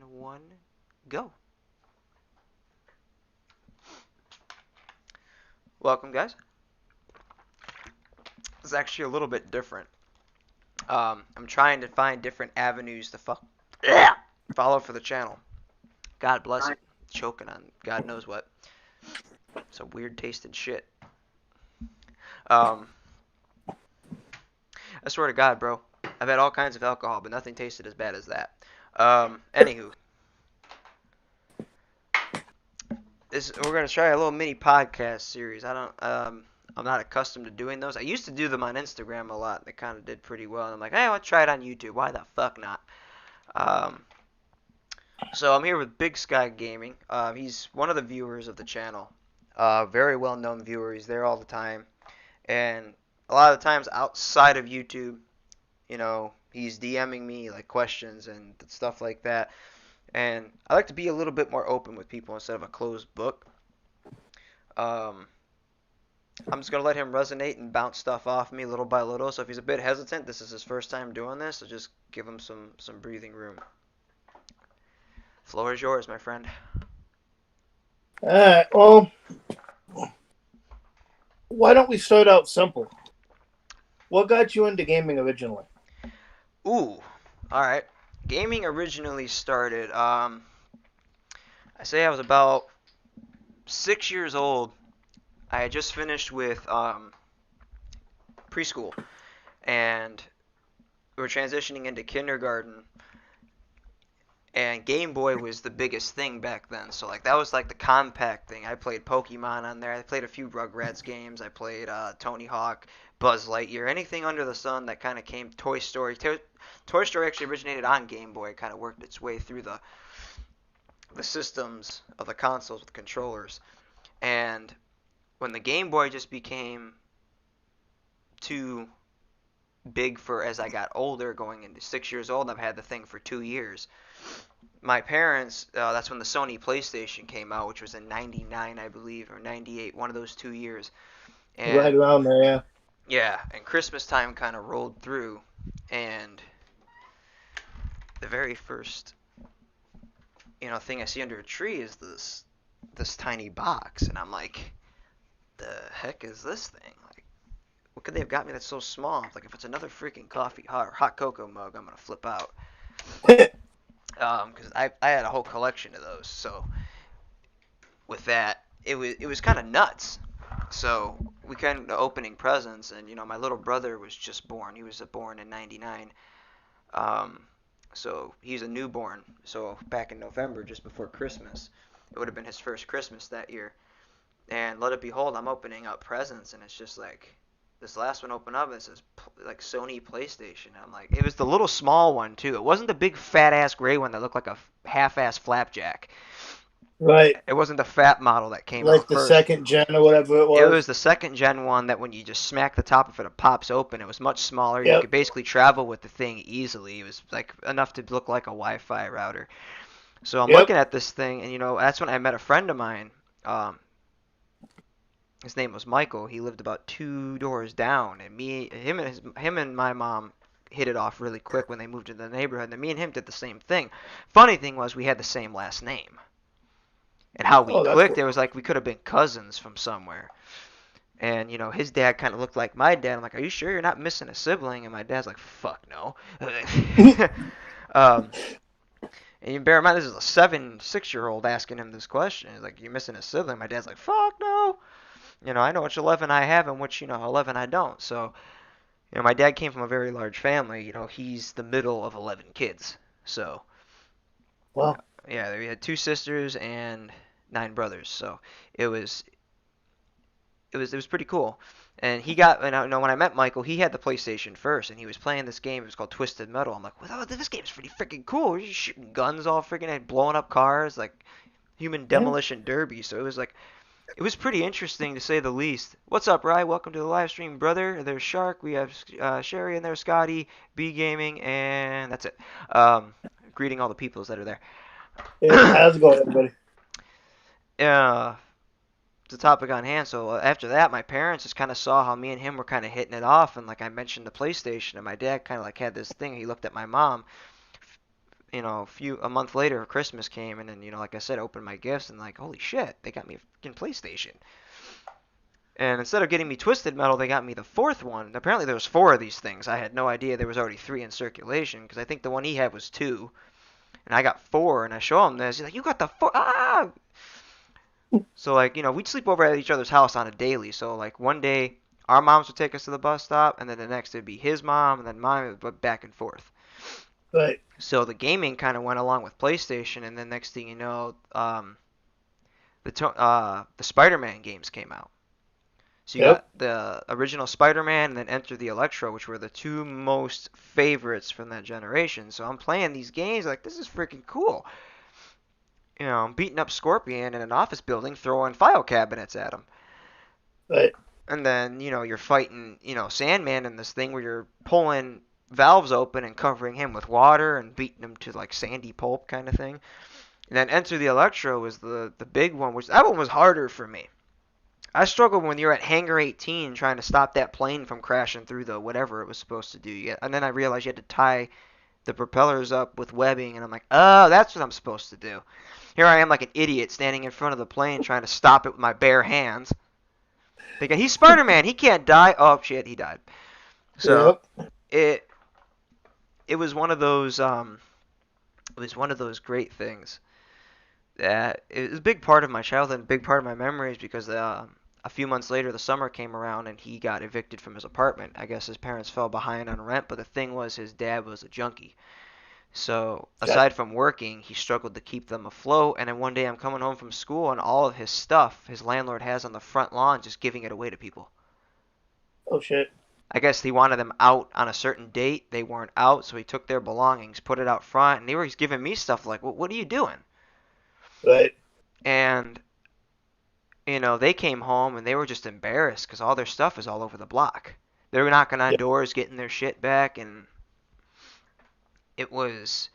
and 1, go. Welcome, guys. It's actually a little bit different. I'm trying to find different avenues to follow for the channel. God bless it. Choking on God knows what. Some weird tasting shit. I swear to God, bro. I've had all kinds of alcohol, but nothing tasted as bad as that. Anywho, we're gonna try a little mini podcast series. I'm not accustomed to doing those. I used to do them on Instagram a lot. They kind of did pretty well. And I'm like, hey, I'll try it on YouTube. Why the fuck not? So I'm here with Big Sky Gaming. He's one of the viewers of the channel. Very well-known viewer. He's there all the time. And a lot of the times outside of YouTube, he's DMing me like questions and stuff like that. And I like to be a little bit more open with people instead of a closed book. I'm just going to let him resonate and bounce stuff off me little by little. So if he's a bit hesitant, this is his first time doing this, so just give him some breathing room. Floor is yours, my friend. Alright, well, why don't we start out simple? What got you into gaming originally? Ooh, alright. Gaming originally started, I say I was about 6 years old. I had just finished with preschool, and we were transitioning into kindergarten, and Game Boy was the biggest thing back then. So like that was like the compact thing. I played Pokemon on there. I played a few Rugrats games. I played Tony Hawk, Buzz Lightyear, anything under the sun that kind of came. Toy Story. Toy Story actually originated on Game Boy. It kind of worked its way through the systems of the consoles with controllers. And when the Game Boy just became too big for as I got older, going into 6 years old, I've had the thing for 2 years. My parents, that's when the Sony PlayStation came out, which was in 99, I believe, or 98, one of those 2 years. And Right around there, yeah. yeah, and Christmas time kind of rolled through, and the very first, thing I see under a tree is this tiny box, and I'm like, the heck is this thing? Like, what could they have got me that's so small? Like, if it's another freaking hot cocoa mug, I'm gonna flip out. Because I had a whole collection of those. So with that, it was kind of nuts. So we kind of opening presents, and my little brother was just born. He was born in '99. So he's a newborn. So back in November, just before Christmas, it would have been his first Christmas that year. And let it behold, I'm opening up presents, and it's just like this last one opened up and it says like Sony PlayStation. I'm like, it was the little small one too. It wasn't the big fat ass gray one that looked like a half ass flapjack. Right. It wasn't the fat model that came Like out the first. second gen or whatever it It was. was the second gen one that when you just smack the top of it, it pops open. It was much smaller. You Yep. could basically travel with the thing easily. It was like enough to look like a Wi-Fi router. So I'm Yep. looking at this thing, and that's when I met a friend of mine. His name was Michael. He lived about 2 doors down, and him and my mom hit it off really quick when they moved into the neighborhood. And me and him did the same thing. Funny thing was we had the same last name, and how we Oh, that's clicked. cool. It was like we could have been cousins from somewhere. And his dad kind of looked like my dad. I'm like, "Are you sure you're not missing a sibling?" And my dad's like, "Fuck no." um, and you bear in mind this is a 6-year-old asking him this question. He's like, "You missing a sibling?" My dad's like, "Fuck no." I know which 11 I have and which 11 I don't. So my dad came from a very large family. He's the middle of 11 kids. So Well, yeah, we had 2 sisters and 9 brothers. So it was pretty cool. And when I met Michael, he had the PlayStation first, and he was playing this game. It was called Twisted Metal. I'm like, well, this game's pretty freaking cool. You're shooting guns all freaking and blowing up cars like human yeah. demolition derby. So it was pretty interesting to say the least. What's up, Rye? Welcome to the live stream, brother. There's Shark. We have Sherry and there's Scotty, B Gaming, and that's it. Greeting all the peoples that are there. How's it going, everybody? uh, the topic on hand. So after that, my parents just kind of saw how me and him were kind of hitting it off, and like I mentioned the PlayStation, and my dad kind of like had this thing. He looked at my mom a month later, Christmas came, and then like I said, opened my gifts, and like, holy shit, they got me a freaking PlayStation. And instead of getting me Twisted Metal, they got me the fourth one. Apparently, there was four of these things. I had no idea there was already three in circulation because I think the one he had was two, and I got four. And I show him this. He's like, "You got the four? Ah!" So like, we'd sleep over at each other's house on a daily. So like one day, our moms would take us to the bus stop, and then the next it'd be his mom, and then mine, but back and forth. Right. So the gaming kind of went along with PlayStation, and then next thing you know, the Spider-Man games came out. So you Yep. got the original Spider-Man and then Enter the Electro, which were the two most favorites from that generation. So I'm playing these games like this is freaking cool. I'm beating up Scorpion in an office building, throwing file cabinets at him. Right. And then, you're fighting, Sandman in this thing where you're pulling valves open and covering him with water and beating him to like sandy pulp kind of thing. And then Enter the Electro was the big one, which that one was harder for me. I struggled when you're at Hangar 18 trying to stop that plane from crashing through the whatever it was supposed to do. And then I realized you had to tie the propellers up with webbing, and I'm like, oh, that's what I'm supposed to do. Here I am like an idiot standing in front of the plane trying to stop it with my bare hands. Thinking, he's Spider-Man, he can't die. Oh, shit, he died. So, Yep. it it was one of those great things that it was a big part of my childhood, a big part of my memories because a few months later the summer came around and he got evicted from his apartment. I guess his parents fell behind on rent, but the thing was his dad was a junkie. So Got aside from working, he struggled to keep them afloat. And then one day I'm coming home from school and all of his stuff his landlord has on the front lawn just giving it away to people. Oh shit. I guess he wanted them out on a certain date. They weren't out, so he took their belongings, put it out front, and they were giving me stuff like, "What are you doing?" Right. And they came home and they were just embarrassed because all their stuff is all over the block. They were knocking on Yep. doors, getting their shit back, and it was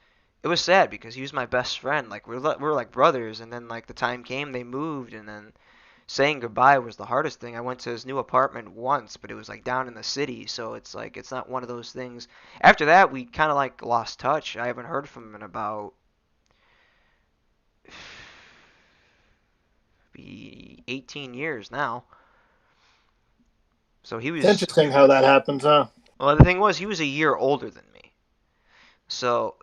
sad because he was my best friend. Like we're like brothers, and then like the time came, they moved, and then saying goodbye was the hardest thing. I went to his new apartment once, but it was like down in the city, so it's like it's not one of those things. After that, we kind of like lost touch. I haven't heard from him in about 18 years now. So he It's was interesting how that happens, huh? well, the thing was he was a year older than me. So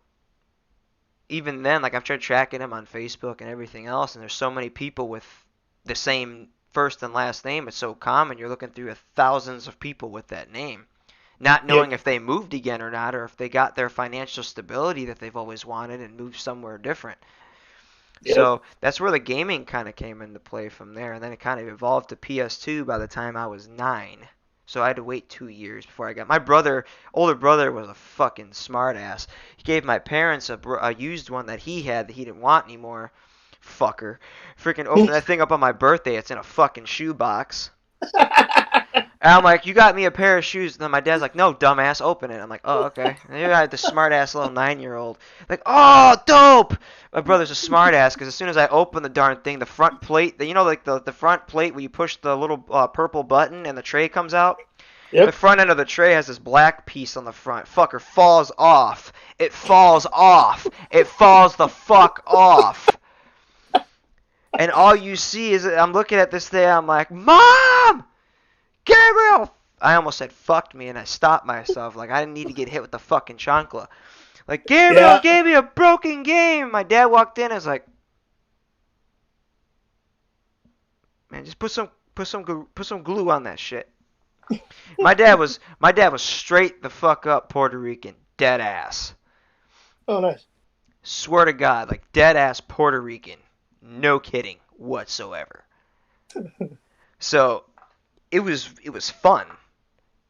even then, like I've tried tracking him on Facebook and everything else, and there's so many people with the same first and last name. It's so common. You're looking through thousands of people with that name, not Yep. knowing if they moved again or not, or if they got their financial stability that they've always wanted and moved somewhere different. Yep. So that's where the gaming kind of came into play from there, and then it kind of evolved to PS2 by the time I was 9. So I had to wait 2 years before I got my older brother was a fucking smartass. He gave my parents a used one that he had that he didn't want anymore. Fucker, freaking opened that thing up on my birthday. It's in a fucking shoebox. And I'm like, you got me a pair of shoes. And then my dad's like, no, dumbass, open it. I'm like, oh, okay. And here I had the smart ass little 9-year-old. Like, oh, dope! My brother's a smart ass because as soon as I open the darn thing, the front plate, like the front plate where you push the little purple button and the tray comes out, the Yep. front end of the tray has this black piece on the front. Fucker falls off. It falls off. It falls the fuck off. And all you see is I'm looking at this thing, I'm like, Mom! Gabriel! I almost said fucked me and I stopped myself. Like I didn't need to get hit with the fucking chancla. Like Gabriel Yeah. gave me a broken game. My dad walked in and was like, man, just put some glue on that shit. My dad was straight the fuck up Puerto Rican, dead ass. Oh, nice. Swear to God, like dead ass Puerto Rican. No kidding whatsoever. So it was fun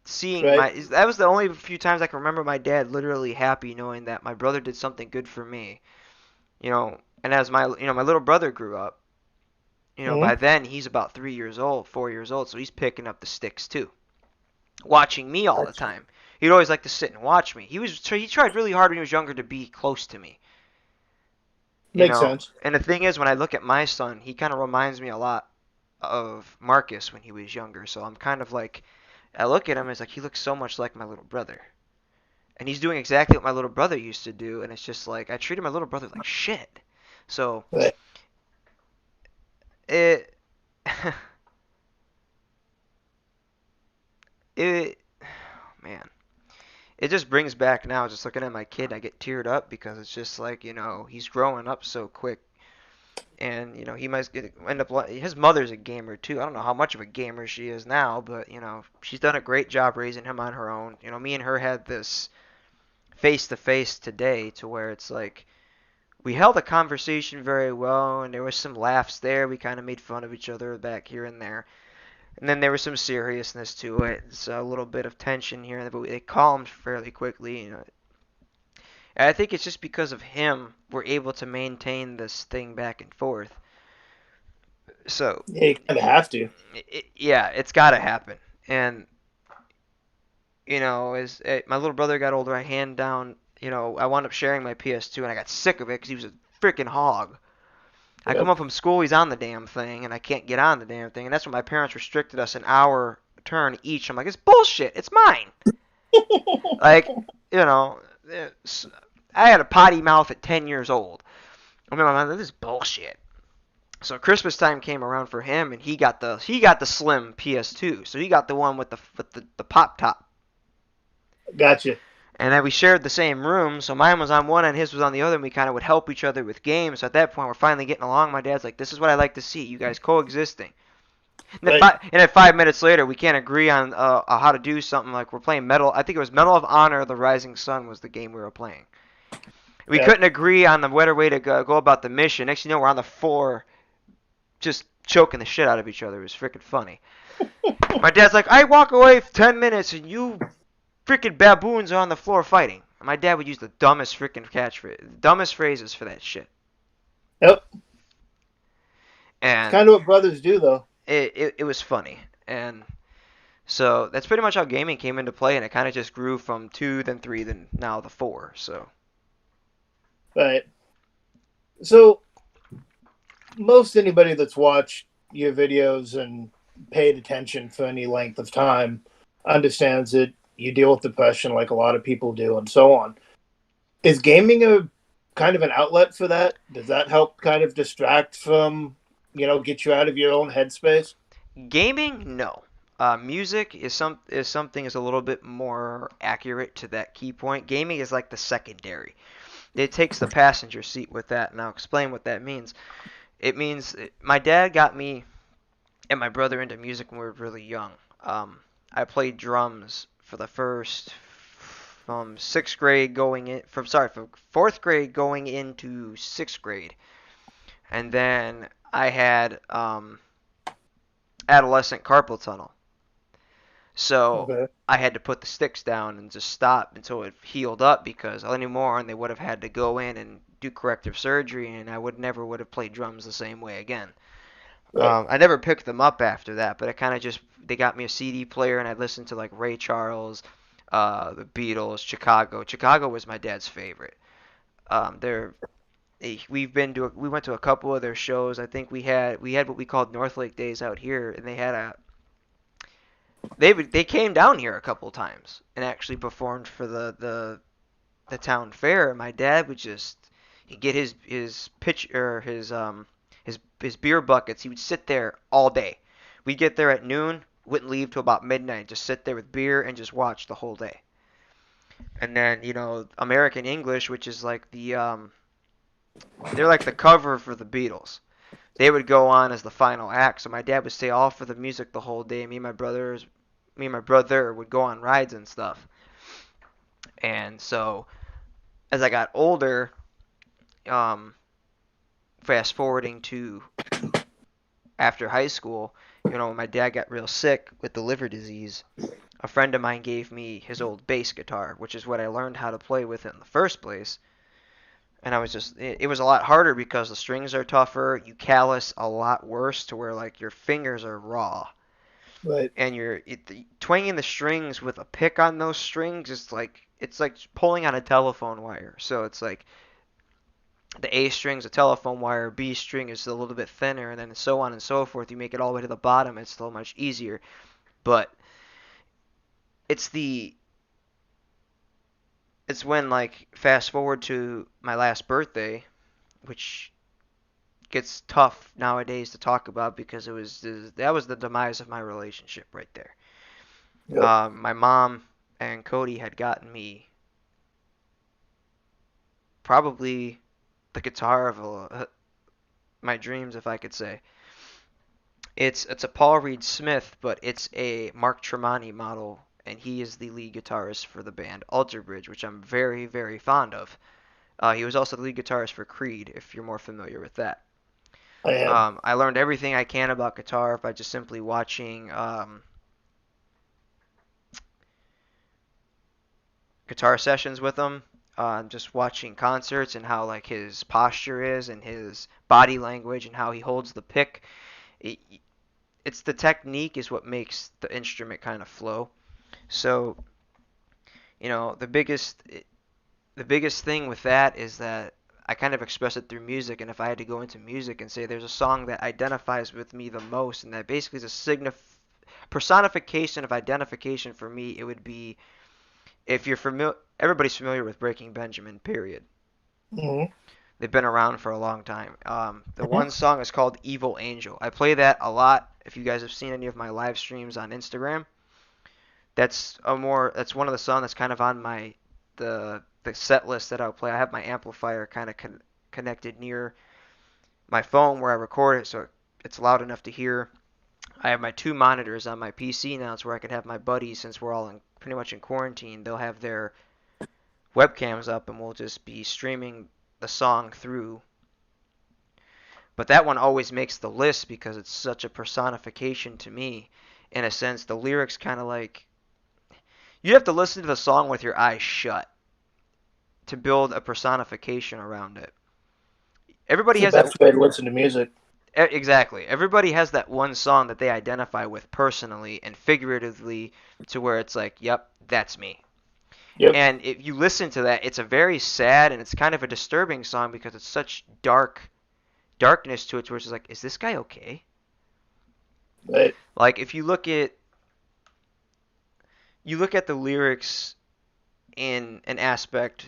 seeing Right. that was the only few times I can remember my dad literally happy knowing that my brother did something good for me. And as my little brother grew up, Hmm. by then he's about 3 years old, 4 years old, so he's picking up the sticks too, watching me all the Gotcha. time. He'd always like to sit and watch me. He tried really hard when he was younger to be close to me. Makes sense. And the thing is, when I look at my son, he kind of reminds me a lot of Marcus when he was younger. So I'm kind of like, I look at him, it's like he looks so much like my little brother. and he's doing exactly what my little brother used to do, and it's just like I treated my little brother like shit. So Right. it it man, it just brings back now just looking at my kid. I get teared up because it's just like he's growing up so quick, and he might end up his mother's a gamer too. I don't know how much of a gamer she is now, but she's done a great job raising him on her own. Me and her had this face to face today to where it's like we held a conversation very well, and there was some laughs there. We kind of made fun of each other back here and there. And then there was some seriousness to it. It's a little bit of tension here, but it calmed fairly quickly. And I think it's just because of him we're able to maintain this thing back and forth. So, Yeah, you kind of have to. yeah, it's got to happen. And as my little brother got older, I hand down. I wound up sharing my PS2, and I got sick of it because he was a freaking hog. I come Yep. up from school, he's on the damn thing, and I can't get on the damn thing. And that's when my parents restricted us an hour turn each. I'm like, it's bullshit. It's mine. Like, you know, I had a potty mouth at 10 years old. I mean, this is bullshit. So Christmas time came around for him, and he got the slim PS2. So he got the one with the pop top. Gotcha. And then we shared the same room, so mine was on one end, his was on the other, and we kind of would help each other with games. So at that point, we're finally getting along. My dad's like, "This is what I like to see, you guys coexisting." Right. And then 5 minutes later, we can't agree on how to do something. Like we're playing Medal. I think it was Medal of Honor: The Rising Sun was the game we were playing. We Yeah. couldn't agree on the better way to go about the mission. Next thing you know, we're on the floor, just choking the shit out of each other. It was freaking funny. My dad's like, "I walk away for 10 minutes, and you freaking baboons are on the floor fighting." My dad would use the dumbest freaking catchphrase, dumbest phrases for that shit. Yep. It's And kind of what brothers do, though. it was funny. And so that's pretty much how gaming came into play, and it kind of just grew from two, then three, then now the four. So Right. So most anybody that's watched your videos and paid attention for any length of time understands that you deal with depression like a lot of people do, and so on. Is gaming a kind of an outlet for that? Does that help kind of distract from, get you out of your own headspace? gaming, no. Music is something is a little bit more accurate to that key point. Gaming is like the secondary. It takes the passenger seat with that, and I'll explain what that means. It means my dad got me and my brother into music when we were really young. I played drums for the first from sixth grade going in from fourth grade going into sixth grade, and then I had adolescent carpal tunnel, so Okay. I had to put the sticks down and just stop until it healed up because anymore and they would have had to go in and do corrective surgery, and I would have played drums the same way again. Right. I never picked them up after that, but I kind of just they got me a CD player and I listened to like Ray Charles, the Beatles, Chicago. Chicago was my dad's favorite. They're we went to a couple of their shows. I think we had what we called North Lake Days out here, and they came down here a couple times and actually performed for the town fair. My dad would just he'd get his pitch or his beer buckets. He would sit there all day. We'd get there at noon, wouldn't leave till about midnight, just sit there with beer and just watch the whole day. And then American English, which is like they're like the cover for the Beatles. They would go on as the final act. So my dad would stay all for the music the whole day. Me and my brother would go on rides and stuff. And so as I got older, um, fast forwarding to after high school, when my dad got real sick with the liver disease, a friend of mine gave me his old bass guitar, which is what I learned how to play with in the first place. And I was it was a lot harder because the strings are tougher, you callus a lot worse to where like your fingers are raw. Right. And twanging the strings with a pick on those strings is like it's like pulling on a telephone wire. So it's like the A string's a telephone wire, B string is a little bit thinner, and then so on and so forth. You make it all the way to the bottom, it's still much easier. But it's it's when, like, fast forward to my last birthday, which gets tough nowadays to talk about because that was the demise of my relationship right there. Yep. My mom and Cody had gotten me probably the guitar of my dreams, if I could say. It's a Paul Reed Smith, but it's a Mark Tremonti model, and he is the lead guitarist for the band Alter Bridge, which I'm very, very fond of. He was also the lead guitarist for Creed, if you're more familiar with that. I am. I learned everything I can about guitar by just simply watching guitar sessions with him, just watching concerts and how like his posture is and his body language and how he holds the pick. It, it's the technique is what makes the instrument kind of flow. So, the biggest thing with that is that I kind of express it through music, and if I had to go into music and say there's a song that identifies with me the most, and that basically is a personification of identification for me, it would be if you're familiar. Everybody's familiar with Breaking Benjamin. Period. Mm-hmm. They've been around for a long time. The Mm-hmm. one song is called "Evil Angel." I play that a lot. If you guys have seen any of my live streams on Instagram, that's one of the songs that's kind of on the set list that I'll play. I have my amplifier kind of connected near my phone where I record it, so it's loud enough to hear. I have my two monitors on my PC now, it's where I can have my buddies, since we're all pretty much in quarantine. They'll have their webcams up, and we'll just be streaming the song through. But that one always makes the list because it's such a personification to me. In a sense, the lyrics kind of like you have to listen to the song with your eyes shut to build a personification around it. It's Everybody the has that. best way to listen to music. Exactly. Everybody has that one song that they identify with personally and figuratively, to where it's like, yep, that's me. Yep. And if you listen to that, it's a very sad and it's kind of a disturbing song because it's such darkness to it, where it's just like, is this guy okay? Right. Like if you look at the lyrics in an aspect,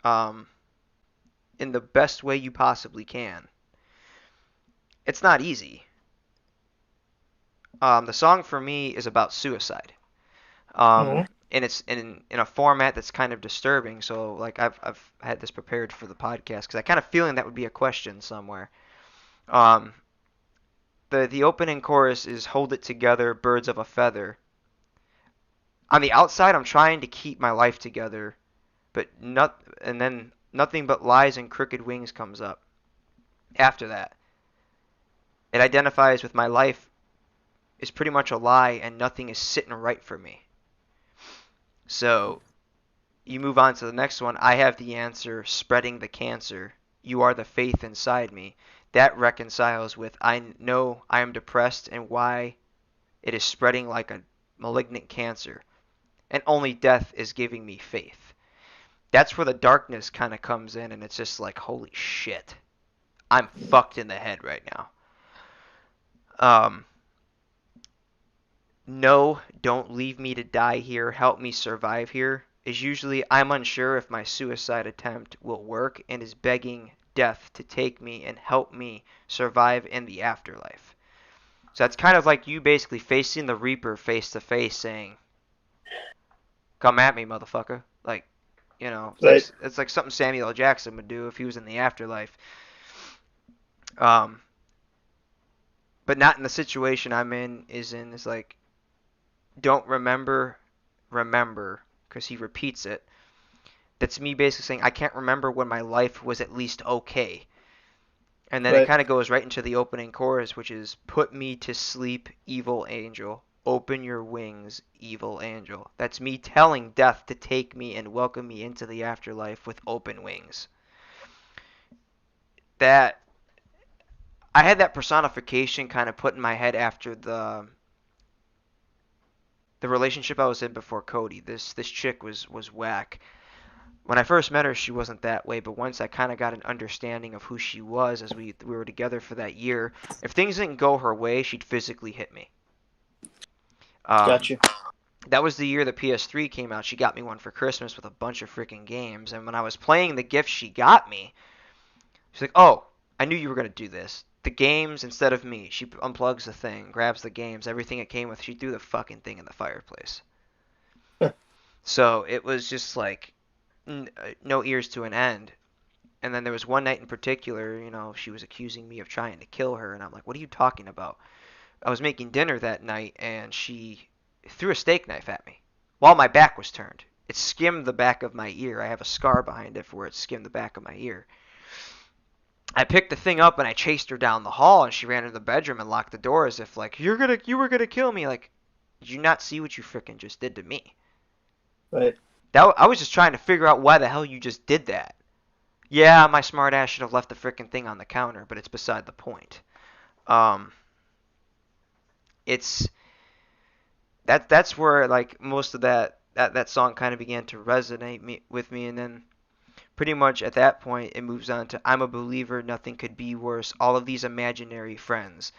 um, in the best way you possibly can. It's not easy. The song for me is about suicide. Mm-hmm. And it's in a format that's kind of disturbing. So like I've had this prepared for the podcast because I kind of feeling that would be a question somewhere. Um, the opening chorus is "Hold it together, birds of a feather." On the outside, I'm trying to keep my life together, but and then nothing but lies and crooked wings comes up. After that, it identifies with my life is pretty much a lie and nothing is sitting right for me. So you move on to the next one. I have the answer, spreading the cancer. You are the faith inside me. That reconciles with I know I am depressed and why it is spreading like a malignant cancer. And only death is giving me faith. That's where the darkness kind of comes in, and it's just like, holy shit. I'm fucked in the head right now. Um, no, don't leave me to die here. Help me survive here. Is usually I'm unsure if my suicide attempt will work and is begging death to take me and help me survive in the afterlife. So that's kind of like you basically facing the Reaper face to face saying, "Come at me, motherfucker." Like, it's like Right. it's like something Samuel L. Jackson would do if he was in the afterlife. Um, but not in the situation I'm in. Is like, don't remember, because he repeats it. That's me basically saying I can't remember when my life was at least okay. And then it Right. kind of goes right into the opening chorus, which is "Put me to sleep, evil angel. Open your wings, evil angel." That's me telling death to take me and welcome me into the afterlife with open wings. That I had that personification kind of put in my head after the relationship I was in before Cody. This chick was whack. When I first met her, she wasn't that way, but once I kind of got an understanding of who she was as we were together for that year, if things didn't go her way, she'd physically hit me. Um, Gotcha. That was the year the PS3 came out. She got me one for Christmas with a bunch of freaking games. And when I was playing the gift she got me, she's like, "Oh, I knew you were gonna do this. The games instead of me." She unplugs the thing, grabs the games, everything it came with. She threw the fucking thing in the fireplace. So it was just like no ears to an end. And then there was one night in particular, she was accusing me of trying to kill her, and I'm like, "What are you talking about?" I was making dinner that night, and she threw a steak knife at me while my back was turned. It skimmed the back of my ear. I have a scar behind it for where it skimmed the back of my ear. I picked the thing up and I chased her down the hall, and she ran into the bedroom and locked the door as if like you were gonna kill me. Like, did you not see what you frickin' just did to me? Right. I was just trying to figure out why the hell you just did that. Yeah, my smart ass should have left the frickin' thing on the counter, but it's beside the point. Um, it's that's where like most of that song kind of began to resonate with me, and then pretty much at that point it moves on to "I'm a believer, nothing could be worse, all of these imaginary friends."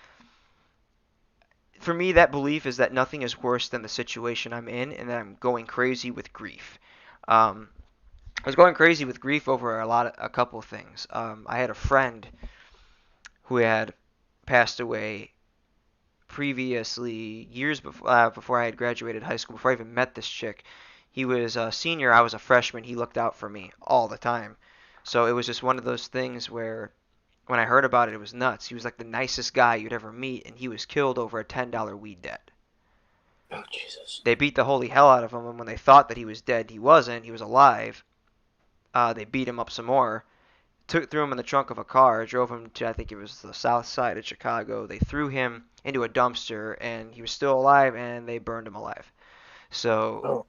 For me, that belief is that nothing is worse than the situation I'm in, and that I'm going crazy with grief. um, I was going crazy with grief over a couple of things. I had a friend who had passed away previously, years before I had graduated high school, before I even met this chick. He was a senior, I was a freshman. He looked out for me all the time. So it was just one of those things where when I heard about it, it was nuts. He was like the nicest guy you'd ever meet, and he was killed over a $10 weed debt. Oh, Jesus. They beat the holy hell out of him, and when they thought that he was dead, he wasn't. He was alive. They beat him up some more, threw him in the trunk of a car, drove him to, I think it was the south side of Chicago. They threw him into a dumpster, and he was still alive, and they burned him alive. So Oh,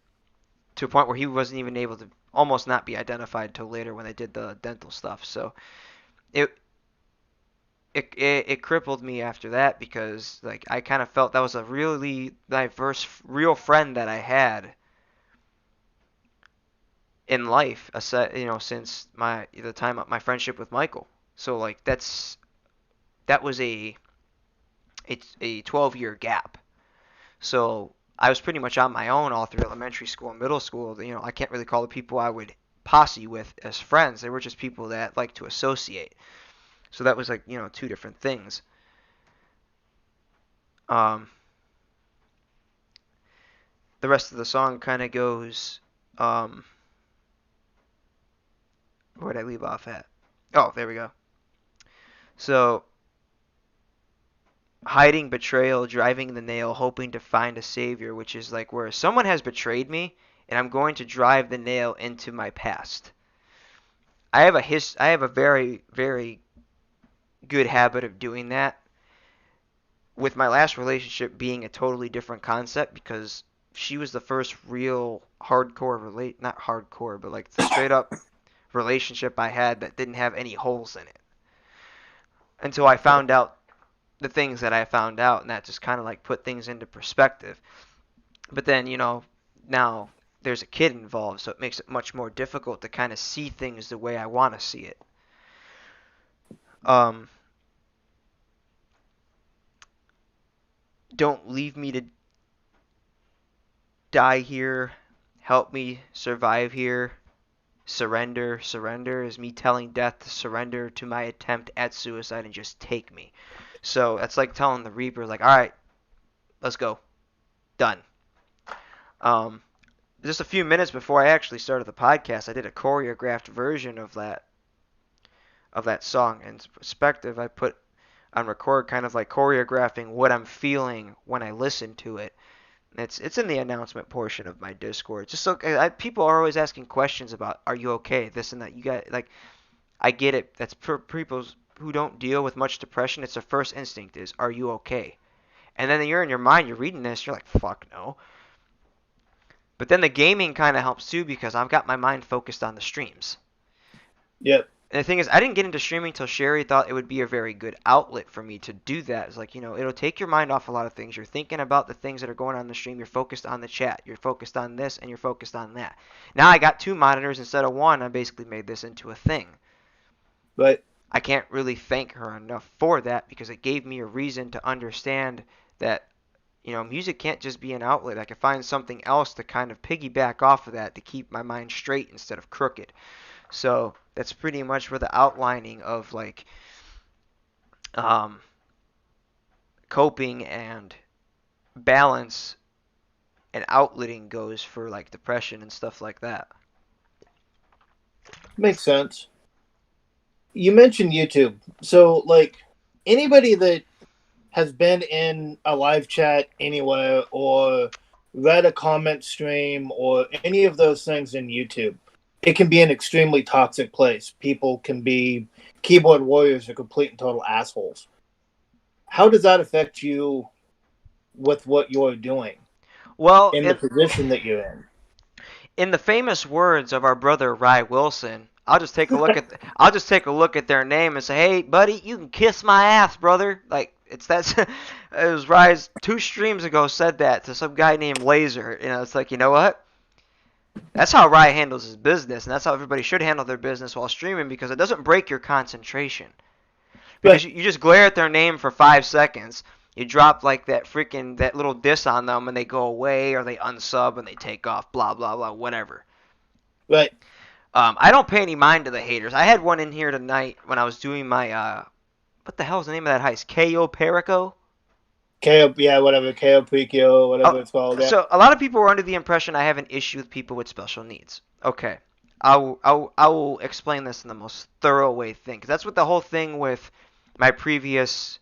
to a point where he wasn't even able to almost not be identified until later when they did the dental stuff. So it it crippled me after that, because like I kind of felt that was a really diverse, real friend that I had in life, since the time of my friendship with Michael. So like that was it's a 12-year gap. So I was pretty much on my own all through elementary school and middle school. I can't really call the people I would posse with as friends. They were just people that like to associate. So that was like, two different things. Um, the rest of the song kind of goes, um, where did I leave off at? Oh, there we go. So hiding betrayal, driving the nail, hoping to find a savior, which is like where someone has betrayed me, and I'm going to drive the nail into my past. I have a very, very good habit of doing that. With my last relationship being a totally different concept, because she was the first real hardcore not hardcore, but like the straight up relationship I had that didn't have any holes in it. Until I found out the things that I found out, and that just kind of like put things into perspective. But then, now there's a kid involved, so it makes it much more difficult to kind of see things the way I want to see it. Um, don't leave me to die here. Help me survive here. Surrender. Surrender is me telling death to surrender to my attempt at suicide and just take me. So that's like telling the Reaper, like, all right, let's go. Done. Um, just a few minutes before I actually started the podcast, I did a choreographed version of that song. In perspective, I put on record kind of like choreographing what I'm feeling when I listen to it. It's in the announcement portion of my Discord. Just so people are always asking questions about, are you okay, this and that. You got like, I get it. That's for people who don't deal with much depression. It's their first instinct is, are you okay? And then you're in your mind, you're reading this, you're like, fuck no. But then the gaming kind of helps too, because I've got my mind focused on the streams. yep. And the thing is, I didn't get into streaming till Sherry thought it would be a very good outlet for me to do that. It's like, it'll take your mind off a lot of things. You're thinking about the things that are going on in the stream. You're focused on the chat. You're focused on this, and you're focused on that. Now I got two monitors instead of one. I basically made this into a thing. But I can't really thank her enough for that, because it gave me a reason to understand that, music can't just be an outlet. I can find something else to kind of piggyback off of that to keep my mind straight instead of crooked. So that's pretty much where the outlining of like um, coping and balance and outletting goes for like depression and stuff like that. Makes sense. You mentioned YouTube. So, like, anybody that has been in a live chat anywhere or read a comment stream or any of those things in YouTube, it can be an extremely toxic place. People can be keyboard warriors or complete and total assholes. How does that affect you with what you're doing Well, in the position that you're in? in the famous words of our brother Rye Wilson, I'll just take a look at their name and say, "Hey, buddy, you can kiss my ass, brother." Like it's that's it was Rye's 2 streams ago said that to some guy named Laser. It's like, you know what? That's how Rye handles his business, and that's how everybody should handle their business while streaming because it doesn't break your concentration. Because But you just glare at their name for 5 seconds, you drop like that little diss on them, and they go away or they unsub and they take off, blah blah blah, whatever. right, I don't pay any mind to the haters. I had one in here tonight when I was doing my what the hell is the name of that heist? KO Perico? KO, yeah, whatever, KO Prekio, whatever Oh, it's called. Yeah, so a lot of people were under the impression I have an issue with people with special needs. Okay, I will explain this in the most thorough way thing, 'cause that's what the whole thing with my previous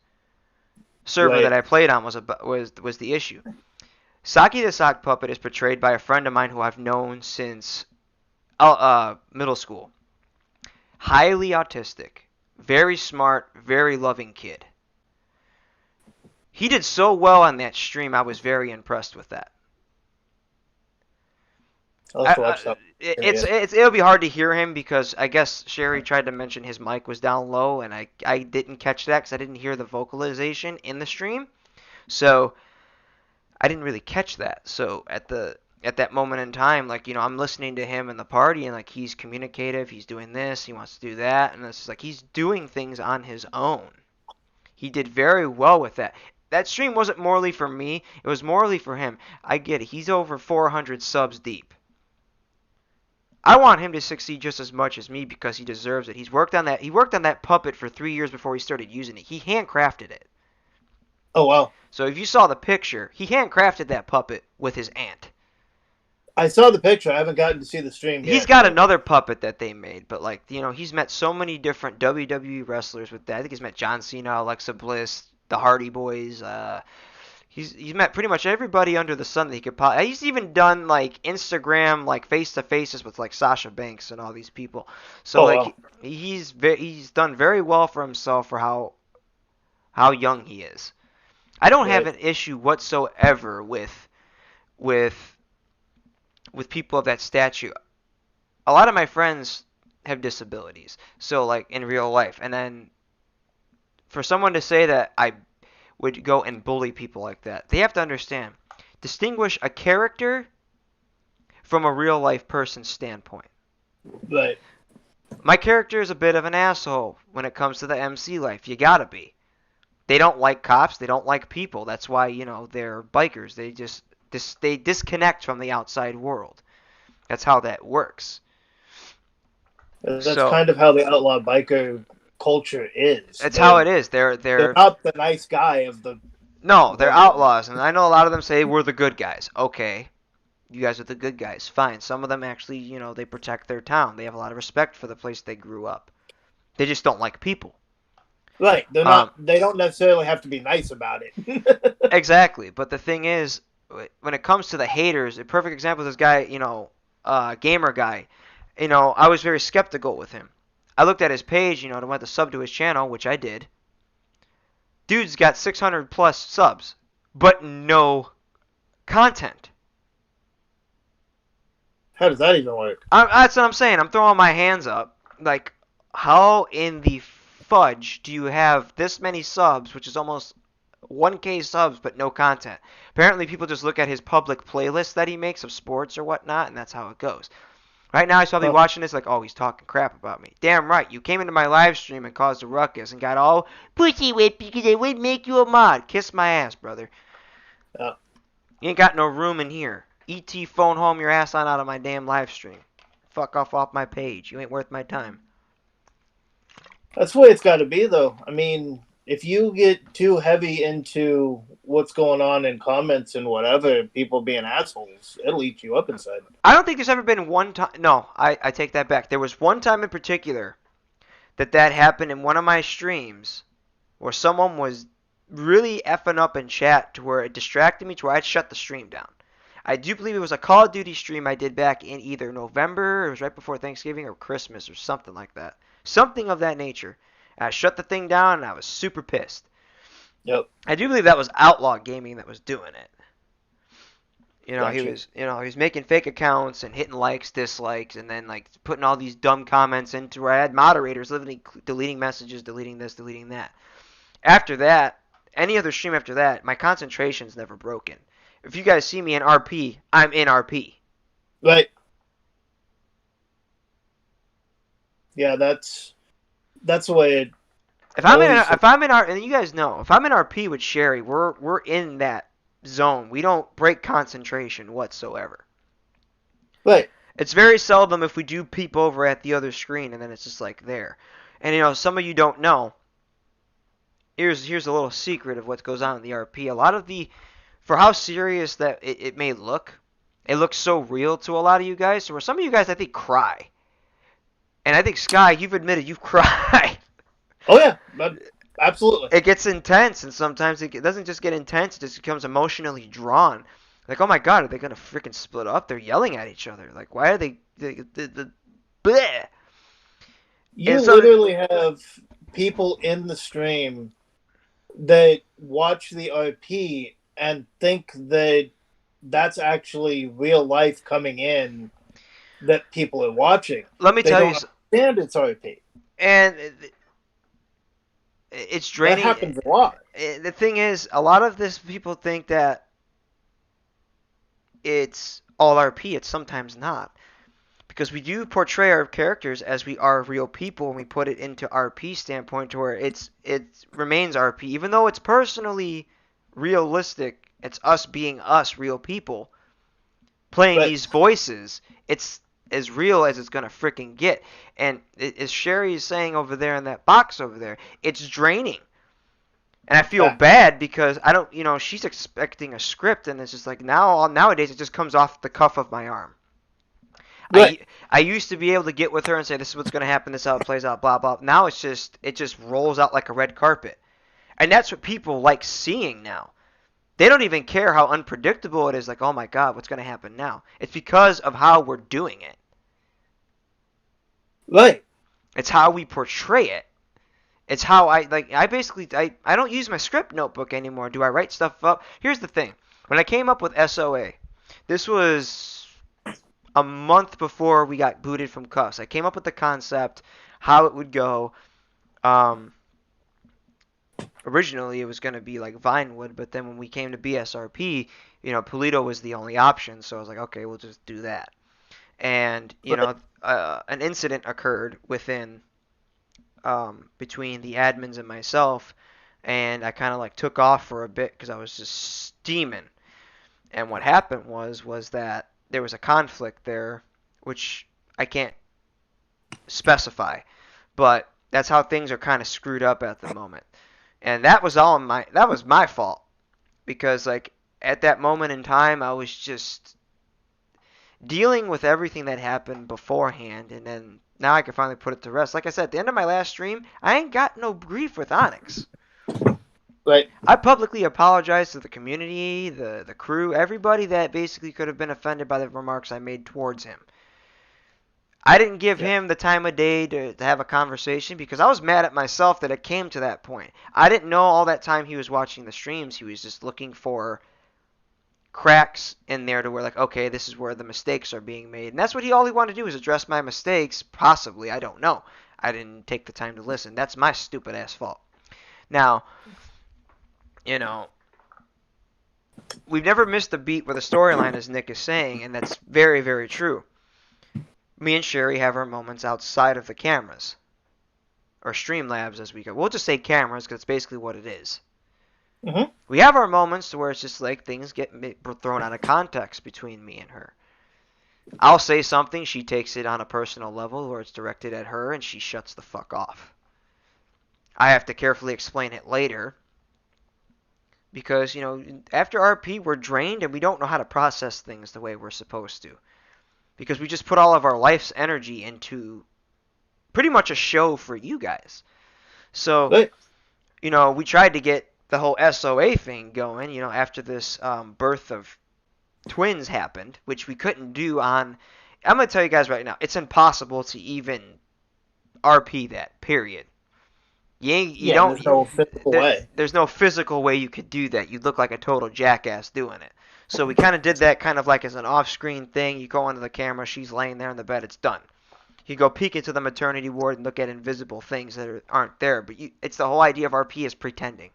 server right. that I played on was the issue. Saki the Sock Puppet is portrayed by a friend of mine who I've known since middle school. Highly autistic, very smart, very loving kid. He did so well on that stream. I was very impressed with that. I'll have to watch that. It'll be hard to hear him because I guess Sherry tried to mention his mic was down low, and I didn't catch that because I didn't hear the vocalization in the stream, so I didn't really catch that. So at that moment in time, like I'm listening to him in the party, and like he's communicative, he's doing this, he wants to do that, and it's like he's doing things on his own. He did very well with that. That stream wasn't morally for me; it was morally for him. I get it. He's over 400 subs deep. I want him to succeed just as much as me because he deserves it. He worked on that puppet for 3 years before he started using it. He handcrafted it. Oh, wow. So if you saw the picture, he handcrafted that puppet with his aunt. I saw the picture. I haven't gotten to see the stream yet. He's got another puppet that they made, but he's met so many different WWE wrestlers with that. I think he's met John Cena, Alexa Bliss, the Hardy Boys. He's met pretty much everybody under the sun that he could possibly. He's even done like Instagram like face to faces with like Sasha Banks and all these people. So wow. he's done very well for himself for how young he is. I don't have an issue whatsoever with people of that stature. A lot of my friends have disabilities, so like in real life, and then for someone to say that I would go and bully people like that, they have to understand, distinguish a character from a real life person's standpoint. Right. My character is a bit of an asshole when it comes to the MC life. You gotta be. They don't like cops. They don't like people. That's why they're bikers. They disconnect from the outside world. That's how that works. That's kind of how the outlaw biker culture is. That's how it is. They're not the nice guy of the. No, they're outlaws, and I know a lot of them say we're the good guys. Okay, you guys are the good guys. Fine. Some of them actually, they protect their town. They have a lot of respect for the place they grew up. They just don't like people. Right. They're not. They don't necessarily have to be nice about it. Exactly. But the thing is, when it comes to the haters, a perfect example is this guy, gamer guy. I was very skeptical with him. I looked at his page, to want to sub to his channel, which I did. Dude's got 600 plus subs, but no content. How does that even work? That's what I'm saying. I'm throwing my hands up. Like, how in the fudge do you have this many subs, which is almost 1K subs, but no content? Apparently, people just look at his public playlist that he makes of sports or whatnot, and that's how it goes. Right now, he's probably watching this like, oh, he's talking crap about me. Damn right. You came into my live stream and caused a ruckus and got all pussy whipped because I wouldn't make you a mod. Kiss my ass, brother. You ain't got no room in here. ET, phone home your ass on out of my damn live stream. Fuck off my page. You ain't worth my time. That's the way it's got to be, though. I mean, if you get too heavy into what's going on in comments and whatever, people being assholes, it'll eat you up inside. I don't think there's ever been one time. No, I take that back. There was one time in particular that happened in one of my streams where someone was really effing up in chat to where it distracted me to where I'd shut the stream down. I do believe it was a Call of Duty stream I did back in either November, it was right before Thanksgiving, or Christmas, or something like that. Something of that nature. I shut the thing down and I was super pissed. Yep. I do believe that was Outlaw Gaming that was doing it. Gotcha. He was making fake accounts and hitting likes, dislikes, and then like putting all these dumb comments into where I had moderators literally deleting messages, deleting this, deleting that. After that, any other stream after that, my concentration's never broken. If you guys see me in RP, I'm in RP. Right. Yeah, that's the way it. If I'm in and you guys know, if I'm in RP with Sherry, we're in that zone. We don't break concentration whatsoever. Right. It's very seldom if we do peep over at the other screen and then it's just like there. And some of you don't know. Here's a little secret of what goes on in the RP. A lot of for how serious that it may look, it looks so real to a lot of you guys. So where some of you guys I think cry. And I think Sky, you've admitted you've cried. Oh yeah, absolutely. It gets intense, and sometimes it doesn't just get intense, it just becomes emotionally drawn. Like, oh my god, are they going to freaking split up? They're yelling at each other. Like, why are they bleh. You literally have people in the stream that watch the RP and think that that's actually real life coming in that people are watching. Let me tell you, and it's RP. And it's draining. That happens a lot. The thing is, a lot of this people think that it's all RP. It's sometimes not. Because we do portray our characters as we are real people, and we put it into RP standpoint to where it remains RP. Even though it's personally realistic, it's us being us, real people, playing these voices. It's as real as it's gonna freaking get. And as Sherry is saying over there in that box over there, it's draining. And I feel bad because I don't, she's expecting a script, and it's just like nowadays it just comes off the cuff of my arm. Right. I used to be able to get with her and say, this is what's going to happen, this is how it plays out, blah, blah. Now it just rolls out like a red carpet. And that's what people like seeing now. They don't even care how unpredictable it is, like, oh my god, what's going to happen now? It's because of how we're doing it. Right. It's how we portray it. It's how I don't use my script notebook anymore. Do I write stuff up? Here's the thing. When I came up with SOA, this was a month before we got booted from Cuffs. I came up with the concept, how it would go. Originally, it was going to be like Vinewood, but then when we came to BSRP, Polito was the only option. So I was like, okay, we'll just do that. And, an incident occurred within, between the admins and myself, and I kind of like took off for a bit because I was just steaming. And what happened was that there was a conflict there, which I can't specify, but that's how things are kind of screwed up at the moment. And that was my fault, because like at that moment in time I was just dealing with everything that happened beforehand, and then now I can finally put it to rest. Like I said, at the end of my last stream, I ain't got no grief with Onyx. Right. I publicly apologize to the community, the crew, everybody that basically could have been offended by the remarks I made towards him. I didn't give him the time of day to have a conversation because I was mad at myself that it came to that point. I didn't know all that time he was watching the streams. He was just looking for cracks in there to where, like, okay, this is where the mistakes are being made. And that's what all he wanted to do is address my mistakes, possibly. I don't know. I didn't take the time to listen. That's my stupid ass fault. Now, we've never missed a beat with a storyline, as Nick is saying, and that's very, very true. Me and Sherry have our moments outside of the cameras, or Streamlabs as we go. We'll just say cameras because it's basically what it is. Mm-hmm. We have our moments where it's just like things get thrown out of context between me and her. I'll say something, she takes it on a personal level or it's directed at her, and she shuts the fuck off. I have to carefully explain it later because, after RP, we're drained and we don't know how to process things the way we're supposed to. Because we just put all of our life's energy into pretty much a show for you guys. So, But we tried to get the whole SOA thing going, after this birth of twins happened, which we couldn't do on. I'm going to tell you guys right now, it's impossible to even RP that, period. You yeah, don't. there's no physical way. There's no physical way you could do that. You'd look like a total jackass doing it. So we kind of did that kind of like as an off-screen thing. You go onto the camera, she's laying there in the bed, it's done. You go peek into the maternity ward and look at invisible things that aren't there. But it's the whole idea of RP is pretending.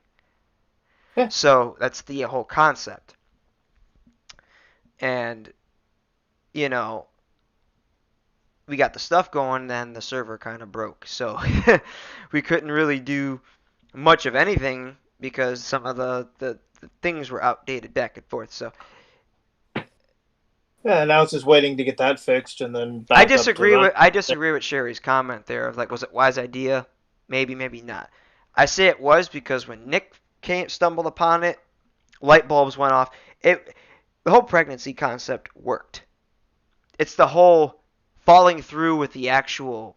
Yeah. So that's the whole concept. And, we got the stuff going, then the server kind of broke. So we couldn't really do much of anything because some of the things were outdated back and forth. So Yeah, now it's just waiting to get that fixed, and then I back up to disagree that. with I disagree with Sherry's comment there of like, was it wise idea? Maybe, maybe not. I say it was because when Nick stumbled upon it, light bulbs went off. The whole pregnancy concept worked. It's the whole falling through with the actual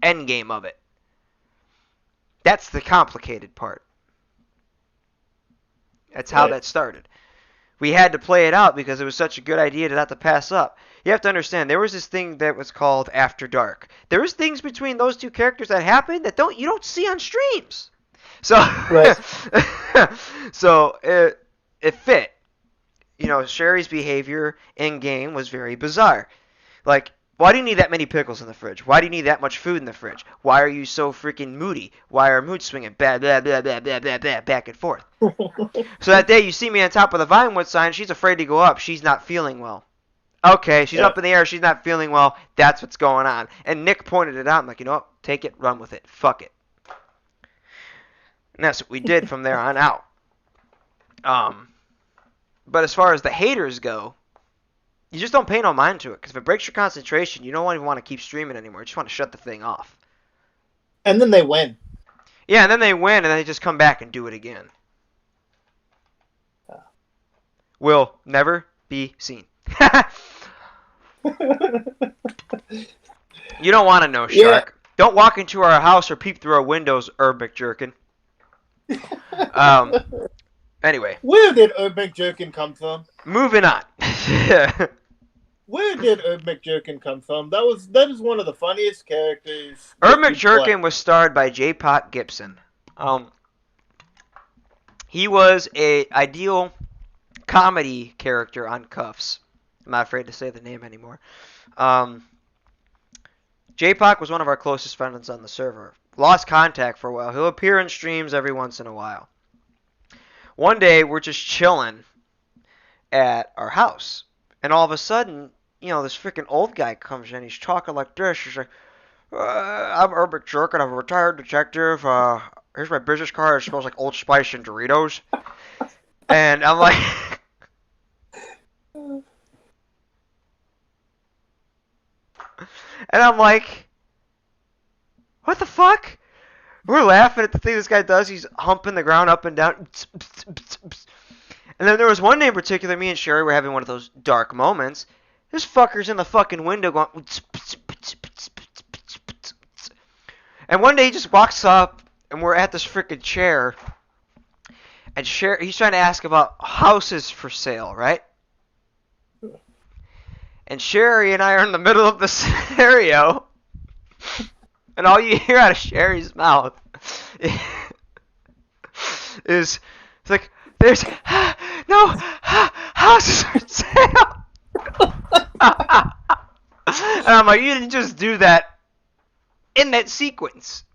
end game of it. That's the complicated part. That's how Right. that started. We had to play it out because it was such a good idea not to pass up. You have to understand, there was this thing that was called After Dark. There was things between those two characters that happened that you don't see on streams. So, Right. so it fit. Sherry's behavior in game was very bizarre. Like, why do you need that many pickles in the fridge? Why do you need that much food in the fridge? Why are you so freaking moody? Why are mood swinging? Blah, blah, blah, blah, blah, blah, blah, back and forth. So that day you see me on top of the Vinewood sign, she's afraid to go up. She's not feeling well. Okay, she's Yeah. up in the air. She's not feeling well. That's what's going on. And Nick pointed it out. I'm like, you know what? Take it, run with it. Fuck it. And that's what we did from there on out. But as far as the haters go, you just don't pay no mind to it. Because if it breaks your concentration, you don't even want to keep streaming anymore. You just want to shut the thing off. And then they win. Yeah, and then they win, and then they just come back and do it again. Will never be seen. You don't want to know, Shark. Yeah. Don't walk into our house or peep through our windows, Herb McJerkin. Anyway. Where did Herb McJerkin come from? Moving on. Where did Herb McJerkin come from? That is one of the funniest characters. Herb McJerkin was starred by J-Pot Gibson. He was a ideal comedy character on Cuffs. I'm not afraid to say the name anymore. J-Poc was one of our closest friends on the server. Lost contact for a while. He'll appear in streams every once in a while. One day, we're just chilling at our house. And all of a sudden, this freaking old guy comes in. He's talking like this. He's like, I'm Herb McJerkin. I'm a retired detective. Here's my business card. It smells like Old Spice and Doritos. And I'm like... And I'm like, what the fuck? We're laughing at the thing this guy does. He's humping the ground up and down. And then there was one day in particular, me and Sherry were having one of those dark moments. This fucker's in the fucking window going... And one day he just walks up, and we're at this freaking chair. And he's trying to ask about houses for sale, right? And Sherry and I are in the middle of the scenario, and all you hear out of Sherry's mouth is it's like, there's no houses for sale. And I'm like, you didn't just do that in that sequence.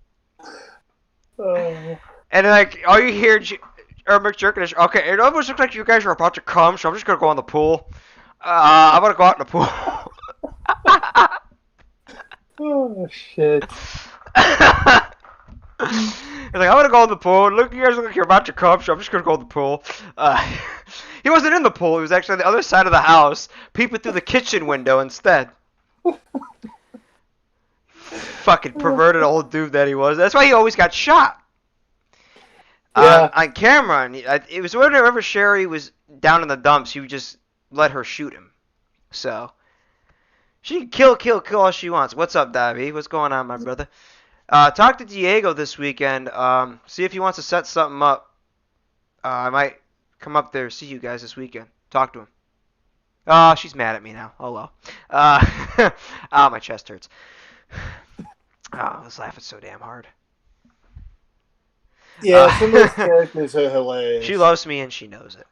And like, all you hear, McJerkin is, okay, it almost looks like you guys are about to come, so I'm just going to go in the pool. I'm gonna go out in the pool. Oh shit! like, I'm gonna go in the pool. Look, you guys look like you're about to come, so I'm just gonna go in the pool. He wasn't in the pool. He was actually on the other side of the house, peeping through the kitchen window instead. Fucking perverted old dude that he was. That's why he always got shot. Yeah. On camera. And it was whenever Sherry was down in the dumps, he would just let her shoot him. So she can kill all she wants. What's up, Davey? What's going on, my brother? Talk to Diego this weekend. See if he wants to set something up. I might come up there, see you guys this weekend. Talk to him. Oh, she's mad at me now. Oh well. My chest hurts. Oh, I was laughing so damn hard. Yeah, some of those characters are hilarious. She loves me and she knows it.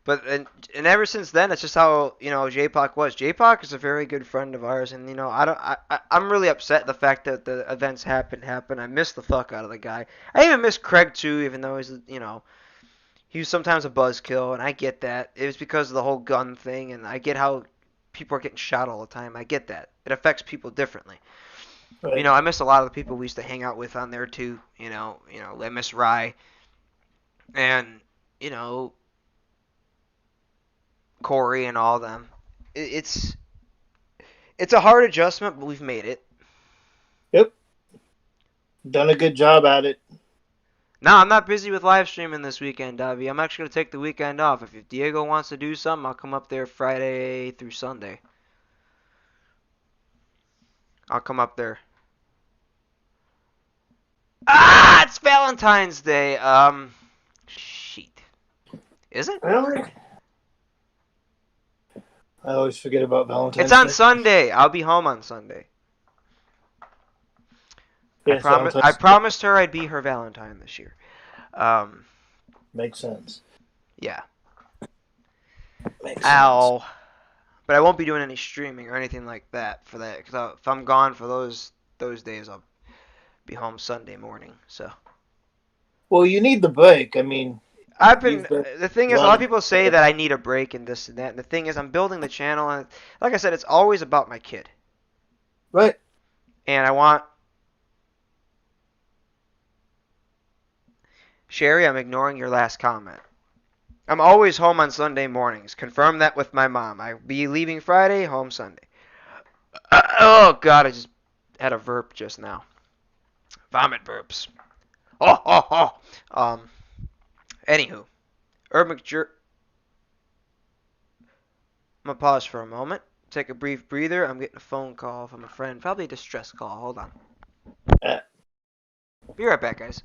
But ever since then, it's just how J-Pac was. J-Pac is a very good friend of ours, and I'm really upset at the fact that the events happened. I miss the fuck out of the guy. I even miss Craig too, even though he was sometimes a buzzkill, and I get that. It was because of the whole gun thing, and I get how people are getting shot all the time. I get that. It affects people differently. Right. I miss a lot of the people we used to hang out with on there too. I miss Rye, and Corey and all them. It's a hard adjustment, but we've made it. Yep. Done a good job at it. No, I'm not busy with live streaming this weekend, Davi. I'm actually going to take the weekend off. If Diego wants to do something, I'll come up there Friday through Sunday. I'll come up there. Ah, it's Valentine's Day. Shit. Is it? Really? I always forget about Valentine's It's on Day. Sunday. I'll be home on Sunday. Yes, I promised her I'd be her Valentine this year. Makes sense. Yeah. Makes Ow. sense. But I won't be doing any streaming or anything like that for that. Because if I'm gone for those days, I'll be home Sunday morning. So. Well, you need the break. I mean, The thing is, a lot of people say that I need a break and this and that. And the thing is, I'm building the channel, and like I said, it's always about my kid. Right. And I want. Sherry, I'm ignoring your last comment. I'm always home on Sunday mornings. Confirm that with my mom. I'll be leaving Friday, home Sunday. Oh, God, I just had a burp just now. Vomit burps. Oh. Anywho. I'm going to pause for a moment. Take a brief breather. I'm getting a phone call from a friend. Probably a distress call. Hold on. Be right back, guys.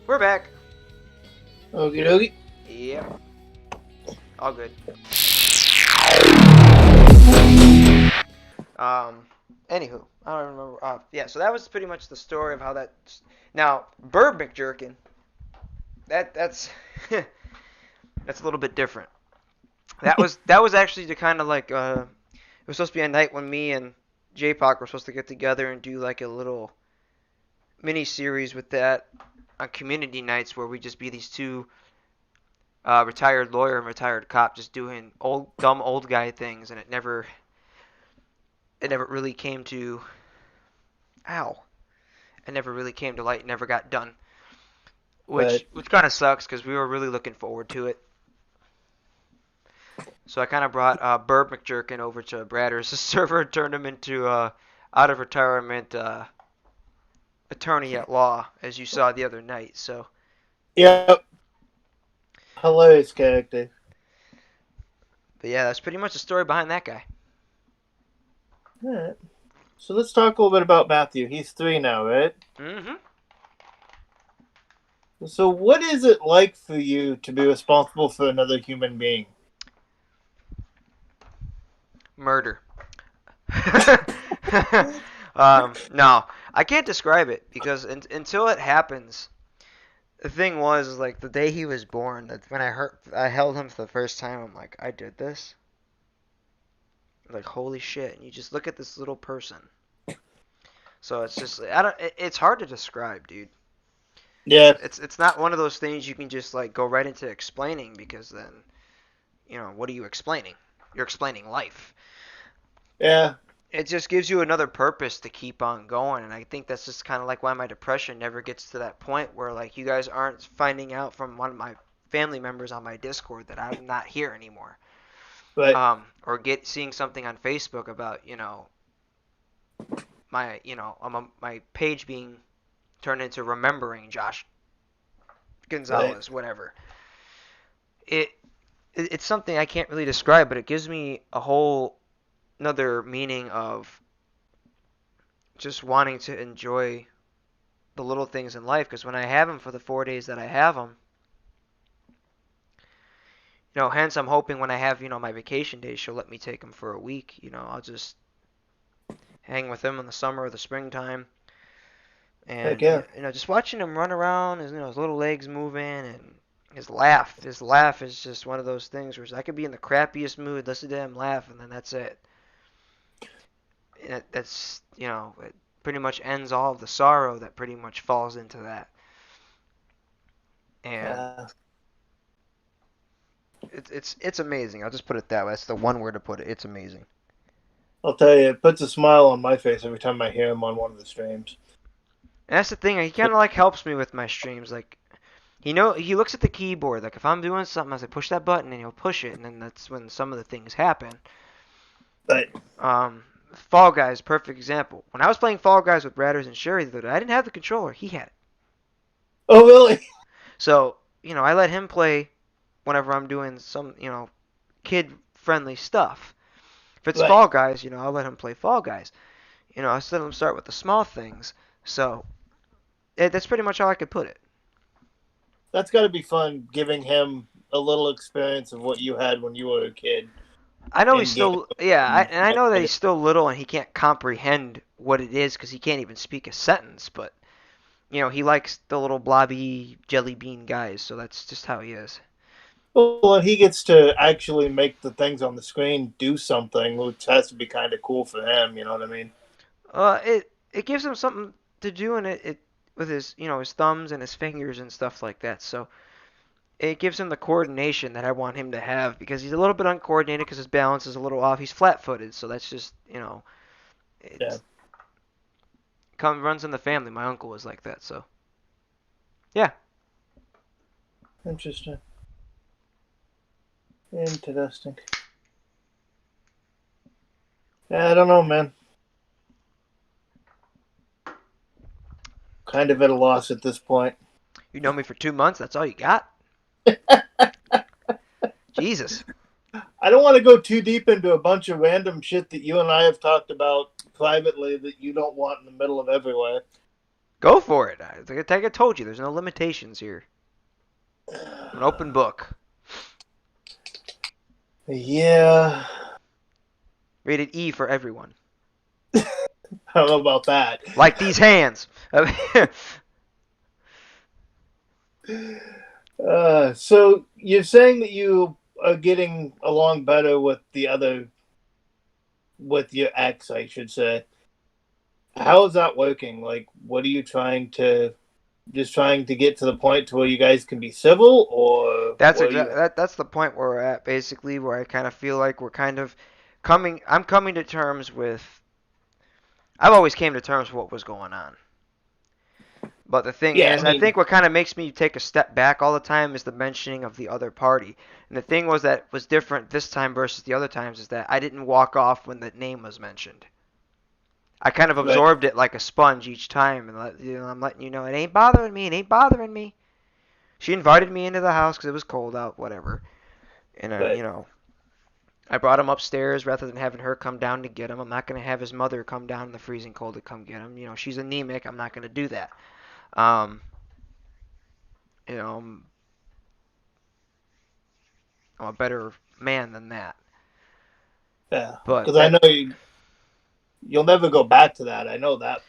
We're back. Okie dokie. Yep. All good. Anywho, I don't remember. Yeah, so that was pretty much the story of how that. Now, Bird McJerkin. That's that's a little bit different. That was actually the kind of like it was supposed to be a night when me and J-Poc were supposed to get together and do like a little mini series with that on community nights where we just be these two retired lawyer and retired cop just doing dumb old guy things, and it never really came to ow it never really came to light. It never got done, But which kind of sucks because we were really looking forward to it. So I kind of brought Burb McJerkin over to Bradders' server and turned him into out of retirement attorney at law, as you saw the other night. So yep, hilarious character. but yeah, that's pretty much the story behind that guy. All right. So let's talk a little bit about Matthew. He's 3 now, right? Mm-hmm. So what is it like for you to be responsible for another human being? Murder. No, I can't describe it because until it happens, the thing was like the day he was born. That when I held him for the first time, I'm like, I did this. Like holy shit! And you just look at this little person. So it's just I don't. It's hard to describe, dude. Yeah, It's not one of those things you can just like go right into explaining because then, what are you explaining? You're explaining life. yeah, It just gives you another purpose to keep on going, and I think that's just kind of like why my depression never gets to that point where like you guys aren't finding out from one of my family members on my Discord that I'm not here anymore. but Or seeing something on Facebook about my page being turned into remembering Josh right. Gonzalez, whatever. It it's something I can't really describe, but it gives me a whole another meaning of just wanting to enjoy the little things in life. Because when I have him for the 4 days that I have him, hence I'm hoping when I have my vacation days, she'll let me take him for a week. I'll just hang with him in the summer or the springtime, Heck and yeah. just watching him run around, his little legs moving, and his laugh is just one of those things where I could be in the crappiest mood, listen to him laugh, and then that's it. And that's it pretty much ends all of the sorrow that pretty much falls into that. And Yeah. it's amazing. I'll just put it that way. That's the one word to put it. It's amazing. I'll tell you, it puts a smile on my face every time I hear him on one of the streams. And that's the thing. He kind of like helps me with my streams. Like he looks at the keyboard. Like if I'm doing something, I say push that button, and he'll push it, and then that's when some of the things happen. But Fall Guys, perfect example. When I was playing Fall Guys with Radders and Sherry the other day, I didn't have the controller. He had it. oh really? So I let him play whenever I'm doing some kid-friendly stuff. If it's Right. Fall Guys, I'll let him play Fall Guys. I let him start with the small things. So that's pretty much how I could put it. That's got to be fun, giving him a little experience of what you had when you were a kid I know he's in game. still, yeah, and I know that he's still little and he can't comprehend what it is because he can't even speak a sentence. But he likes the little blobby jelly bean guys, so that's just how he is. Well, he gets to actually make the things on the screen do something, which has to be kind of cool for him. You know what I mean? It gives him something to do, and it with his thumbs and his fingers and stuff like that. So it gives him the coordination that I want him to have because he's a little bit uncoordinated because his balance is a little off. He's flat-footed, so that's just Yeah. it runs in the family. My uncle was like that, so yeah. Interesting. Interesting. Yeah, I don't know, man. Kind of at a loss at this point. You know me for 2 months. That's all you got. Jesus. I don't want to go too deep into a bunch of random shit that you and I have talked about privately that you don't want in the middle of everywhere. Go for it. Like I told you, there's no limitations here. I'm an open book. Yeah, Rated E for everyone. I don't know about that. Like these hands. So you're saying that you are getting along better with with your ex, I should say. How is that working? Like, what are you just trying to get to the point to where you guys can be civil, or That's what are exactly you? that's the point where we're at, basically, where I kind of feel like we're kind of coming. I'm coming to terms with. I've always came to terms with what was going on. But the thing Yeah, I is, I mean, think what kind of makes me take a step back all the time is the mentioning of the other party. And the thing was that was different this time versus the other times is that I didn't walk off when the name was mentioned. I kind of but absorbed it like a sponge each time, and I'm letting you know it ain't bothering me. It ain't bothering me. She invited me into the house because it was cold out, whatever. And but I brought him upstairs rather than having her come down to get him. I'm not gonna have his mother come down in the freezing cold to come get him. She's anemic. I'm not gonna do that. Um, you know, I'm a better man than that. yeah, But because I know you'll never go back to that. I know that.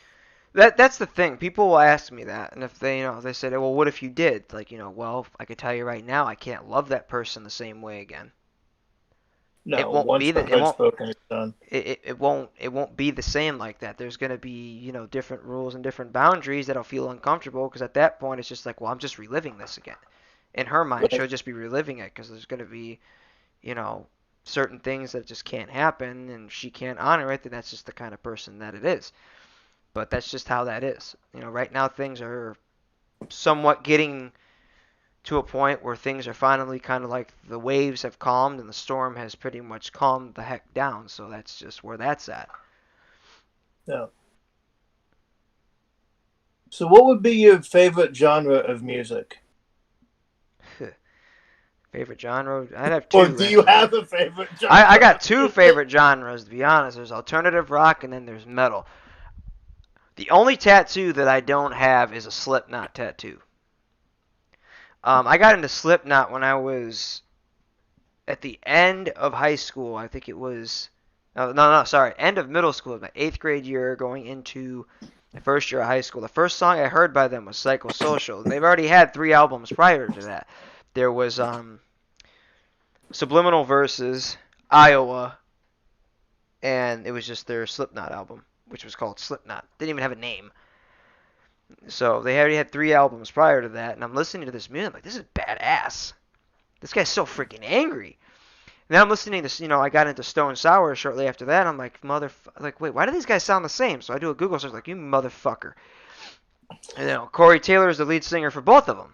that's the thing. People will ask me that, and if they said, well, what if you did? Like, well, I could tell you right now, I can't love that person the same way again. It No, won't be once the that. It heart's won't. broken, it's done. It won't be the same like that. There's gonna be different rules and different boundaries that'll feel uncomfortable because at that point it's just like, well, I'm just reliving this again. In her mind, But she'll just be reliving it because there's gonna be you know certain things that just can't happen, and she can't honor it. Then that's just the kind of person that it is. But that's just how that is. Right now things are somewhat getting to a point where things are finally kind of like the waves have calmed and the storm has pretty much calmed the heck down. So that's just where that's at. no. So, what would be your favorite genre of music? Favorite genre? I'd have Or two do you actually. have a favorite I genre got of two music? favorite genres to be honest. There's alternative rock and then there's metal. The only tattoo that I don't have is a Slipknot tattoo. I got into Slipknot when I was at the end of high school. I think it was no, sorry, end of middle school, my 8th grade year, going into the first year of high school. The first song I heard by them was Psychosocial. They've already had 3 albums prior to that. There was Subliminal Verses, Iowa, and it was just their Slipknot album, which was called Slipknot. Didn't even have a name. So they already had 3 albums prior to that, and I'm listening to this music, I'm like, this is badass. This guy's so freaking angry. And then I'm listening to, I got into Stone Sour shortly after that. I'm like, wait, why do these guys sound the same? So I do a Google search, like, you motherfucker. And Corey Taylor is the lead singer for both of them.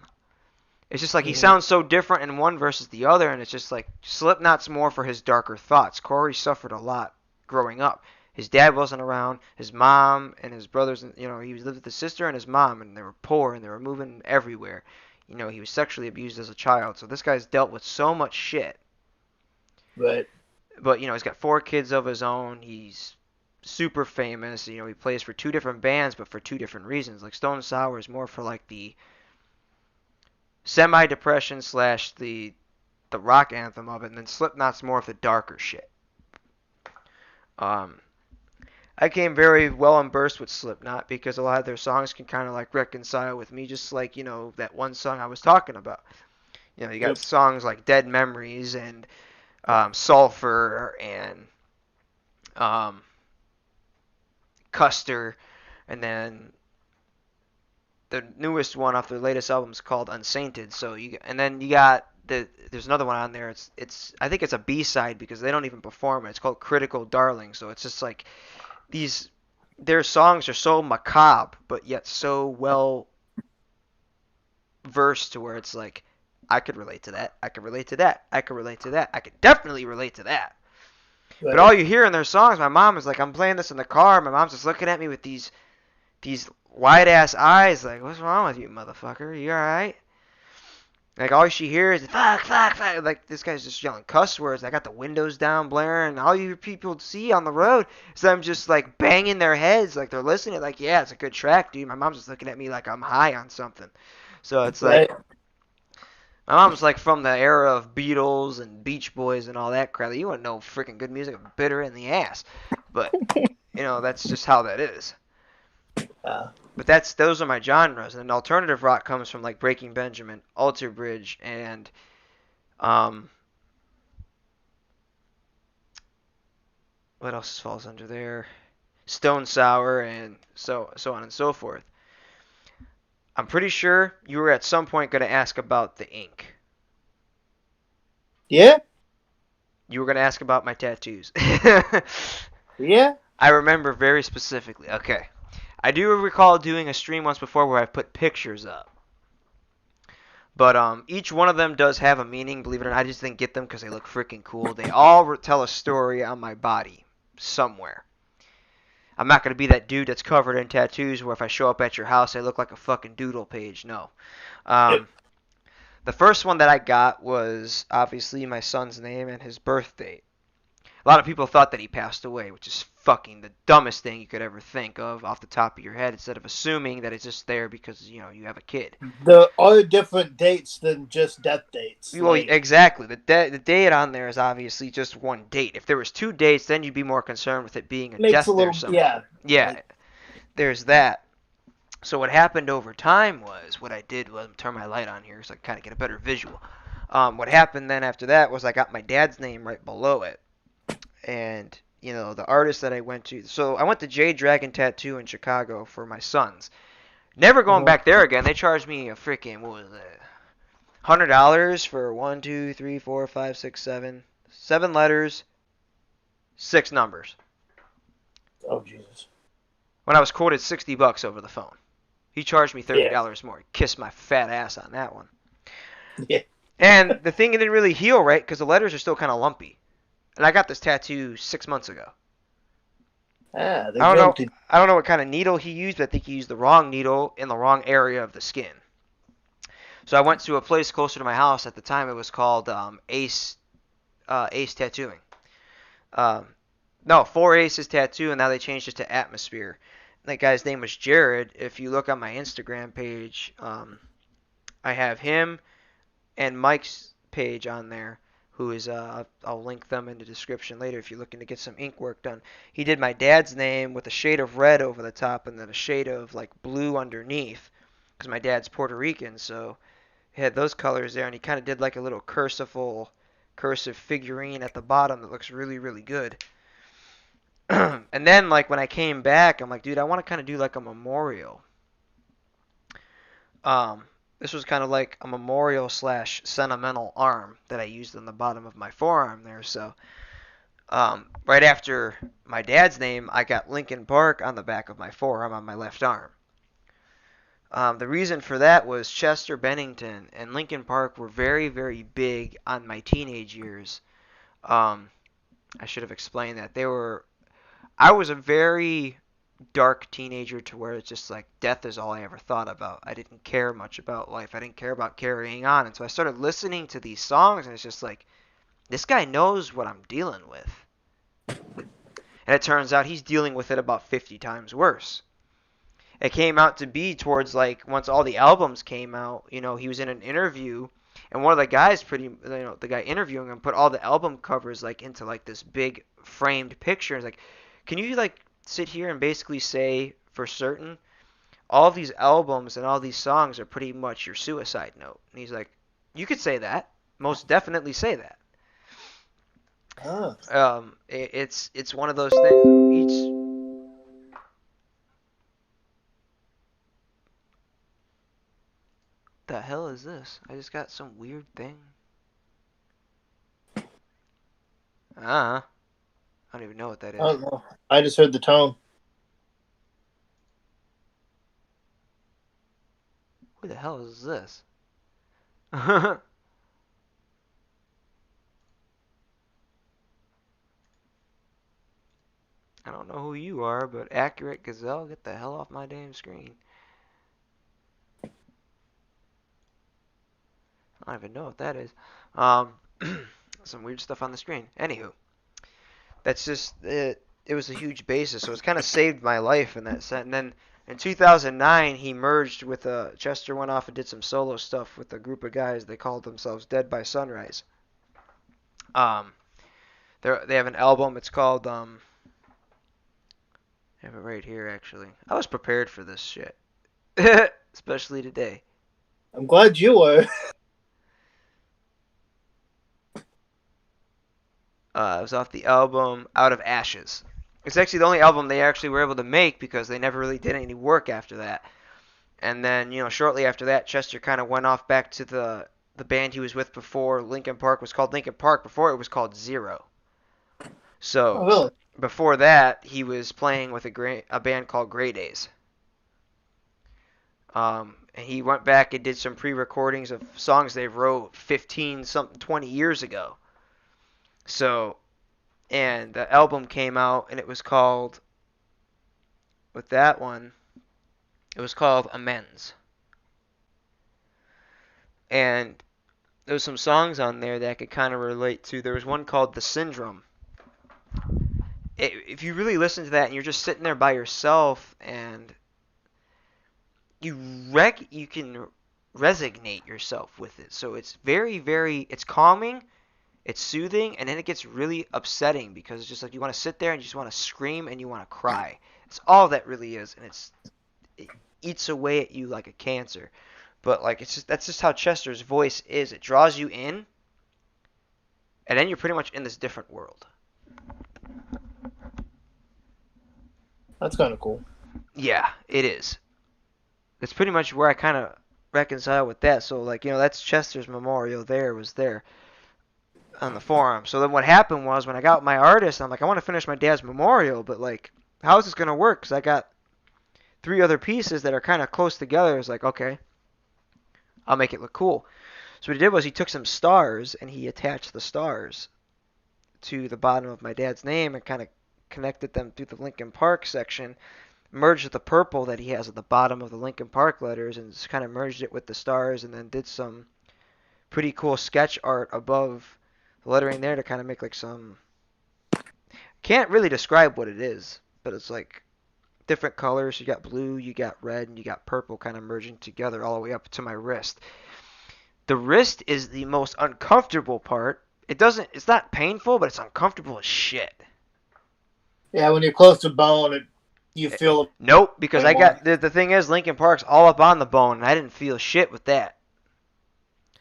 It's just like he Mhm. sounds so different in one versus the other, and it's just like Slipknot's more for his darker thoughts. Corey suffered a lot growing up. His dad wasn't around. His mom and his brothers, he lived with his sister and his mom, and they were poor and they were moving everywhere. He was sexually abused as a child. So this guy's dealt with so much shit. But But he's got 4 kids of his own. He's super famous. He plays for 2 different bands, but for 2 different reasons. Like Stone Sour is more for like the semi-depression slash the rock anthem of it, and then Slipknot's more of the darker shit. Um, I came very well immersed with Slipknot because a lot of their songs can kind of like reconcile with me, just like that one song I was talking about. You got yep. songs like Dead Memories and Sulfur and um, Custer, and then the newest one off their latest album is called Unsainted. And then you got there's another one on there. It's I think it's a B-side because they don't even perform it. It's called Critical Darling. So it's just like these their songs are so macabre but yet so well versed to where it's like I could relate to that. I could relate to that. I could relate to that. I could definitely relate to that. But But all you hear in their songs, my mom is like, I'm playing this in the car. My mom's just looking at me with these wide ass eyes, like, what's wrong with you, motherfucker? You all right? Like all she hears is fuck, fuck, fuck. Like this guy's just yelling cuss words. I got the windows down, blaring, and all you people see on the road is them just like banging their heads, like they're listening. Like, yeah, it's a good track, dude. My mom's just looking at me like I'm high on something. So it's like Right. my mom's like from the era of Beatles and Beach Boys and all that crap. You wouldn't know freaking good music, bitter in the ass. But that's just how that is. Uh, But those are my genres. And alternative rock comes from like Breaking Benjamin, Alter Bridge, and um, what else falls under there? Stone Sour, and so on and so forth. I'm pretty sure you were at some point going to ask about the ink. yeah. You were going to ask about my tattoos. Yeah. I remember very specifically. Okay. I do recall doing a stream once before where I put pictures up. But each one of them does have a meaning, believe it or not. I just didn't get them because they look freaking cool. They all tell a story on my body somewhere. I'm not going to be that dude that's covered in tattoos where if I show up at your house, I look like a fucking doodle page. No. Yep. Um, the first one that I got was obviously my son's name and his birth date. A lot of people thought that he passed away, which is fucking the dumbest thing you could ever think of off the top of your head, instead of assuming that it's just there because, you have a kid. The other different dates than just death dates. Well, Like, exactly. The date on there is obviously just one date. If there was two dates, then you'd be more concerned with it being a makes a death there little, somewhere. yeah. Yeah, Like, there's that. So what happened over time was, what I did was turn my light on here so I kind of get a better visual. What happened then after that was I got my dad's name right below it. And, the artist that I went to. So I went to J Dragon Tattoo in Chicago for my sons. Never going mhm. back there again. They charged me a freaking, what was it? $100 for 7 letters, 6 numbers. Oh Jesus. When I was quoted $60 over the phone. He charged me Yeah. $30 more. He kissed my fat ass on that one. Yeah. And the thing didn't really heal right because the letters are still kind of lumpy. And I got this tattoo 6 months ago. They I don't know. jumped it. I don't know what kind of needle he used, but I think he used the wrong needle in the wrong area of the skin. So I went to a place closer to my house. At the time, it was called Ace Tattooing. Um, no, 4 Aces Tattoo, and now they changed it to Atmosphere. That guy's name was Jared. If you look on my Instagram page, I have him and Mike's page on there, who is, I'll link them in the description later if you're looking to get some ink work done. He did my dad's name with a shade of red over the top and then a shade of like blue underneath, because my dad's Puerto Rican, so he had those colors there, and he kind of did like a little cursive figurine at the bottom that looks really, really good. And then like when I came back, I'm like, dude, I want to kind of do like a memorial. Um, this was kind of like a memorial slash sentimental arm that I used on the bottom of my forearm there. So right after my dad's name, I got Linkin Park on the back of my forearm on my left arm. The reason for that was Chester Bennington and Linkin Park were very, very big on my teenage years. I should have explained that. I was a very dark teenager to where it's just like death is all I ever thought about. I didn't care much about life. I didn't care about carrying on. And so I started listening to these songs, and it's just like, this guy knows what I'm dealing with. And it turns out he's dealing with it about 50 times worse. It came out to be towards like once all the albums came out, he was in an interview, and one of the guys the guy interviewing him put all the album covers like into like this big framed picture. It's like, can you like sit here and basically say for certain all of these albums and all these songs are pretty much your suicide note? And he's like, you could say that, most definitely say that. Oh. It's one of those things. Each The hell is this? I just got some weird thing. I don't even know what that I is. don't know. I just heard the tone. Who the hell is this? I don't know who you are, but Accurate Gazelle, get the hell off my damn screen. I don't even know what that is. Um, some weird stuff on the screen. Anywho, that's just it. It was a huge basis, so it's kind of saved my life in that sense. And then in 2009, he merged with Chester went off and did some solo stuff with a group of guys. They called themselves Dead by Sunrise. Um, they have an album. It's called I have it right here actually. I was prepared for this shit, especially today. I'm glad you were. It was off the album Out of Ashes. It's actually the only album they actually were able to make because they never really did any work after that. And then, shortly after that, Chester kind of went off back to the band he was with before Linkin Park was called Linkin Park. Before it was called Zero. Oh, So really? before that, he was playing with a band called Grey Days. And he went back and did some pre-recordings of songs they wrote 15 something 20 years ago. So, and the album came out and it was called, with that one, it was called Amends. And there was some songs on there that I could kind of relate to. There was one called The Syndrome. If you really listen to that and you're just sitting there by yourself and you can resignate yourself with it. So it's it's calming, it's soothing, and then it gets really upsetting because it's just like you want to sit there and you just want to scream and you want to cry. It's all that really is, and it eats away at you like a cancer. But like that's just how Chester's voice is. It draws you in, and then you're pretty much in this different world. That's kind of cool. Yeah, it is. That's pretty much where I kind of reconcile with that. So like that's Chester's memorial. Was there on the forum. So then what happened was when I got my artist, I'm like I want to finish my dad's memorial, but like how is this gonna work? Because I got 3 other pieces that are kind of close together. It's like okay, I'll make it look cool. So what he did was he took some stars and he attached the stars to the bottom of my dad's name and kind of connected them through the Linkin Park section, merged the purple that he has at the bottom of the Linkin Park letters and just kind of merged it with the stars and then did some pretty cool sketch art above the lettering there to kind of make like some, can't really describe what it is, but it's like different colors. You got blue, you got red, and you got purple kind of merging together all the way up to my wrist. The wrist is the most uncomfortable part. It's not painful, but it's uncomfortable as shit. Yeah, when you're close to bone, you feel Nope, because way I more. got the thing is Linkin Park's all up on the bone, and I didn't feel shit with that.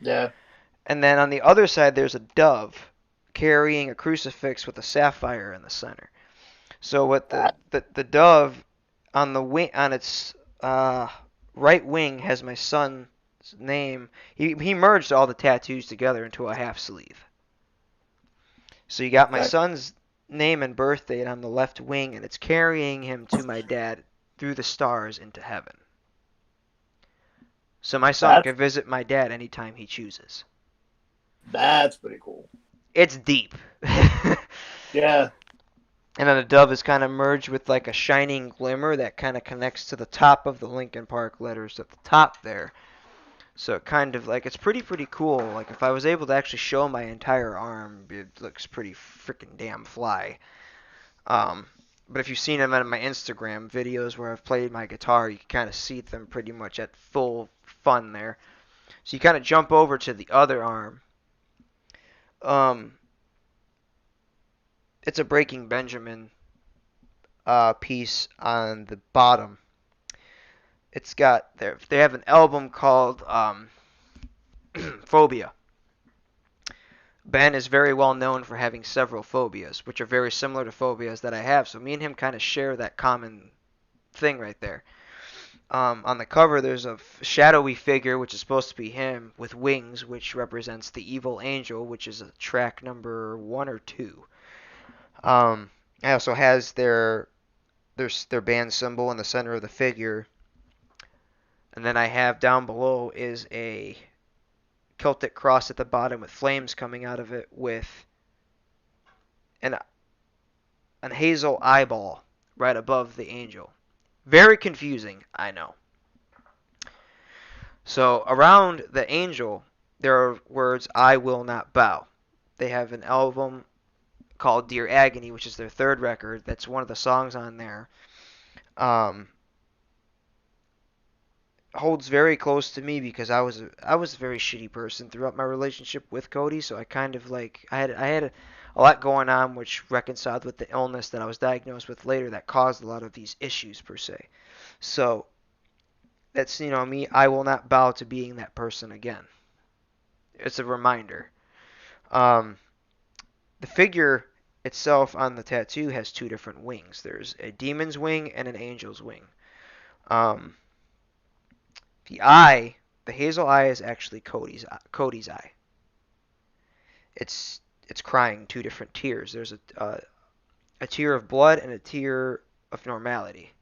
Yeah. And then on the other side, there's a dove carrying a crucifix with a sapphire in the center. So what the dove on the wing on its right wing has my son's name. He merged all the tattoos together into a half sleeve. So you got my That, son's name and birth date on the left wing, and it's carrying him to my dad through the stars into heaven. So my son that's can visit my dad anytime he chooses. that's pretty cool. It's deep. Yeah. And then the dove is kind of merged with like a shining glimmer that kind of connects to the top of the Linkin Park letters at the top there. So it kind of like it's pretty cool. Like if I was able to actually show my entire arm, it looks pretty freaking damn fly. But if you've seen them on my Instagram videos where I've played my guitar, you can kind of see them pretty much at full fun there. So you kind of jump over to the other arm. It's a Breaking Benjamin piece on the bottom. It's got they have an album called Phobia. Ben is very well known for having several phobias, which are very similar to phobias that I have. So me and him kind of share that common thing right there. On the cover, there's a shadowy figure, which is supposed to be him, with wings, which represents the evil angel, which is a track number 1 or 2. It also has their band symbol in the center of the figure. And then I have down below is a Celtic cross at the bottom with flames coming out of it with an hazel eyeball right above the angel. Very confusing, I know. So around the angel, there are words "I will not bow." They have an album called Dear Agony, which is their third record. That's one of the songs on there. Um, Holds very close to me because I was a very shitty person throughout my relationship with Cody, so I kind of like I had a lot going on which reconciled with the illness that I was diagnosed with later that caused a lot of these issues per se. So that's me. I will not bow to being that person again. It's a reminder. Um, the figure itself on the tattoo has two different wings. There's a demon's wing and an angel's wing. Um, the eye, the hazel eye, is actually Cody's eye. It's crying two different tears. There's a tear of blood and a tear of normality.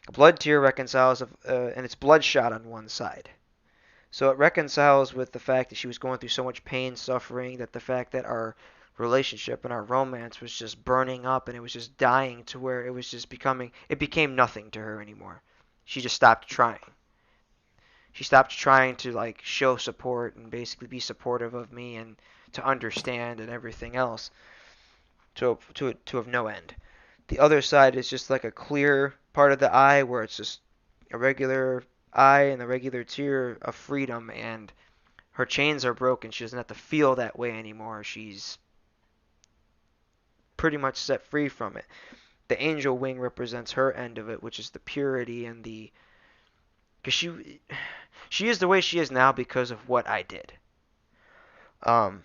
A blood tear reconciles, and it's bloodshot on one side. So it reconciles with the fact that she was going through so much pain, suffering, that the fact that our relationship and our romance was just burning up and it was just dying to where it was just it became nothing to her anymore. She just stopped trying. She stopped trying to like show support and basically be supportive of me and to understand and everything else to have no end. The other side is just like a clear part of the eye where it's just a regular eye and a regular tear of freedom, and her chains are broken. She doesn't have to feel that way anymore. She's pretty much set free from it. The angel wing represents her end of it, which is the purity and the because she is the way she is now because of what I did. Um,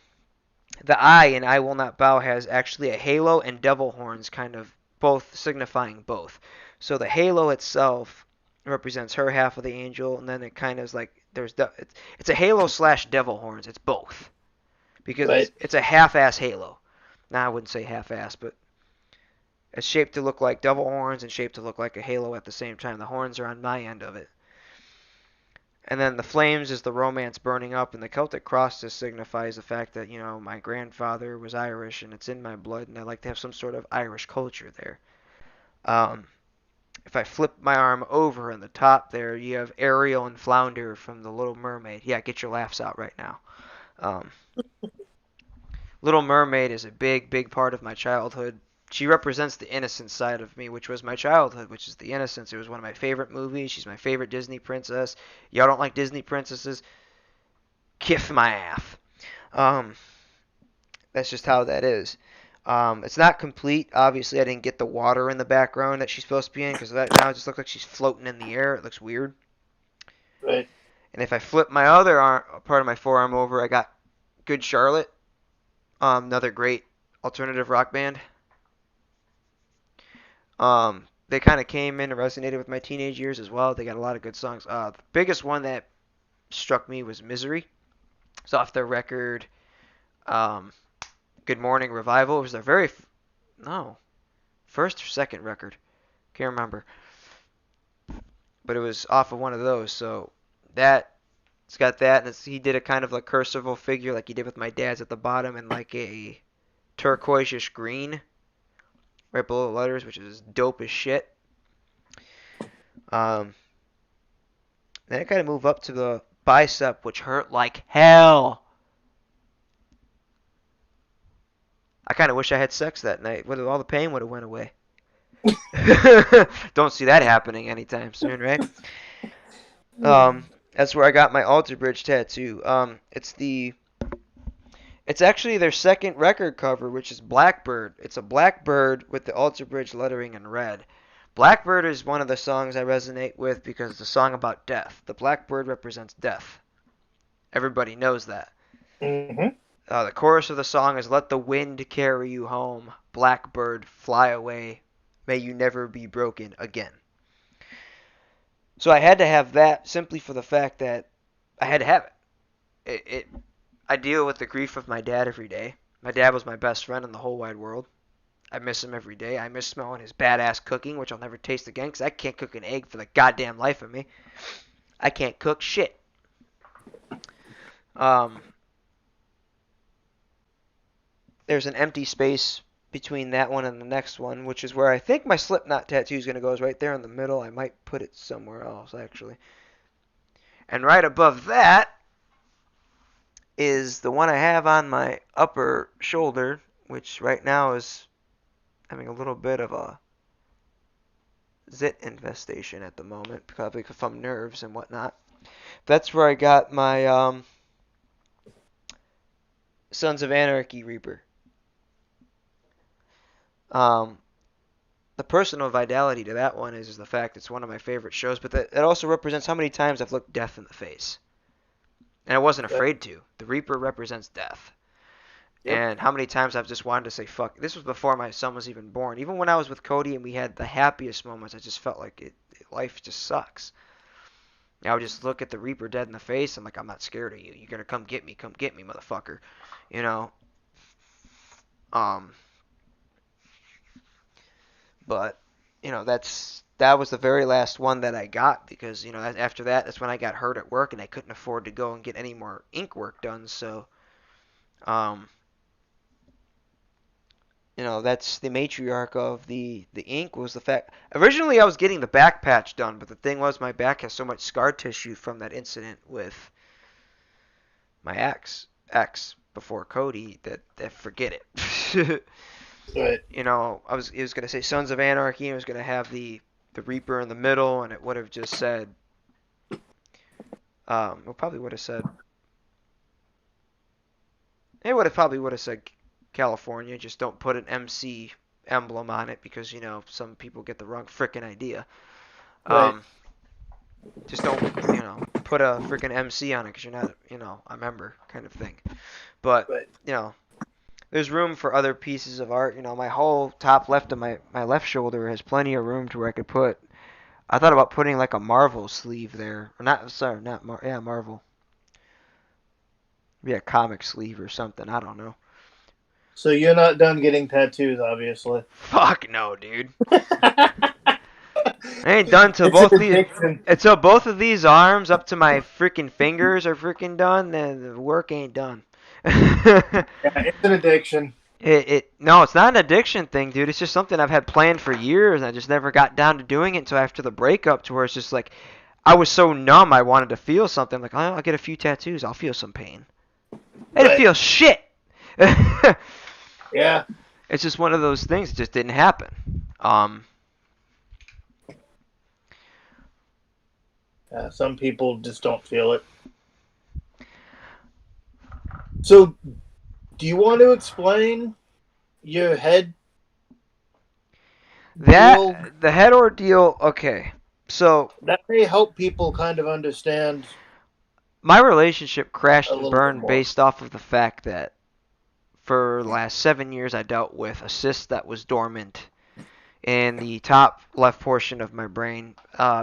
the eye in I Will Not Bow has actually a halo and devil horns, kind of both signifying both. So the halo itself represents her half of the angel, and then it kind of is like it's a halo slash devil horns. It's both because Right. it's a half-ass halo. Now I wouldn't say half-ass, but it's shaped to look like devil horns and shaped to look like a halo at the same time. The horns are on my end of it. And then the flames is the romance burning up, and the Celtic cross just signifies the fact that, my grandfather was Irish, and it's in my blood, and I like to have some sort of Irish culture there. Um, if I flip my arm over in the top there, you have Ariel and Flounder from The Little Mermaid. Yeah, get your laughs out right now. Um, Little Mermaid is a big, big part of my childhood. She represents the innocent side of me, which was my childhood, which is the innocence. It was one of my favorite movies. She's my favorite Disney princess. Y'all don't like Disney princesses? Kiff my ass. Um, that's just how that is. It's not complete. Obviously, I didn't get the water in the background that she's supposed to be in because that now it just looks like she's floating in the air. It looks weird. Right. And if I flip my other part of my forearm over, I got Good Charlotte, another great alternative rock band. They kind of came in and resonated with my teenage years as well. They got a lot of good songs. The biggest one that struck me was Misery. It's off their record, um, Good Morning Revival. It was their no, first or second record. Can't remember. But it was off of one of those. So it's got that. And he did a kind of like cursive figure like he did with my dad's at the bottom and like a turquoise-ish green right below the letters, which is dope as shit. Um, Then I kind of move up to the bicep, which hurt like hell. I kind of wish I had sex that night. All the pain would have went away. Don't see that happening anytime soon, right? That's where I got my Alter Bridge tattoo. It's actually their second record cover, which is Blackbird. It's a blackbird with the Alter Bridge lettering in red. Blackbird is one of the songs I resonate with because it's a song about death. The blackbird represents death. Everybody knows that. Mm-hmm. The chorus of the song is "Let the wind carry you home, blackbird, fly away. May you never be broken again." So I had to have that simply for the fact that I had to have it. I deal with the grief of my dad every day. My dad was my best friend in the whole wide world. I miss him every day. I miss smelling his badass cooking, which I'll never taste again because I can't cook an egg for the goddamn life of me. I can't cook shit. There's an empty space between that one and the next one, which is where I think my Slipknot tattoo is going to go, is right there in the middle. I might put it somewhere else, actually. And right above that is the one I have on my upper shoulder, which right now is having a little bit of a zit infestation at the moment, probably from nerves and whatnot. That's where I got my Sons of Anarchy Reaper. Um, the personal vitality to that one is the fact it's one of my favorite shows, but that it also represents how many times I've looked death in the face. And I wasn't But, afraid to. The Reaper represents death. yep. And how many times I've just wanted to say fuck. This was before my son was even born. Even when I was with Cody and we had the happiest moments, I just felt like life just sucks. I would just look at the Reaper dead in the face. I'm like, I'm not scared of you. You're gonna come get me, motherfucker. You know. Um. But that was the very last one that I got because after that that's when I got hurt at work and I couldn't afford to go and get any more ink work done. So um. That's the matriarch of the ink was the fact. Originally, I was getting the back patch done, but the thing was, my back has so much scar tissue from that incident with my ex before Cody that forget it. But It was gonna say Sons of Anarchy, and it was gonna have the Reaper in the middle, and it would have just said, it probably would have said, California. Just don't put an MC emblem on it because some people get the wrong frickin' idea. but Um, just don't put a frickin' MC on it because you're not a member kind of thing. But but you know there's room for other pieces of art. My whole top left of my left shoulder has plenty of room to where I could put. I thought about putting like a Marvel sleeve there, or not. Sorry, not yeah, Marvel. Maybe a comic sleeve or something. I don't know. so you're not done getting tattoos, obviously. Fuck no, dude. I ain't done till It's an both these. addiction. Until both of these arms up to my freaking fingers are freaking done, then the work ain't done. Yeah, it's an addiction. No, it's not an addiction thing, dude. It's just something I've had planned for years, and I just never got down to doing it until after the breakup, to where it's just like I was so numb, I wanted to feel something. Like, oh, I'll get a few tattoos, I'll feel some pain. I didn't But feel shit. It's yeah, just one of those things. It just didn't happen. some people just don't feel it. So, do you want to explain your head deal? The head ordeal. Okay, so That may help people kind of understand my relationship crashed a and little bit burned more. based off of the fact that for the last 7 years I dealt with a cyst that was dormant in the top left portion of my brain,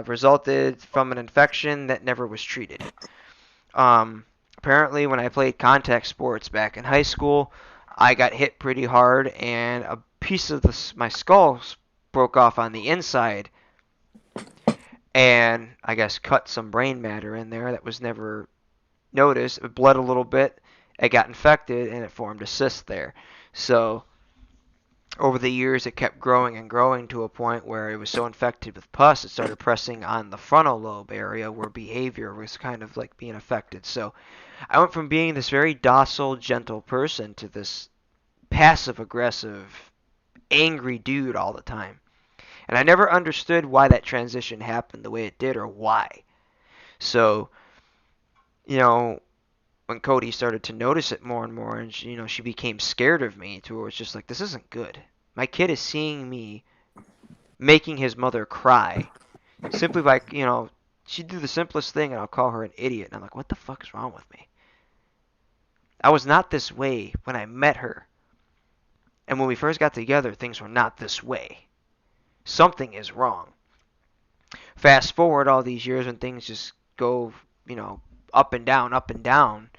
resulted from an infection that never was treated. Apparently, when I played contact sports back in high school, I got hit pretty hard, and a piece of my skull broke off on the inside, and I guess cut some brain matter in there that was never noticed. It bled a little bit, it got infected, and it formed a cyst there. So over the years, it kept growing and growing to a point where it was so infected with pus, it started pressing on the frontal lobe area where behavior was kind of like being affected. So I went from being this very docile, gentle person to this passive aggressive, angry dude all the time. And I never understood why that transition happened the way it did or why. So, you know, when Cody started to notice it more and more, and she became scared of me, to where it's just like, this isn't good. My kid is seeing me making his mother cry simply by, she'd do the simplest thing and I'll call her an idiot. And I'm like, what the fuck is wrong with me? I was not this way when I met her. And when we first got together, things were not this way. Something is wrong. Fast forward all these years when things just go, up and down,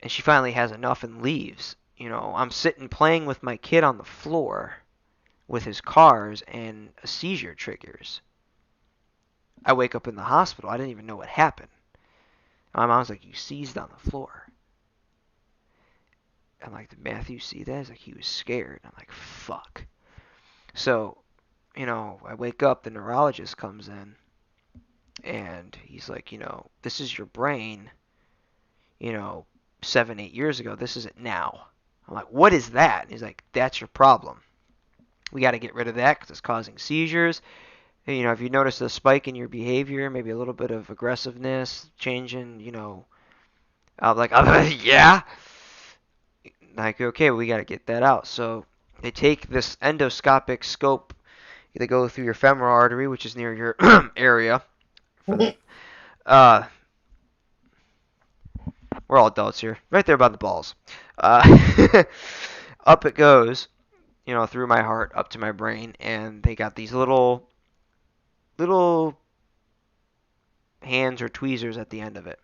and she finally has enough and leaves. I'm sitting playing with my kid on the floor with his cars, and a seizure triggers. I wake up in the hospital. I didn't even know what happened. My mom's like, you seized on the floor. I'm like, did Matthew see that? He's like, he was scared. I'm like, fuck. So, I wake up, the neurologist comes in, and he's like, this is your brain. you know, 7, 8 years ago. This is it now. I'm like, what is that? And he's like, that's your problem. We got to get rid of that because it's causing seizures. And, if you notice a spike in your behavior, maybe a little bit of aggressiveness, changing, I'm like, yeah. Like, okay, we got to get that out. So they take this endoscopic scope. They go through your femoral artery, which is near your area. For the, uh, we're all adults here, right there by the balls. Up it goes, through my heart up to my brain, and they got these little hands or tweezers at the end of it.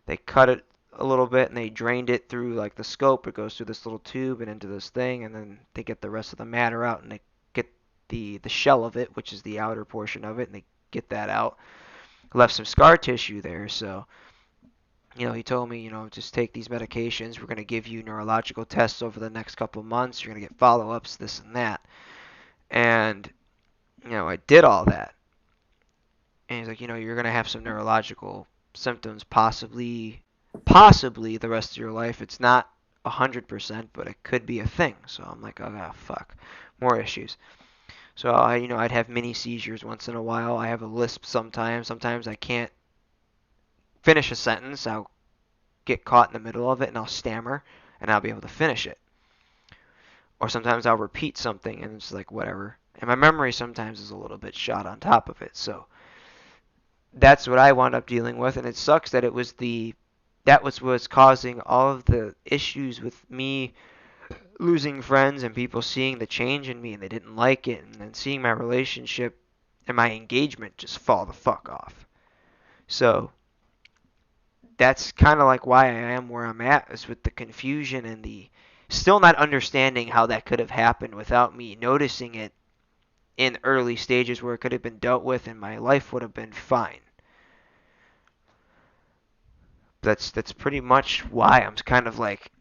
They cut it a little bit and they drained it through like the scope. It goes through this little tube and into this thing, and then they get the rest of the matter out and they get the shell of it, which is the outer portion of it, and they get that out. Left some scar tissue there, so he told me, just take these medications. We're going to give you neurological tests over the next couple of months. You're going to get follow-ups, this and that. And, I did all that. And he's like, you're going to have some neurological symptoms possibly the rest of your life. It's not 100%, but it could be a thing. So I'm like, oh, fuck. More issues. So, I'd have mini seizures once in a while. I have a lisp sometimes. Sometimes I can't finish a sentence. I'll get caught in the middle of it and I'll stammer and I'll be able to finish it. Or sometimes I'll repeat something and it's like whatever. And my memory sometimes is a little bit shot on top of it. So that's what I wound up dealing with, and it sucks that that was what's causing all of the issues with me losing friends and people seeing the change in me and they didn't like it, and then seeing my relationship and my engagement just fall the fuck off. So that's kind of like why I am where I'm at, is with the confusion and the still not understanding how that could have happened without me noticing it in early stages where it could have been dealt with and my life would have been fine. That's pretty much why I'm kind of like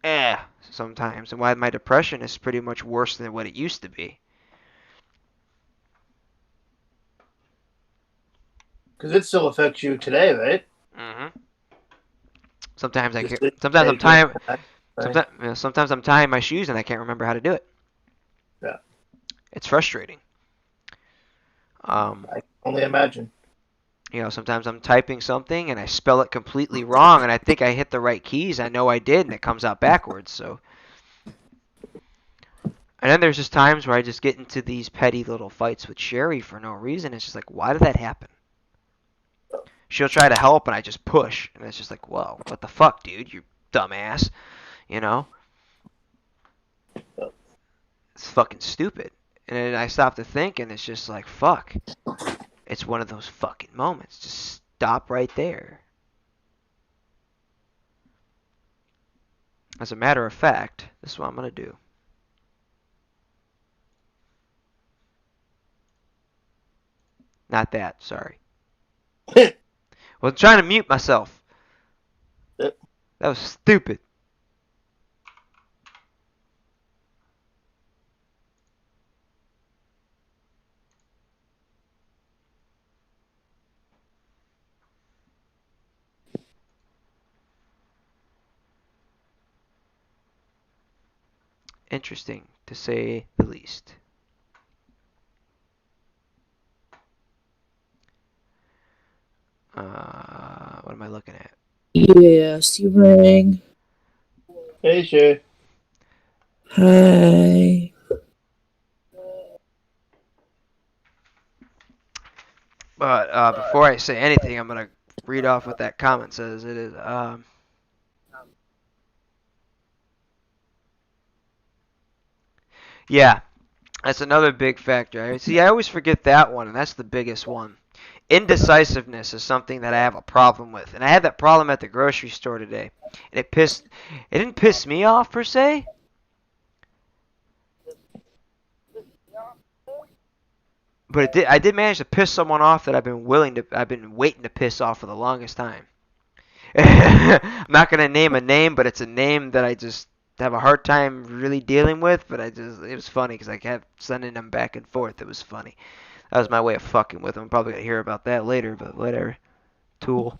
sometimes, and why my depression is pretty much worse than what it used to be. Because it still affects you today, right? Mm-hmm. Sometimes I Just get, sometimes I'm tying, right? sometimes I'm tying my shoes and I can't remember how to do it. Yeah, It's frustrating. I can only imagine. Sometimes I'm typing something and I spell it completely wrong, and I think I hit the right keys. I know I did, and it comes out backwards. So, and then there's just times where I just get into these petty little fights with Sherry for no reason. It's just like, why did that happen? She'll try to help, and I just push, and it's just like, whoa, what the fuck, dude? You dumbass. It's fucking stupid. And then I stop to think, and it's just like, fuck. It's one of those fucking moments. Just stop right there. As a matter of fact, this is what I'm going to do. Not that, sorry. Well, I'm trying to mute myself. That was stupid. Interesting, to say the least. What am I looking at? Yes, you rang. Hey, Shay. Hi. But before I say anything, I'm going to read off what that comment says. It is, yeah, that's another big factor. See, I always forget that one, and that's the biggest one. Indecisiveness is something that I have a problem with, and I had that problem at the grocery store today. And it didn't piss me off per se. But I did manage to piss someone off that I've been waiting to piss off for the longest time. I'm not gonna name a name, but it's a name that I just have a hard time really dealing with. But it was funny because I kept sending them back and forth. It was funny. That was my way of fucking with them. I'm probably gonna hear about that later, but whatever. Tool.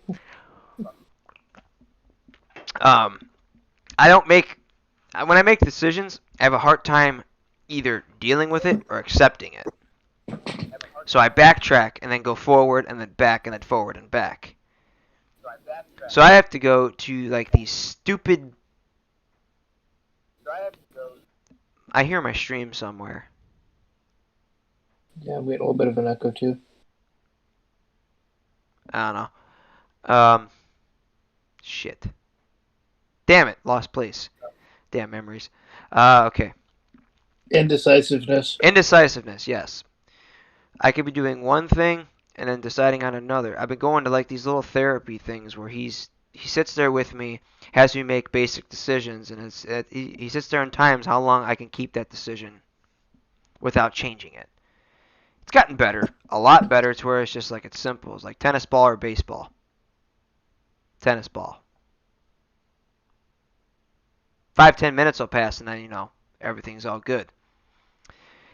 I don't make when I make decisions, I have a hard time either dealing with it or accepting it. So I backtrack and then go forward and then back and then forward and back. So I have to go to like these stupid. I hear my stream somewhere. Yeah, we had a little bit of an echo too. I don't know. Shit. Damn it, lost place. Damn memories. Okay. Indecisiveness. Indecisiveness, yes. I could be doing one thing and then deciding on another. I've been going to like these little therapy things where he sits there with me, has me make basic decisions, and he sits there and times how long I can keep that decision without changing it. It's gotten better, a lot better, to where it's just like it's simple. It's like tennis ball or baseball. Tennis ball. 5-10 minutes will pass and then everything's all good.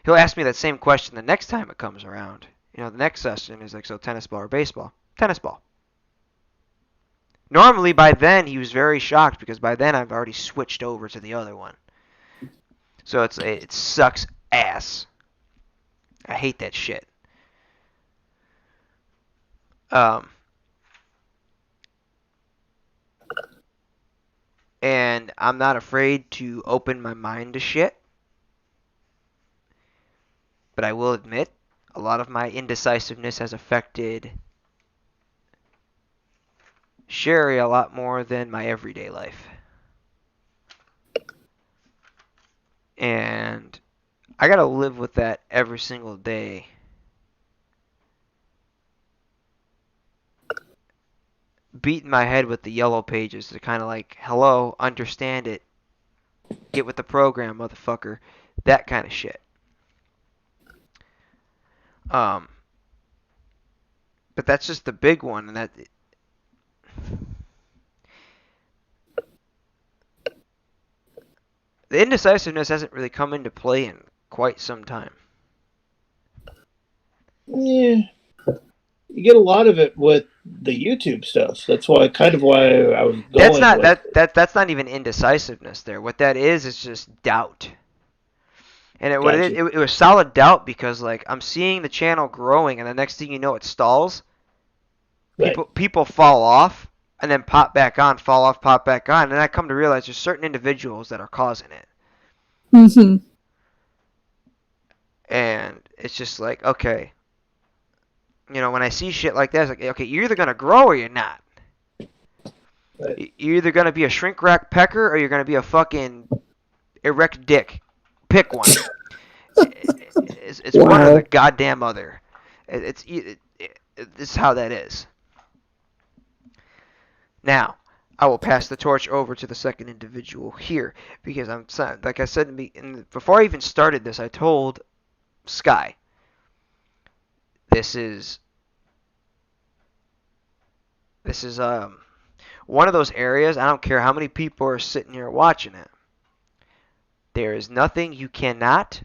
He'll ask me that same question the next time it comes around. The next session is like, so tennis ball or baseball? Tennis ball. Normally by then he was very shocked because by then I've already switched over to the other one. So it sucks ass. I hate that shit. And I'm not afraid to open my mind to shit. But I will admit, a lot of my indecisiveness has affected Sherry a lot more than my everyday life. And I gotta live with that every single day. Beating my head with the yellow pages to kind of like, hello, understand it. Get with the program, motherfucker. That kind of shit. But that's just the big one, and the indecisiveness hasn't really come into play in quite some time. Yeah, you get a lot of it with the YouTube stuff. That's why I was going. That's not even indecisiveness there. What that is just doubt. And it was solid doubt because like I'm seeing the channel growing, and the next thing you know, it stalls. Right. People fall off and then pop back on, fall off, pop back on, and I come to realize there's certain individuals that are causing it. Mm-hmm. And it's just like, okay, when I see shit like that, it's like, okay, you're either gonna grow or you're not. Right. You're either gonna be a shrink rack pecker or you're gonna be a fucking erect dick. Pick one. It's Wow. one or the goddamn other. It's how that is. Now, I will pass the torch over to the second individual here because like I said before I even started this, I told Sky, this is one of those areas. I don't care how many people are sitting here watching it. There is nothing you cannot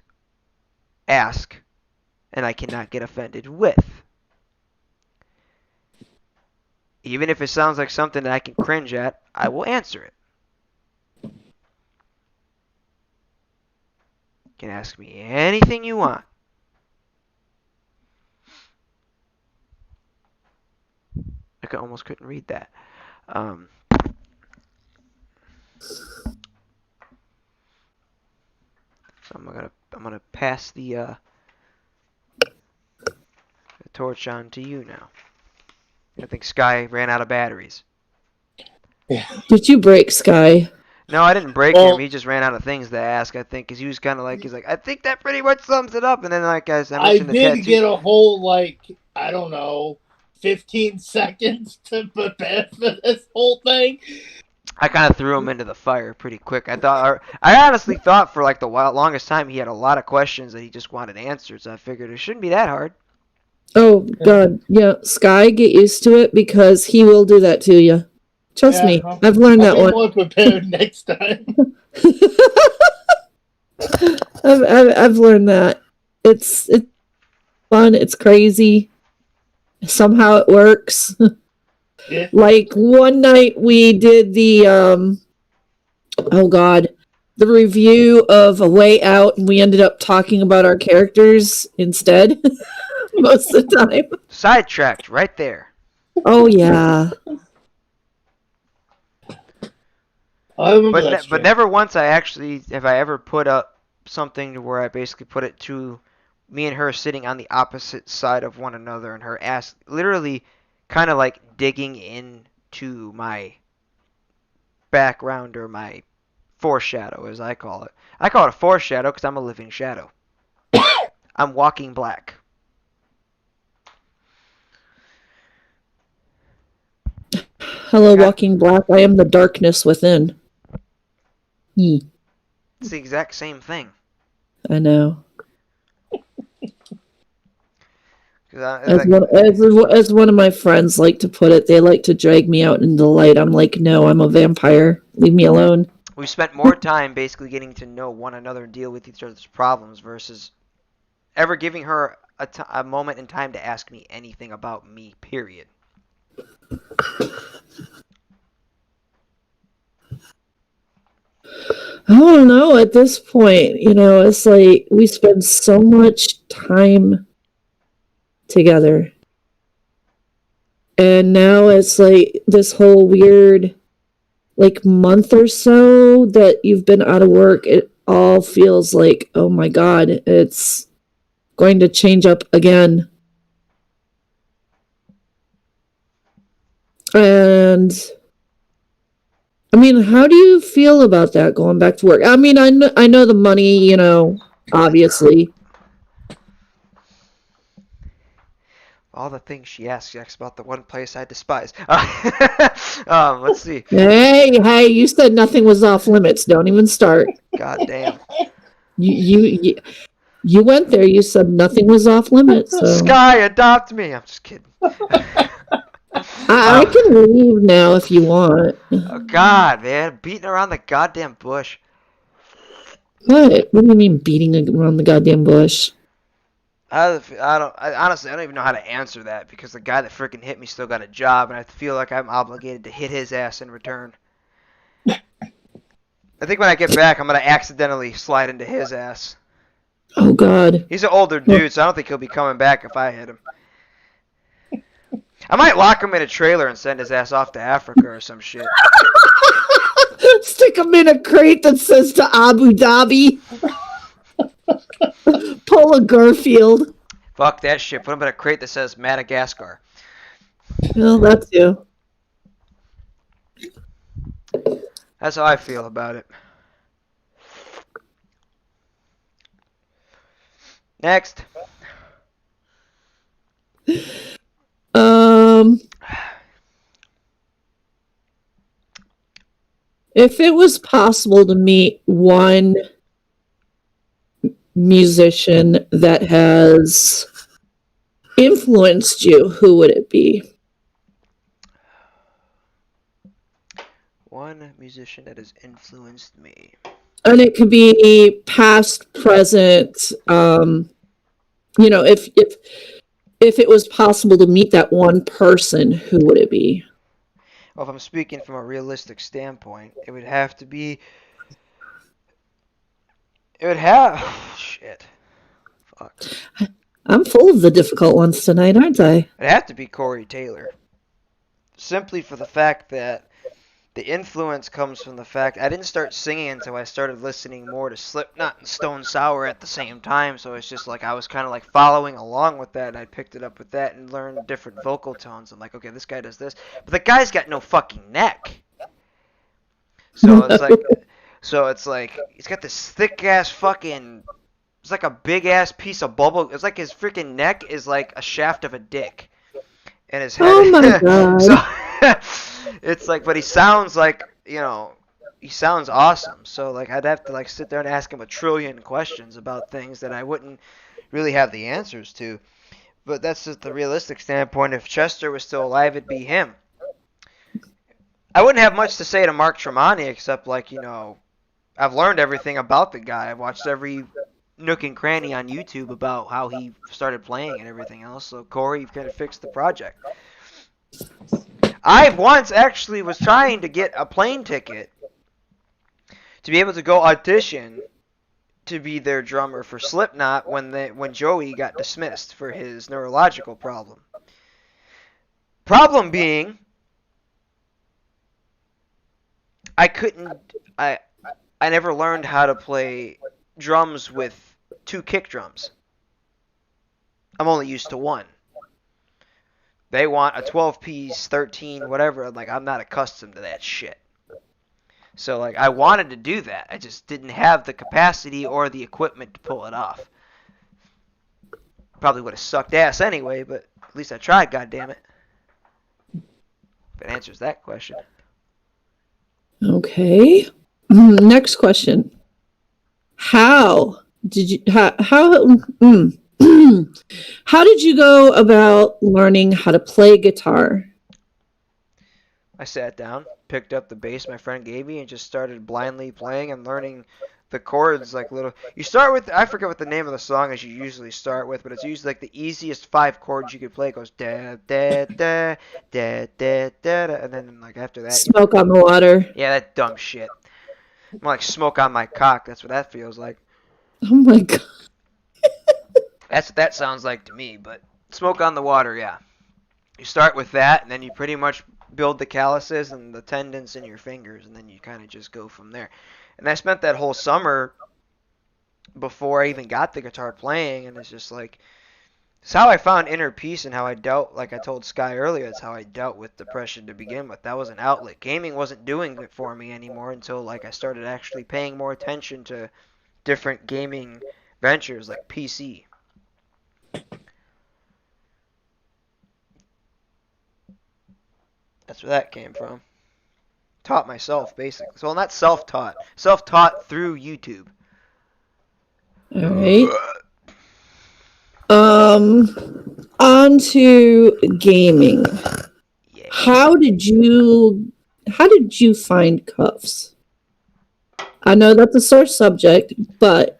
ask and I cannot get offended with. Even if it sounds like something that I can cringe at, I will answer it. You can ask me anything you want. I almost couldn't read that. So I'm gonna pass the torch on to you now. I think Sky ran out of batteries. Yeah. Did you break Sky? No, I didn't break him. He just ran out of things to ask, I think, because he was kind of like, he's like, I think that pretty much sums it up. And then, like, I mentioned the tattoo. I did get a whole, I don't know, 15 seconds to prepare for this whole thing. I kind of threw him into the fire pretty quick. I honestly thought for, like, the longest time he had a lot of questions that he just wanted answered. So I figured it shouldn't be that hard. Oh, God. Yeah, Sky, get used to it because he will do that to you. Trust me, I've learned that one. I'll be more prepared next time. I've learned that. It's fun. It's crazy. Somehow it works. Yeah. Like one night we did the oh god, the review of A Way Out, and we ended up talking about our characters instead most of the time. Sidetracked right there. Oh yeah. I remember But that but stream. never once have I ever put up something to where I basically put it to me and her sitting on the opposite side of one another, and her ass literally kind of like digging into my background, or my foreshadow, as I call it. I call it a foreshadow because I'm a living shadow. I'm walking black. Hello, God, walking black. I am the darkness within. Yee. it's the exact same thing. I know. 'Cause I, As like, one, as one of my friends like to put it, they like to drag me out into the light. I'm like, no, I'm a vampire. Leave me alone. we spent more time basically getting to know one another and deal with each other's problems versus ever giving her a moment in time to ask me anything about me, period. I don't know. At this point, it's like we spend so much time together. And now it's like this whole weird, like, month or so that you've been out of work. It all feels like, oh my God, it's going to change up again. And I mean, how do you feel about that going back to work? I mean, I know the money, obviously. All the things she asks about the one place I despise. Let's see. Hey, you said nothing was off limits. Don't even start. God damn. You went there. You said nothing was off limits. So Sky, adopt me. I'm just kidding. I can leave now if you want. Oh God, man, beating around the goddamn bush. What? What do you mean beating around the goddamn bush? Honestly, I don't even know how to answer that because the guy that freaking hit me still got a job, and I feel like I'm obligated to hit his ass in return. I think when I get back, I'm gonna accidentally slide into his ass. Oh God. He's an older dude, so I don't think he'll be coming back if I hit him. I might lock him in a trailer and send his ass off to Africa or some shit. Stick him in a crate that says to Abu Dhabi. Pull a Garfield. Fuck that shit. Put him in a crate that says Madagascar. Well, that's you. That's how I feel about it. Next. If it was possible to meet one musician that has influenced you, who would it be? One musician that has influenced me. And it could be past, present. If it was possible to meet that one person, who would it be? Well, if I'm speaking from a realistic standpoint, it would have to be. It would have. Shit. Fuck. I'm full of the difficult ones tonight, aren't I? It'd have to be Corey Taylor. Simply for the fact that the influence comes from the fact I didn't start singing until I started listening more to Slipknot and Stone Sour at the same time, so it's just like I was kind of like following along with that, and I picked it up with that and learned different vocal tones. I'm like, okay, this guy does this, but the guy's got no fucking neck. So it's like he's got this thick ass fucking. It's like a big ass piece of bubble. It's like his freaking neck is like a shaft of a dick, and his head. Oh my God. So it's like, but he sounds like, he sounds awesome. So like I'd have to like sit there and ask him a trillion questions about things that I wouldn't really have the answers to. But that's just the realistic standpoint. If Chester was still alive, it'd be him. I wouldn't have much to say to Mark Tremonti except like, I've learned everything about the guy. I've watched every nook and cranny on YouTube about how he started playing and everything else. So Corey kind of fixed the project. I once actually was trying to get a plane ticket to be able to go audition to be their drummer for Slipknot when Joey got dismissed for his neurological problem. Problem being, I never learned how to play drums with 2 kick drums. I'm only used to 1. They want a 12-piece, 13, whatever. Like, I'm not accustomed to that shit. So, like, I wanted to do that. I just didn't have the capacity or the equipment to pull it off. Probably would have sucked ass anyway, but at least I tried, goddammit. If it answers that question. Okay. Next question. How did you how did you go about learning how to play guitar? I sat down, picked up the bass my friend gave me, and just started blindly playing and learning the chords like little. You start with, I forget what the name of the song is you usually start with, but it's usually like the easiest 5 chords you could play. It goes da da da da da da, and then like after that, Smoke on the Water. yeah, that dumb shit. More like smoke on my cock. That's what that feels like. Oh my god. That's what that sounds like to me. But smoke on the water, yeah. You start with that, and then you pretty much build the calluses and the tendons in your fingers, and then you kind of just go from there. And I spent that whole summer before I even got the guitar playing, and it's just like, it's how I found inner peace and how I dealt, like I told Sky earlier, it's how I dealt with depression to begin with. That was an outlet. Gaming wasn't doing it for me anymore until like I started actually paying more attention to different gaming ventures like PC. That's where that came from. Taught myself, basically. So, well, not self-taught. Self-taught through YouTube. Alright. On to gaming. Yeah. How did you find cuffs? I know that's a sore subject, but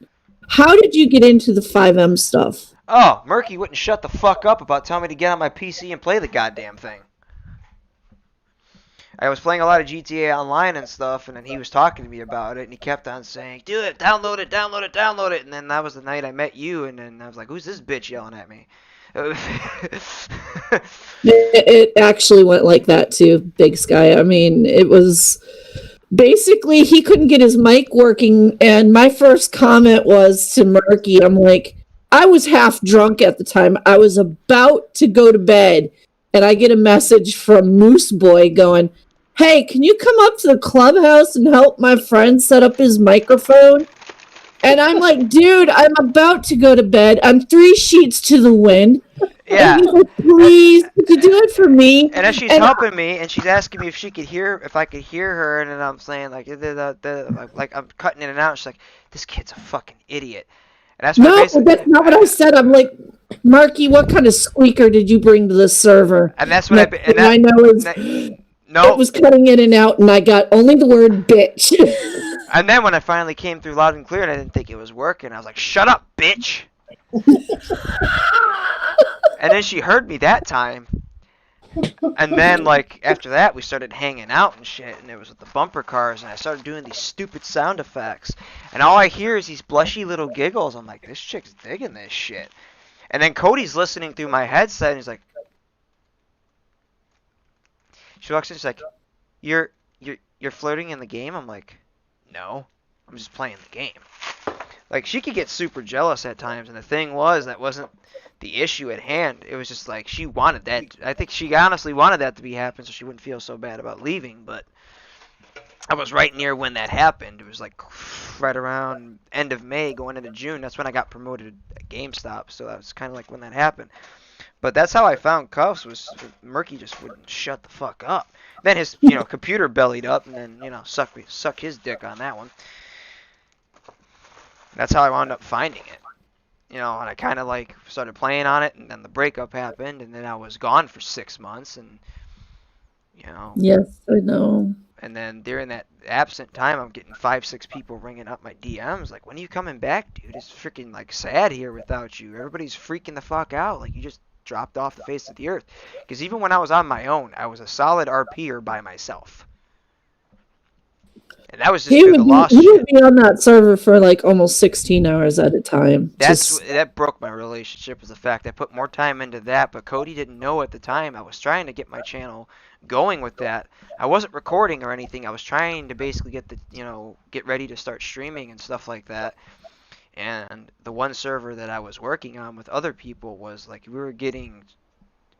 how did you get into the 5M stuff? Oh, Murky wouldn't shut the fuck up about telling me to get on my PC and play the goddamn thing. I was playing a lot of GTA Online and stuff, and then he was talking to me about it, and he kept on saying, do it, download it, download it, download it, and then that was the night I met you, and then I was like, who's this bitch yelling at me? It actually went like that too, Big Sky. I mean, it was basically he couldn't get his mic working, and my first comment was to Murky, I'm like, I was half drunk at the time. I was about to go to bed, and I get a message from Moose Boy going, hey, can you come up to the clubhouse and help my friend set up his microphone? And I'm like, dude, I'm about to go to bed. I'm 3 sheets to the wind. Yeah. And he's like, please, could you do it for me? And as she's helping me, and she's asking me if she could hear, if I could hear her, and then I'm saying like I'm cutting in and out. She's like, this kid's a fucking idiot. And that's what that's not what I said. I'm like, Marky, what kind of squeaker did you bring to the server? And that's what I know is no. It was cutting in and out, and I got only the word bitch. And then when I finally came through loud and clear, and I didn't think it was working, I was like, shut up, bitch. And then she heard me that time. And then, like, after that, we started hanging out and shit, and it was with the bumper cars, and I started doing these stupid sound effects. And all I hear is these blushy little giggles. I'm like, this chick's digging this shit. And then Cody's listening through my headset, and he's like, she walks in, she's like, you're flirting in the game? I'm like, no, I'm just playing the game. Like, she could get super jealous at times, and the thing was, that wasn't the issue at hand. It was just like, she wanted that. I think she honestly wanted that to be happen so she wouldn't feel so bad about leaving, but I was right near when that happened. It was like right around end of May going into June. That's when I got promoted at GameStop, so that was kind of like when that happened. But that's how I found Cuffs, was Murky just wouldn't shut the fuck up. Then his, computer bellied up, and then, suck his dick on that one. That's how I wound up finding it. And I kind of, like, started playing on it, and then the breakup happened, and then I was gone for 6 months, and, Yes, I know. And then during that absent time, I'm getting 5-6 people ringing up my DMs, like, when are you coming back, dude? It's freaking, like, sad here without you. Everybody's freaking the fuck out. Like, you just dropped off the face of the earth. Because even when I was on my own, I was a solid RPer by myself. And that was just through the lost he shit. would be on that server for like almost 16 hours at a time. That broke my relationship, was the fact I put more time into that, but Cody didn't know at the time. I was trying to get my channel going with that. I wasn't recording or anything. I was trying to basically get ready to start streaming and stuff like that. And the one server that I was working on with other people was like we were getting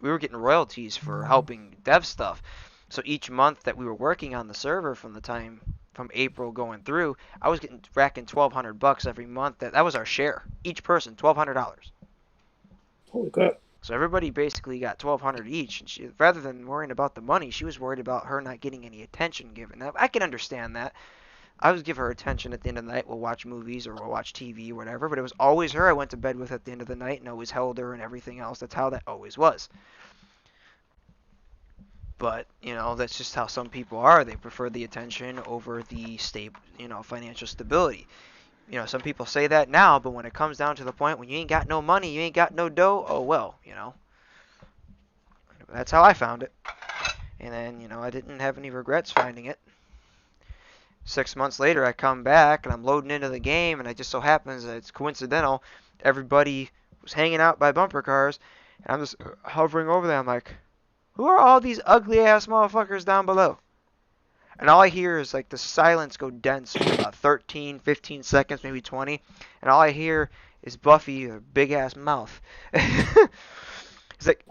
royalties for helping dev stuff. So each month that we were working on the server from April going through, I was racking $1,200 every month. That was our share. Each person, $1,200. Holy crap. So everybody basically got $1,200 each. And she, rather than worrying about the money, she was worried about her not getting any attention given. Now, I can understand that. I would give her attention at the end of the night. We'll watch movies or we'll watch TV or whatever. But it was always her I went to bed with at the end of the night and always held her and everything else. That's how that always was. But, that's just how some people are. They prefer the attention over the financial stability. Some people say that now, but when it comes down to the point when you ain't got no money, you ain't got no dough, oh well, That's how I found it. And then, I didn't have any regrets finding it. 6 months later, I come back, and I'm loading into the game, and it just so happens that it's coincidental. Everybody was hanging out by bumper cars, and I'm just hovering over there. I'm like, who are all these ugly-ass motherfuckers down below? And all I hear is, like, the silence go dense for about 13, 15 seconds, maybe 20. And all I hear is Buffy, her big-ass mouth. It's like,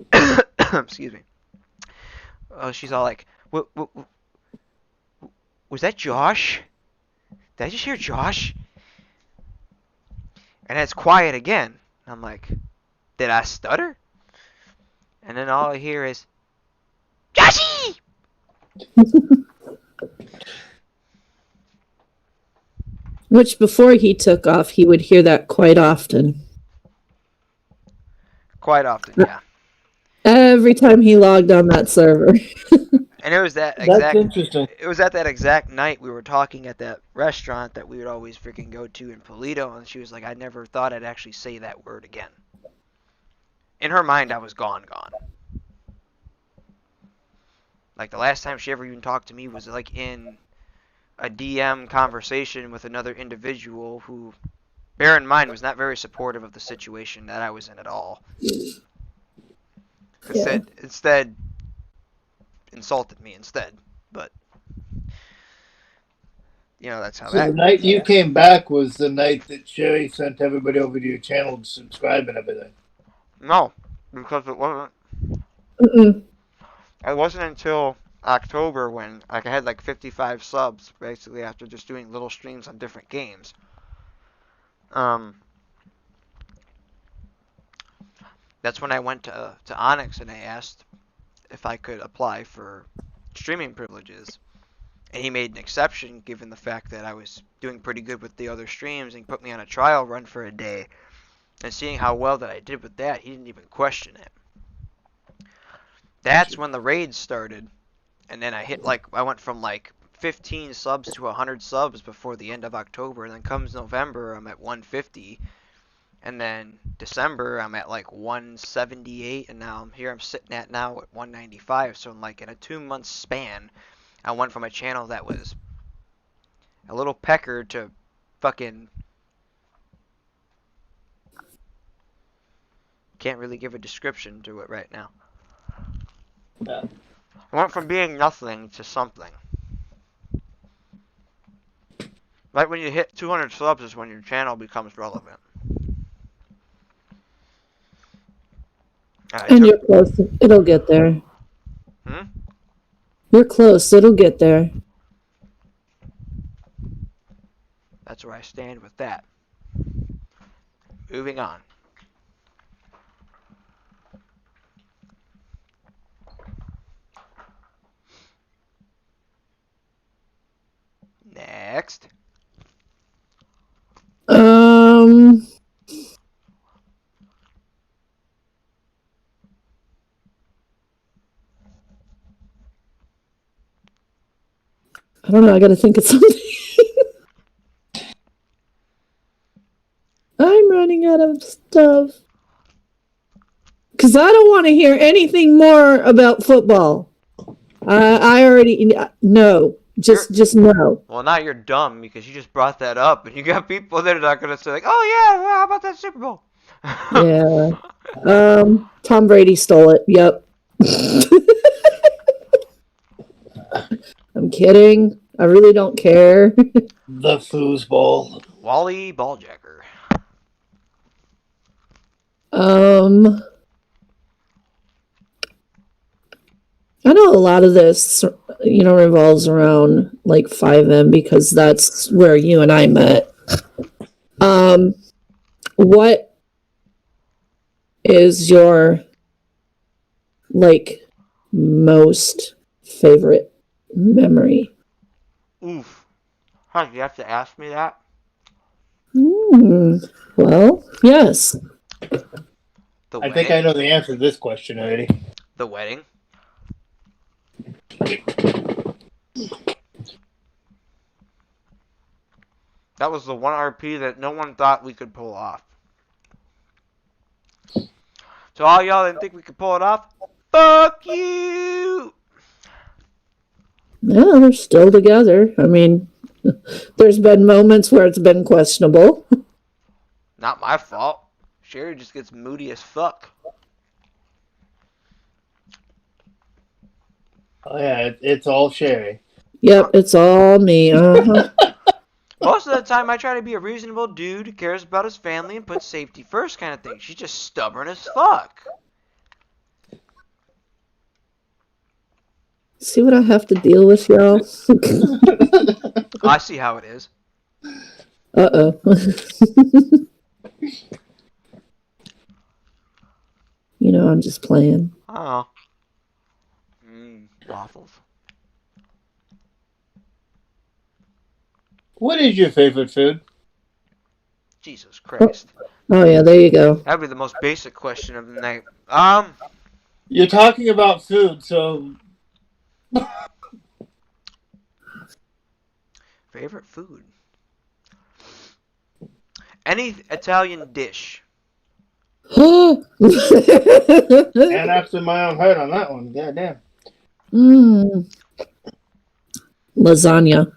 excuse me. Oh, she's all like, was that Josh? Did I just hear Josh? And it's quiet again. I'm like, did I stutter? And then all I hear is, Joshy! Which before he took off, he would hear that quite often. Quite often, yeah. Every time he logged on that server. And it was That's interesting. It was at that exact night we were talking at that restaurant that we would always freaking go to in Polito, and she was like, I never thought I'd actually say that word again. In her mind, I was gone. Like, the last time she ever even talked to me was, like, in a DM conversation with another individual who, bear in mind, was not very supportive of the situation that I was in at all. Instead, insulted me instead. But, that's how that... So the night you came back was the night that Sherry sent everybody over to your channel to subscribe and everything. No, because it wasn't... Mm-mm. It wasn't until October when I had like 55 subs, basically, after just doing little streams on different games. That's when I went to Onyx and I asked if I could apply for streaming privileges. And he made an exception given the fact that I was doing pretty good with the other streams, and he put me on a trial run for a day. And seeing how well that I did with that, he didn't even question it. That's when the raids started. And then I went from like 15 subs to 100 subs before the end of October. And then comes November, I'm at 150. And then December, I'm at like 178. And now I'm sitting at now at 195. So in a 2-month span, I went from a channel that was a little pecker to fucking... Can't really give a description to it right now. Yeah. I went from being nothing to something. Right when you hit 200 subs is when your channel becomes relevant. And you're close. It'll get there. You're close. It'll get there. That's where I stand with that. Moving on. Next. I don't know. I got to think of something. I'm running out of stuff. Because I don't want to hear anything more about football. I already no. Just no. Well, now you're dumb because you just brought that up, and you got people that are not gonna say like, "Oh yeah, well, how about that Super Bowl?" Yeah. Tom Brady stole it. Yep. I'm kidding. I really don't care. The foosball. Wally Balljacker. I know a lot of this, revolves around like 5M because that's where you and I met. What is your like most favorite memory? Oof. Huh, you have to ask me that? Well, yes. I think I know the answer to this question already. The wedding. That was the one RP that no one thought we could pull off. So all y'all didn't think we could pull it off? Fuck you! Yeah, they're still together. I mean, there's been moments where it's been questionable. Not my fault. Sherry just gets moody as fuck. Oh yeah, it's all Sherry. Yep, it's all me. Most of the time, I try to be a reasonable dude who cares about his family and puts safety first kind of thing. She's just stubborn as fuck. See what I have to deal with, y'all? I see how it is. Uh-oh. I'm just playing. Oh. Waffles. What is your favorite food? Jesus Christ. Oh yeah, there you go. That'd be the most basic question of the night. You're talking about food, so favorite food. Any Italian dish. and after my own heart on that one. Goddamn. Lasagna.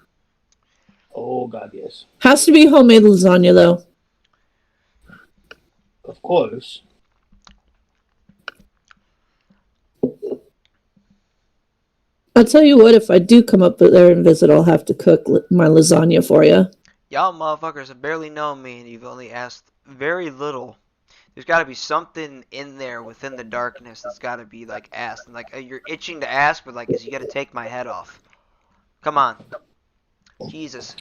Oh God, yes. Has to be homemade lasagna though. Of course. I'll tell you what, if I do come up there and visit, I'll have to cook my lasagna for you. Y'all motherfuckers have barely known me and you've only asked very little. There's got to be something in there within the darkness that's got to be like asked. And, like you're itching to ask, but like, is you got to take my head off. Come on. Jesus.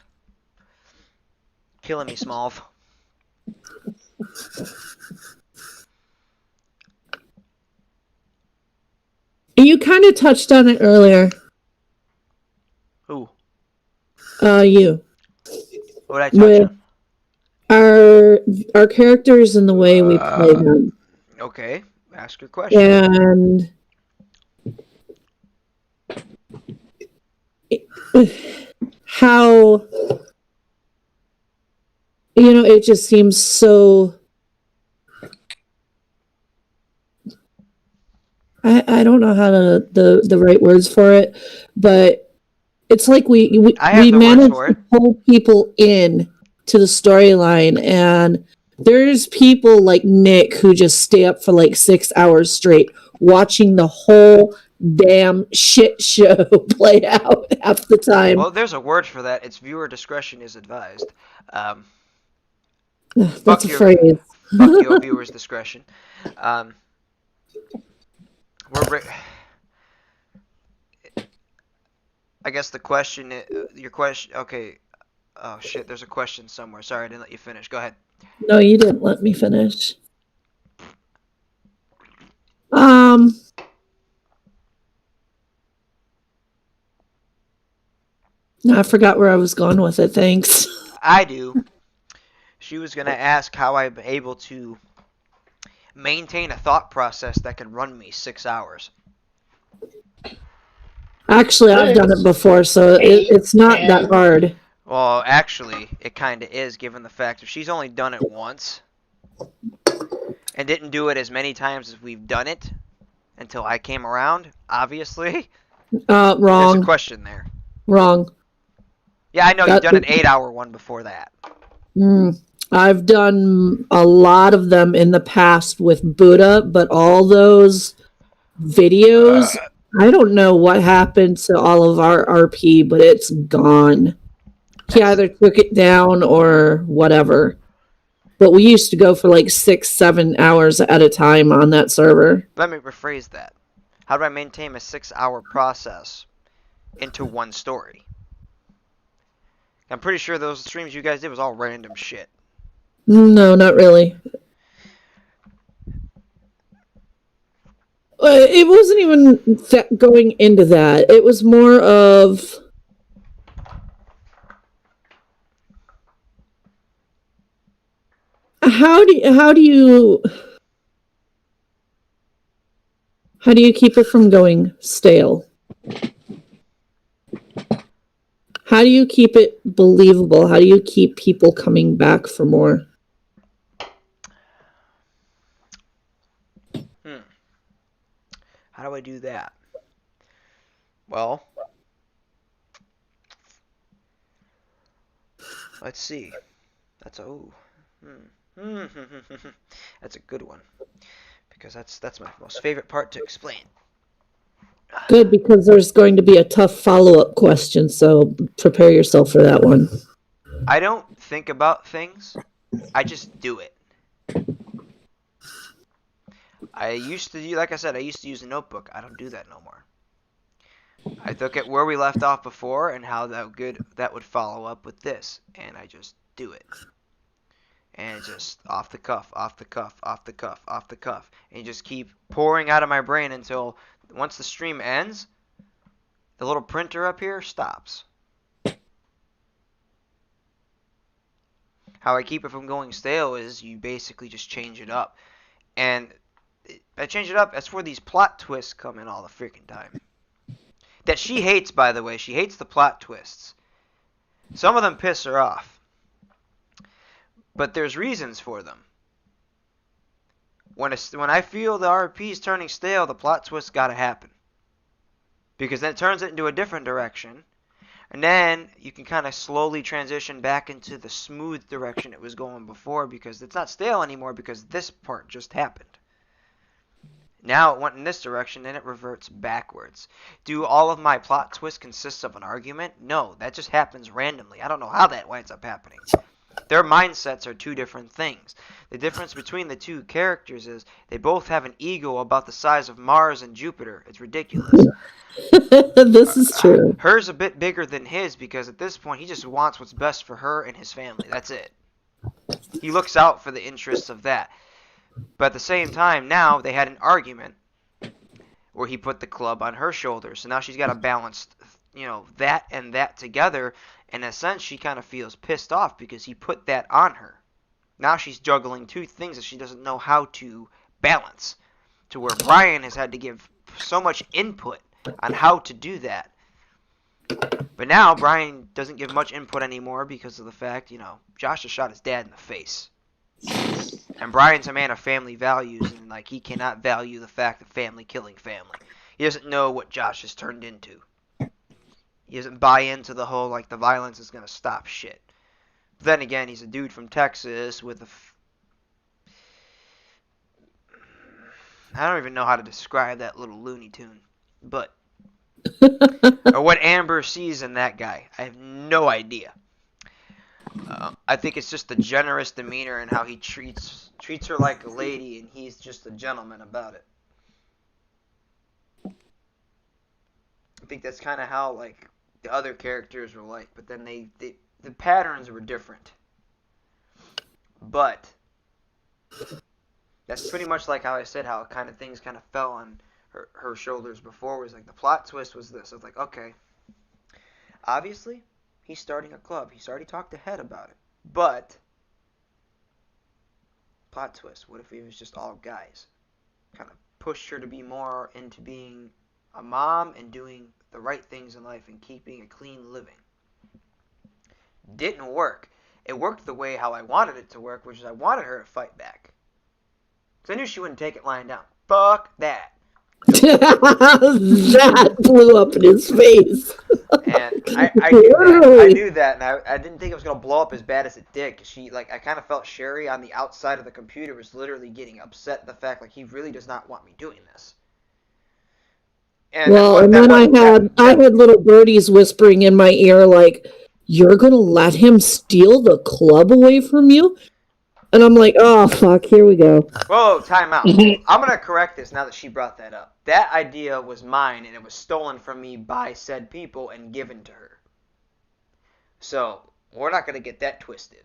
Killing me, Smolf. You kind of touched on it earlier. Who? You. What did I touch on? Our characters and the way we play them. Okay. Ask your question. And how it just seems so I don't know how to the right words for it, but it's like we manage to pull people in to the storyline, and there's people like Nick who just stay up for like 6 hours straight watching the whole damn shit show play out half the time. Well, there's a word for that. It's viewer discretion is advised. That's a phrase. Fuck your viewers' discretion. I guess the question, your question, okay. Oh shit, there's a question somewhere. Sorry, I didn't let you finish. Go ahead. No, you didn't let me finish. I forgot where I was going with it. Thanks. I do. She was going to ask how I'm able to maintain a thought process that can run me 6 hours. Actually, I've done it before, so it's not that hard. Well, actually, it kind of is, given the fact that she's only done it once. and didn't do it as many times as we've done it until I came around, obviously, there's a Wrong. question there. Wrong. Yeah, I know you've That done an 8-hour one before that. I've done a lot of them in the past with Buddha, but all those videos, I don't know what happened to all of our RP, but it's gone. He either took it down or whatever. But we used to go for like 6-7 hours at a time on that server. Let me rephrase that. How do I maintain a 6-hour process into one story? I'm pretty sure those streams you guys did was all random shit. No, not really. It wasn't even going into that. It was more of how do you keep it from going stale? How do you keep it believable? How do you keep people coming back for more? How do I do that? Well, let's see. That's that's a good one, because that's my most favorite part to explain. Good, because there's going to be a tough follow-up question, so prepare yourself for that one. I don't think about things. I just do it. I used to, like I said, I used to use a notebook. I don't do that no more. I look at where we left off before and how that would follow up with this, and I just do it. And just off the cuff, off the cuff, off the cuff, off the cuff. And you just keep pouring out of my brain until once the stream ends, the little printer up here stops. How I keep it from going stale is you basically just change it up. And I change it up, that's where these plot twists come in all the freaking time. That she hates, by the way. She hates the plot twists. Some of them piss her off. But there's reasons for them. When I feel the RP is turning stale, the plot twist gotta happen. Because then it turns it into a different direction. And then you can kind of slowly transition back into the smooth direction it was going before, because it's not stale anymore because this part just happened. Now it went in this direction, and it reverts backwards. Do all of my plot twists consist of an argument? No, that just happens randomly. I don't know how that winds up happening. Their mindsets are two different things. The difference between the two characters is they both have an ego about the size of Mars and Jupiter. It's ridiculous. This is true. Hers a bit bigger than his, because at this point he just wants what's best for her and his family. That's it. He looks out for the interests of that. But at the same time, now they had an argument where he put the club on her shoulders. So now she's got to balance, that and that together. In a sense, she kind of feels pissed off because he put that on her. Now she's juggling two things that she doesn't know how to balance. To where Brian has had to give so much input on how to do that. But now Brian doesn't give much input anymore because of the fact, Josh has shot his dad in the face. And Brian's a man of family values, and he cannot value the fact of family killing family. He doesn't know what Josh has turned into. He doesn't buy into the whole the violence is gonna stop shit. But then again, he's a dude from Texas with I don't even know how to describe that little Looney Tune, but or what Amber sees in that guy, I have no idea. I think it's just the generous demeanor and how he treats her like a lady, and he's just a gentleman about it. I think that's kind of how the other characters were like, but then the patterns were different. But that's pretty much like how I said how things kind of fell on her shoulders before. Was the plot twist was this. I was okay, obviously he's starting a club. He's already talked to Head about it. But plot twist, what if he was just all guys? Kind of pushed her to be more into being a mom and doing the right things in life and keeping a clean living. Didn't work. It worked the way how I wanted it to work, which is I wanted her to fight back. Because I knew she wouldn't take it lying down. Fuck that. That blew up in his face. And I knew that. I knew that, and I didn't think it was going to blow up as bad as it did. Because I kind of felt Sherry on the outside of the computer was literally getting upset at the fact, like, he really does not want me doing this. And then I had little birdies whispering in my ear, like, you're going to let him steal the club away from you? And I'm like, oh, fuck, here we go. Whoa, time out. I'm going to correct this now that she brought that up. That idea was mine, and it was stolen from me by said people and given to her. So, we're not going to get that twisted.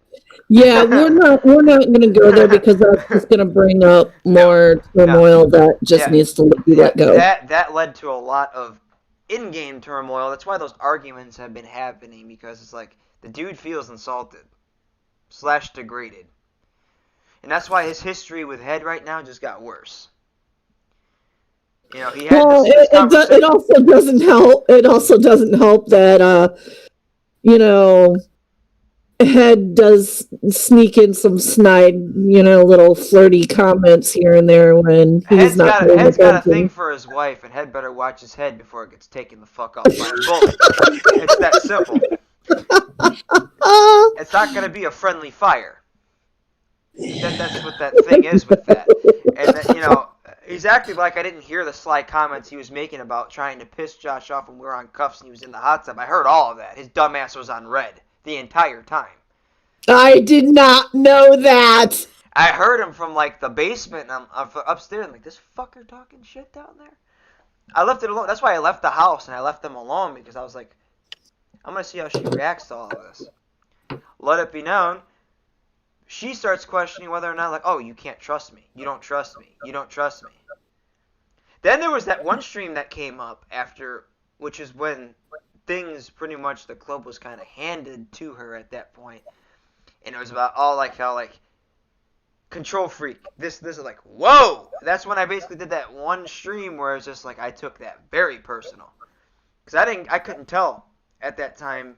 Yeah, we're not going to go there because that's just going to bring up more turmoil that just needs to be let go. That led to a lot of in-game turmoil. That's why those arguments have been happening, because it's like the dude feels insulted / degraded. And that's why his history with Head right now just got worse. You know, he had it also doesn't help. It also doesn't help that you know, Head does sneak in some snide, little flirty comments here and there when he's Head's got a thing for his wife, and Head better watch his head before it gets taken the fuck off by a bullet. It's that simple. It's not going to be a friendly fire. That's what that thing is with that. And that, he's acting like I didn't hear the sly comments he was making about trying to piss Josh off when we were on cuffs and he was in the hot tub. I heard all of that. His dumbass was on red the entire time. I did not know that. I heard him from like the basement, and I'm upstairs. I'm like, this fucker talking shit down there. I left it alone. That's why I left the house and I left them alone, because I was like, I'm gonna see how she reacts to all of this. Let it be known, she starts questioning whether or not, like, oh, you can't trust me. You don't trust me. You don't trust me. Then there was that one stream that came up after, which is when things pretty much, the club was kind of handed to her at that point. And it was about all like how, like, control freak. This is like, whoa! That's when I basically did that one stream where it's just like, I took that very personal. Because I couldn't tell at that time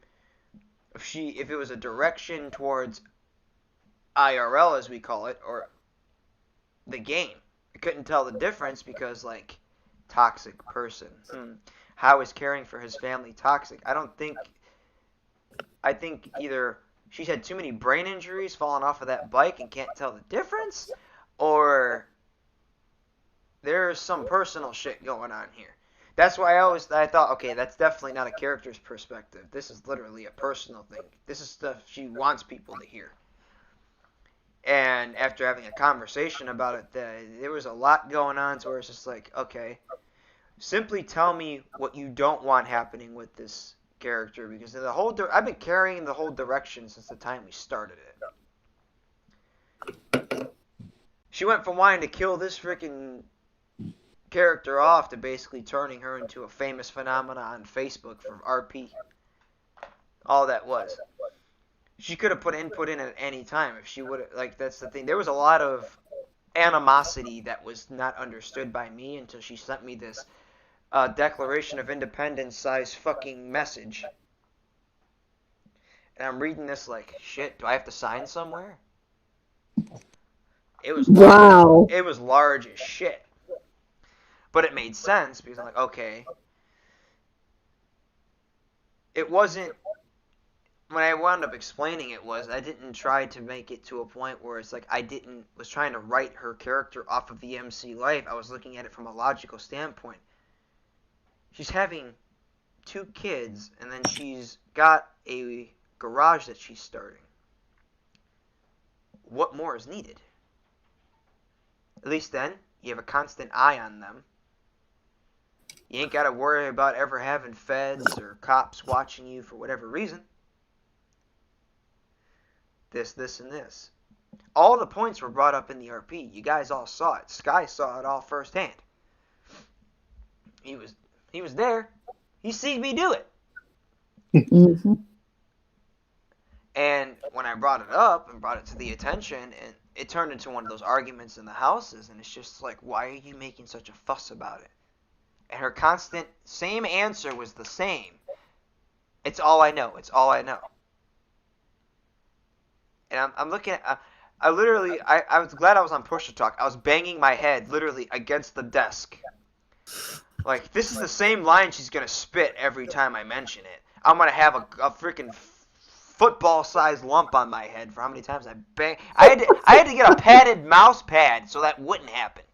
if it was a direction towards IRL, as we call it, or the game. I couldn't tell the difference because, like, toxic person. How is caring for his family toxic? I think either she's had too many brain injuries falling off of that bike and can't tell the difference, or there's some personal shit going on here. That's why I thought, okay, that's definitely not a character's perspective. This is literally a personal thing. This is stuff she wants people to hear. And after having a conversation about it, there was a lot going on, so where it's just like, okay, simply tell me what you don't want happening with this character, because I've been carrying the whole direction since the time we started it. She went from wanting to kill this freaking character off to basically turning her into a famous phenomenon on Facebook from RP. All that was. She could have put input in at any time if she would have, like, that's the thing. There was a lot of animosity that was not understood by me until she sent me this Declaration of Independence size fucking message. And I'm reading this like, shit, do I have to sign somewhere? It was large. Wow. It was large as shit. But it made sense because I'm like, okay. It wasn't, when I wound up explaining it was, I didn't try to make it to a point where it's like was trying to write her character off of the MC life. I was looking at it from a logical standpoint. She's having 2 kids, and then she's got a garage that she's starting. What more is needed? At least then, you have a constant eye on them. You ain't got to worry about ever having feds or cops watching you for whatever reason. This, and this. All the points were brought up in the RP. You guys all saw it. Sky saw it all firsthand. He was there. He seen me do it. Mm-hmm. And when I brought it up and brought it to the attention, and it turned into one of those arguments in the houses, and it's just like, why are you making such a fuss about it? And her constant same answer was the same. It's all I know. It's all I know. And I'm looking at, I literally, I was glad I was on push to talk. I was banging my head literally against the desk. Like, this is the same line she's gonna spit every time I mention it. I'm gonna have a freaking football-sized lump on my head for how many times I bang. I had to get a padded mouse pad so that wouldn't happen.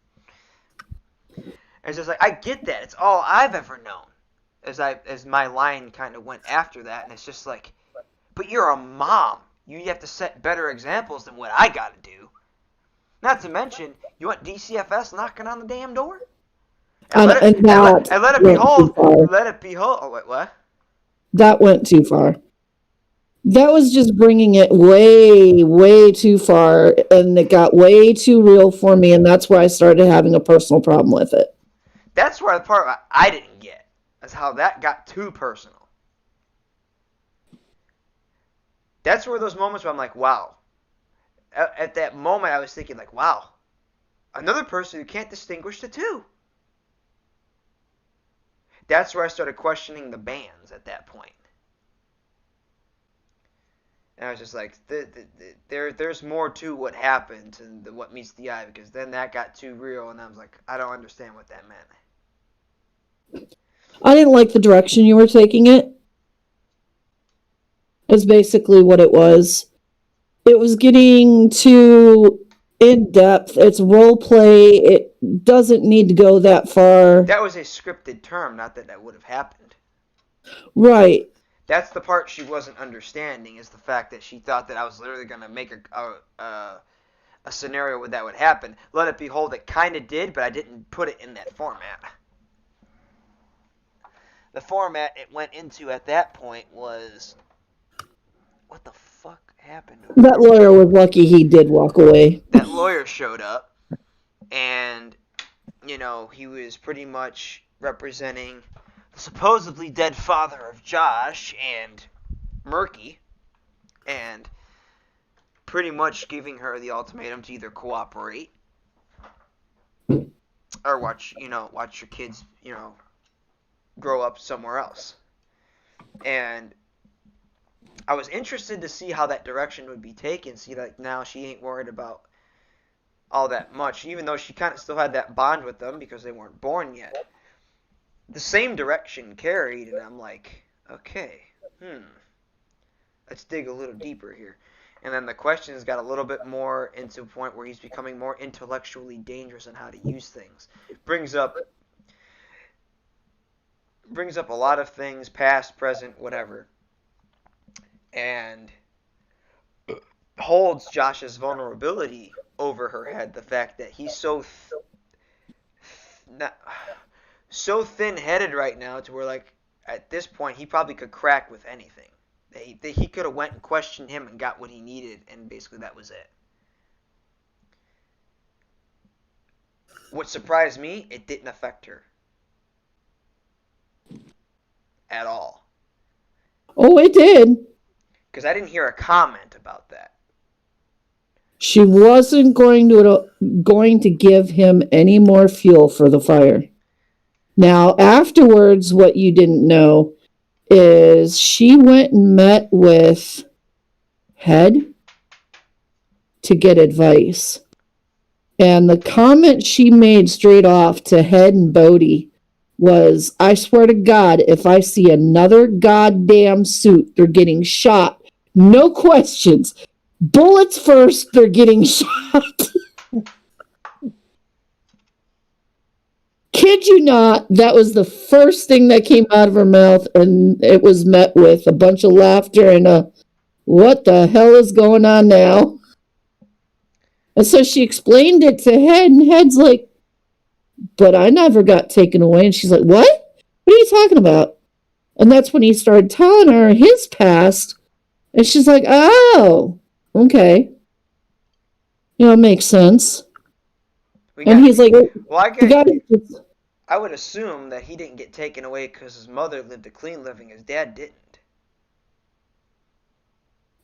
It's just like, I get that. It's all I've ever known. As my line kind of went after that, and it's just like, but you're a mom. You have to set better examples than what I gotta do. Not to mention, you want DCFS knocking on the damn door? And let it, and let it behold. Let it behold. Oh, wait, what? That went too far. That was just bringing it way, way too far, and it got way too real for me, and that's where I started having a personal problem with it. That's where the part I didn't get. That's how that got too personal. That's where those moments where I'm like, wow. At that moment, I was thinking, like, wow. Another person who can't distinguish the two. That's where I started questioning the bans at that point. And I was just like, there's more to what happened and what meets the eye, because then that got too real, and I was like, I don't understand what that meant. I didn't like the direction you were taking it. Is basically what it was. It was getting too in depth. It's role play. It doesn't need to go that far. That was a scripted term, not that would have happened. Right. That's the part she wasn't understanding, is the fact that she thought that I was literally going to make a scenario where that would happen. Let it behold, it kind of did, but I didn't put it in that format. The format it went into at that point was... What the fuck happened? That lawyer was lucky he did walk away. That lawyer showed up, and, you know, he was pretty much representing the supposedly dead father of Josh and Murky, and pretty much giving her the ultimatum to either cooperate or watch your kids, grow up somewhere else. And I was interested to see how that direction would be taken. See, like, now she ain't worried about all that much, even though she kind of still had that bond with them because they weren't born yet. The same direction carried, and I'm like, okay, let's dig a little deeper here. And then the questions got a little bit more into a point where he's becoming more intellectually dangerous on how to use things. Brings up a lot of things, past, present, whatever. And holds Josh's vulnerability over her head. The fact that he's so thin-headed right now to where, like, at this point, he probably could crack with anything. He could have went and questioned him and got what he needed, and basically that was it. What surprised me, it didn't affect her. At all. Oh, it did. Because I didn't hear a comment about that. She wasn't going to give him any more fuel for the fire. Now, afterwards, what you didn't know is she went and met with Head to get advice. And the comment she made straight off to Head and Bodie was, I swear to God, if I see another goddamn suit, they're getting shot. No questions. Bullets first, they're getting shot. Kid you not, that was the first thing that came out of her mouth, and it was met with a bunch of laughter and a, what the hell is going on now? And so she explained it to Head, and Head's like, but I never got taken away. And she's like, what? What are you talking about? And that's when he started telling her his past, and she's like, oh, okay. It makes sense. He's like, well, I would assume that he didn't get taken away because his mother lived a clean living. His dad didn't.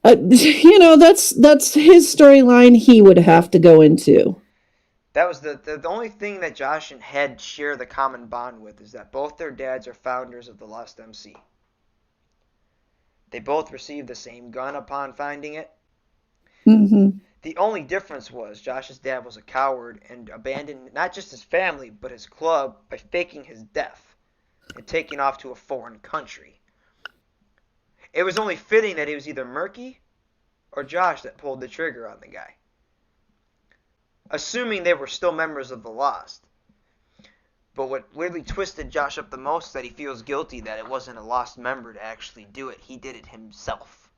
That's his storyline he would have to go into. That was the only thing that Josh and Head share the common bond with, is that both their dads are founders of the Lost MC. They both received the same gun upon finding it. Mm-hmm. The only difference was Josh's dad was a coward and abandoned not just his family, but his club by faking his death and taking off to a foreign country. It was only fitting that it was either Murky or Josh that pulled the trigger on the guy. Assuming they were still members of the Lost. But what weirdly twisted Josh up the most is that he feels guilty that it wasn't a Lost member to actually do it. He did it himself.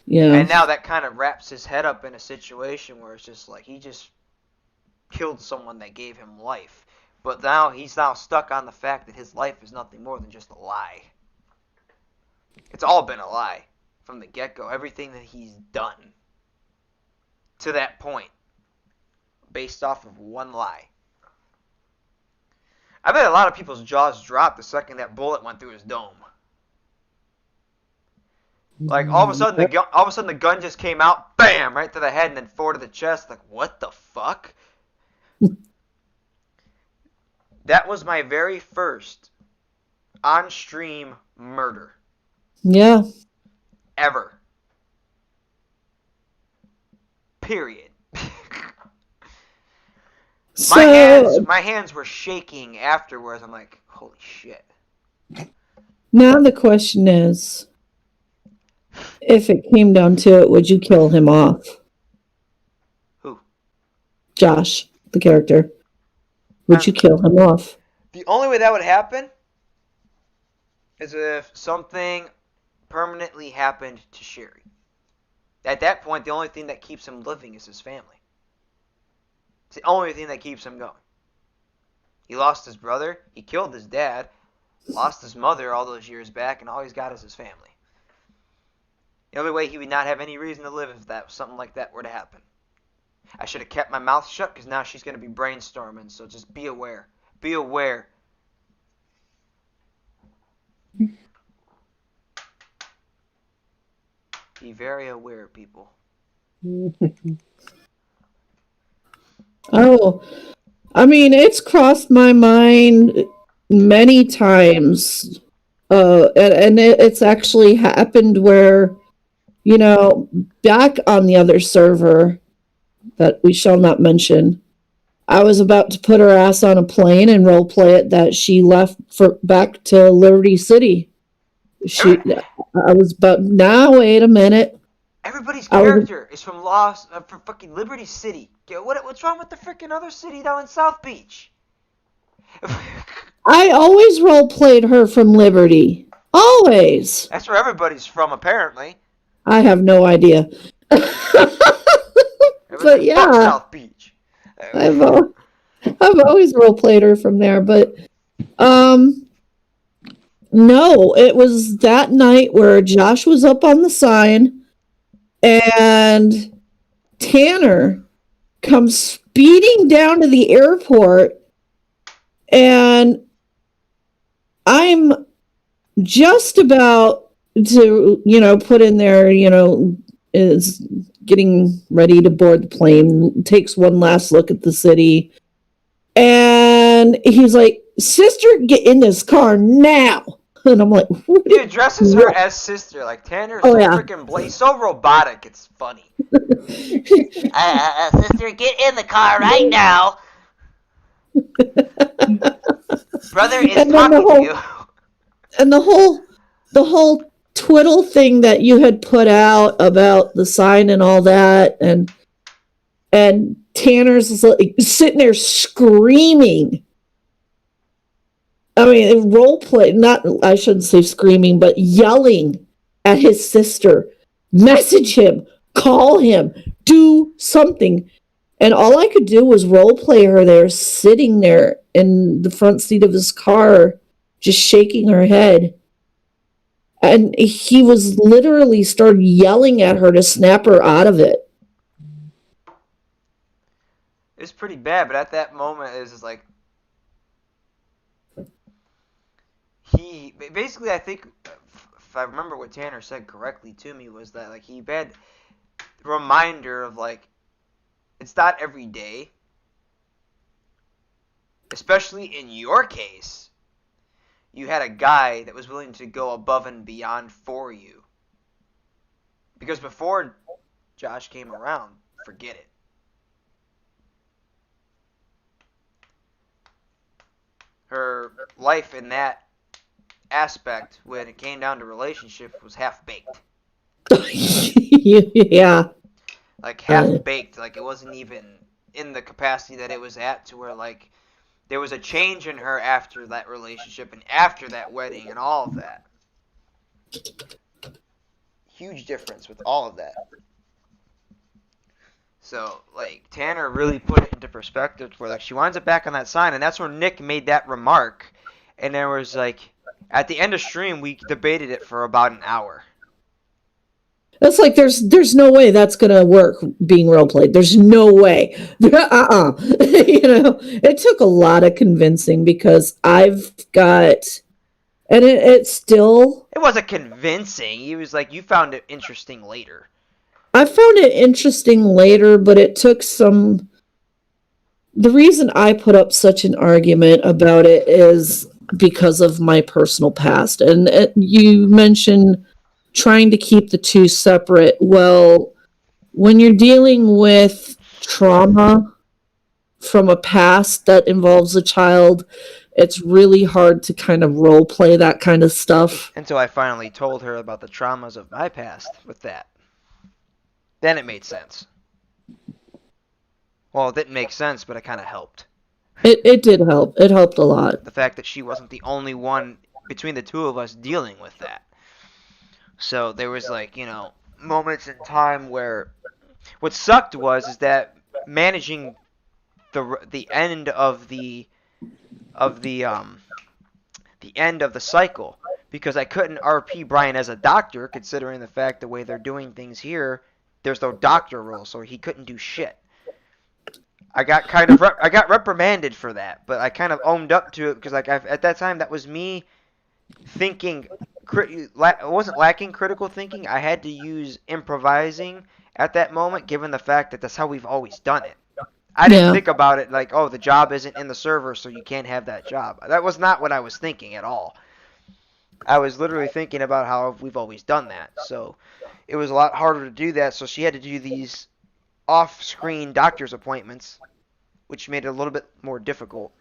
Yeah. And now that kind of wraps his head up in a situation where it's just like he just killed someone that gave him life. But now he's now stuck on the fact that his life is nothing more than just a lie. It's all been a lie from the get-go. Everything that he's done to that point based off of one lie. I bet a lot of people's jaws dropped the second that bullet went through his dome. Like all of a sudden the gun just came out, bam, right to the head and then 4 to the chest. Like, what the fuck? That was my very first on-stream murder. Yeah. Ever. Period. So my hands were shaking afterwards. I'm like, holy shit. now the question is, if it came down to it, would you kill him off? Who? Josh, the character. Would you kill him off? The only way that would happen is if something permanently happened to Sherry. At that point, the only thing that keeps him living is his family. It's the only thing that keeps him going. He lost his brother, he killed his dad, lost his mother all those years back, and all he's got is his family. The only way he would not have any reason to live if that something like that were to happen. I should have kept my mouth shut because now she's going to be brainstorming, so just be aware. Be aware. Be very aware, people. Oh, I mean, it's crossed my mind many times. And it's actually happened where, you know, back on the other server that we shall not mention, I was about to put her ass on a plane and roleplay it that she left for back to Liberty City. I was about, now wait a minute. Everybody's character is from from fucking Liberty City. What's wrong with the freaking other city down in South Beach? I always roleplayed her from Liberty. Always. That's where everybody's from, apparently. I have no idea. But yeah, fuck South Beach. I've always roleplayed her from there. But no, it was that night where Josh was up on the sign and Tanner comes speeding down to the airport, and I'm just about to, put in there, is getting ready to board the plane, takes one last look at the city, and he's like, "Sister, get in this car now." And I'm like, what? He addresses her as sister. Like, Tanner's freaking he's so robotic, it's funny. Sister, get in the car right now. Brother is talking to you. And the whole twiddle thing that you had put out about the sign and all that, and Tanner's like sitting there screaming. I mean, role play, I shouldn't say screaming, but yelling at his sister. Message him, call him, do something. And all I could do was role play her there, sitting there in the front seat of his car, just shaking her head. And he was literally started yelling at her to snap her out of it. It's pretty bad, but at that moment, it was just like, he basically, I think, if I remember what Tanner said correctly to me, was that like he had a reminder of like, it's not every day, especially in your case, you had a guy that was willing to go above and beyond for you. Because before Josh came around, forget it. Her life in that aspect, when it came down to relationship, was half-baked. Yeah. Like, half-baked. Like, it wasn't even in the capacity that it was at, to where, like, there was a change in her after that relationship and after that wedding and all of that. Huge difference with all of that. So, like, Tanner really put it into perspective where, like, she winds up back on that sign, and that's where Nick made that remark. And there was, like, at the end of stream, we debated it for about an hour. It's like there's no way that's gonna work being role played. There's no way. You know, it took a lot of convincing because I've got, and it still. It wasn't convincing. He was like, you found it interesting later. I found it interesting later, but it took some. The reason I put up such an argument about it is because of my personal past, and you mentioned trying to keep the two separate. Well, when you're dealing with trauma from a past that involves a child, it's really hard to kind of role play that kind of stuff. Until I finally told her about the traumas of my past with that. Then it made sense. Well, it didn't make sense, but it kind of helped. It did help. It helped a lot. The fact that she wasn't the only one between the two of us dealing with that. So there was, like, you know, moments in time where what sucked is that managing the end of the end of the cycle, because I couldn't RP Brian as a doctor, considering the fact the way they're doing things here, there's no doctor role, so he couldn't do shit. I got reprimanded for that, but I kind of owned up to it because, like, at that time that was me thinking. I wasn't lacking critical thinking. I had to use improvising at that moment, given the fact that that's how we've always done it. I didn't think about it like, oh, the job isn't in the server, so you can't have that job. That was not what I was thinking at all. I was literally thinking about how we've always done that. So it was a lot harder to do that, so she had to do these off-screen doctor's appointments, which made it a little bit more difficult.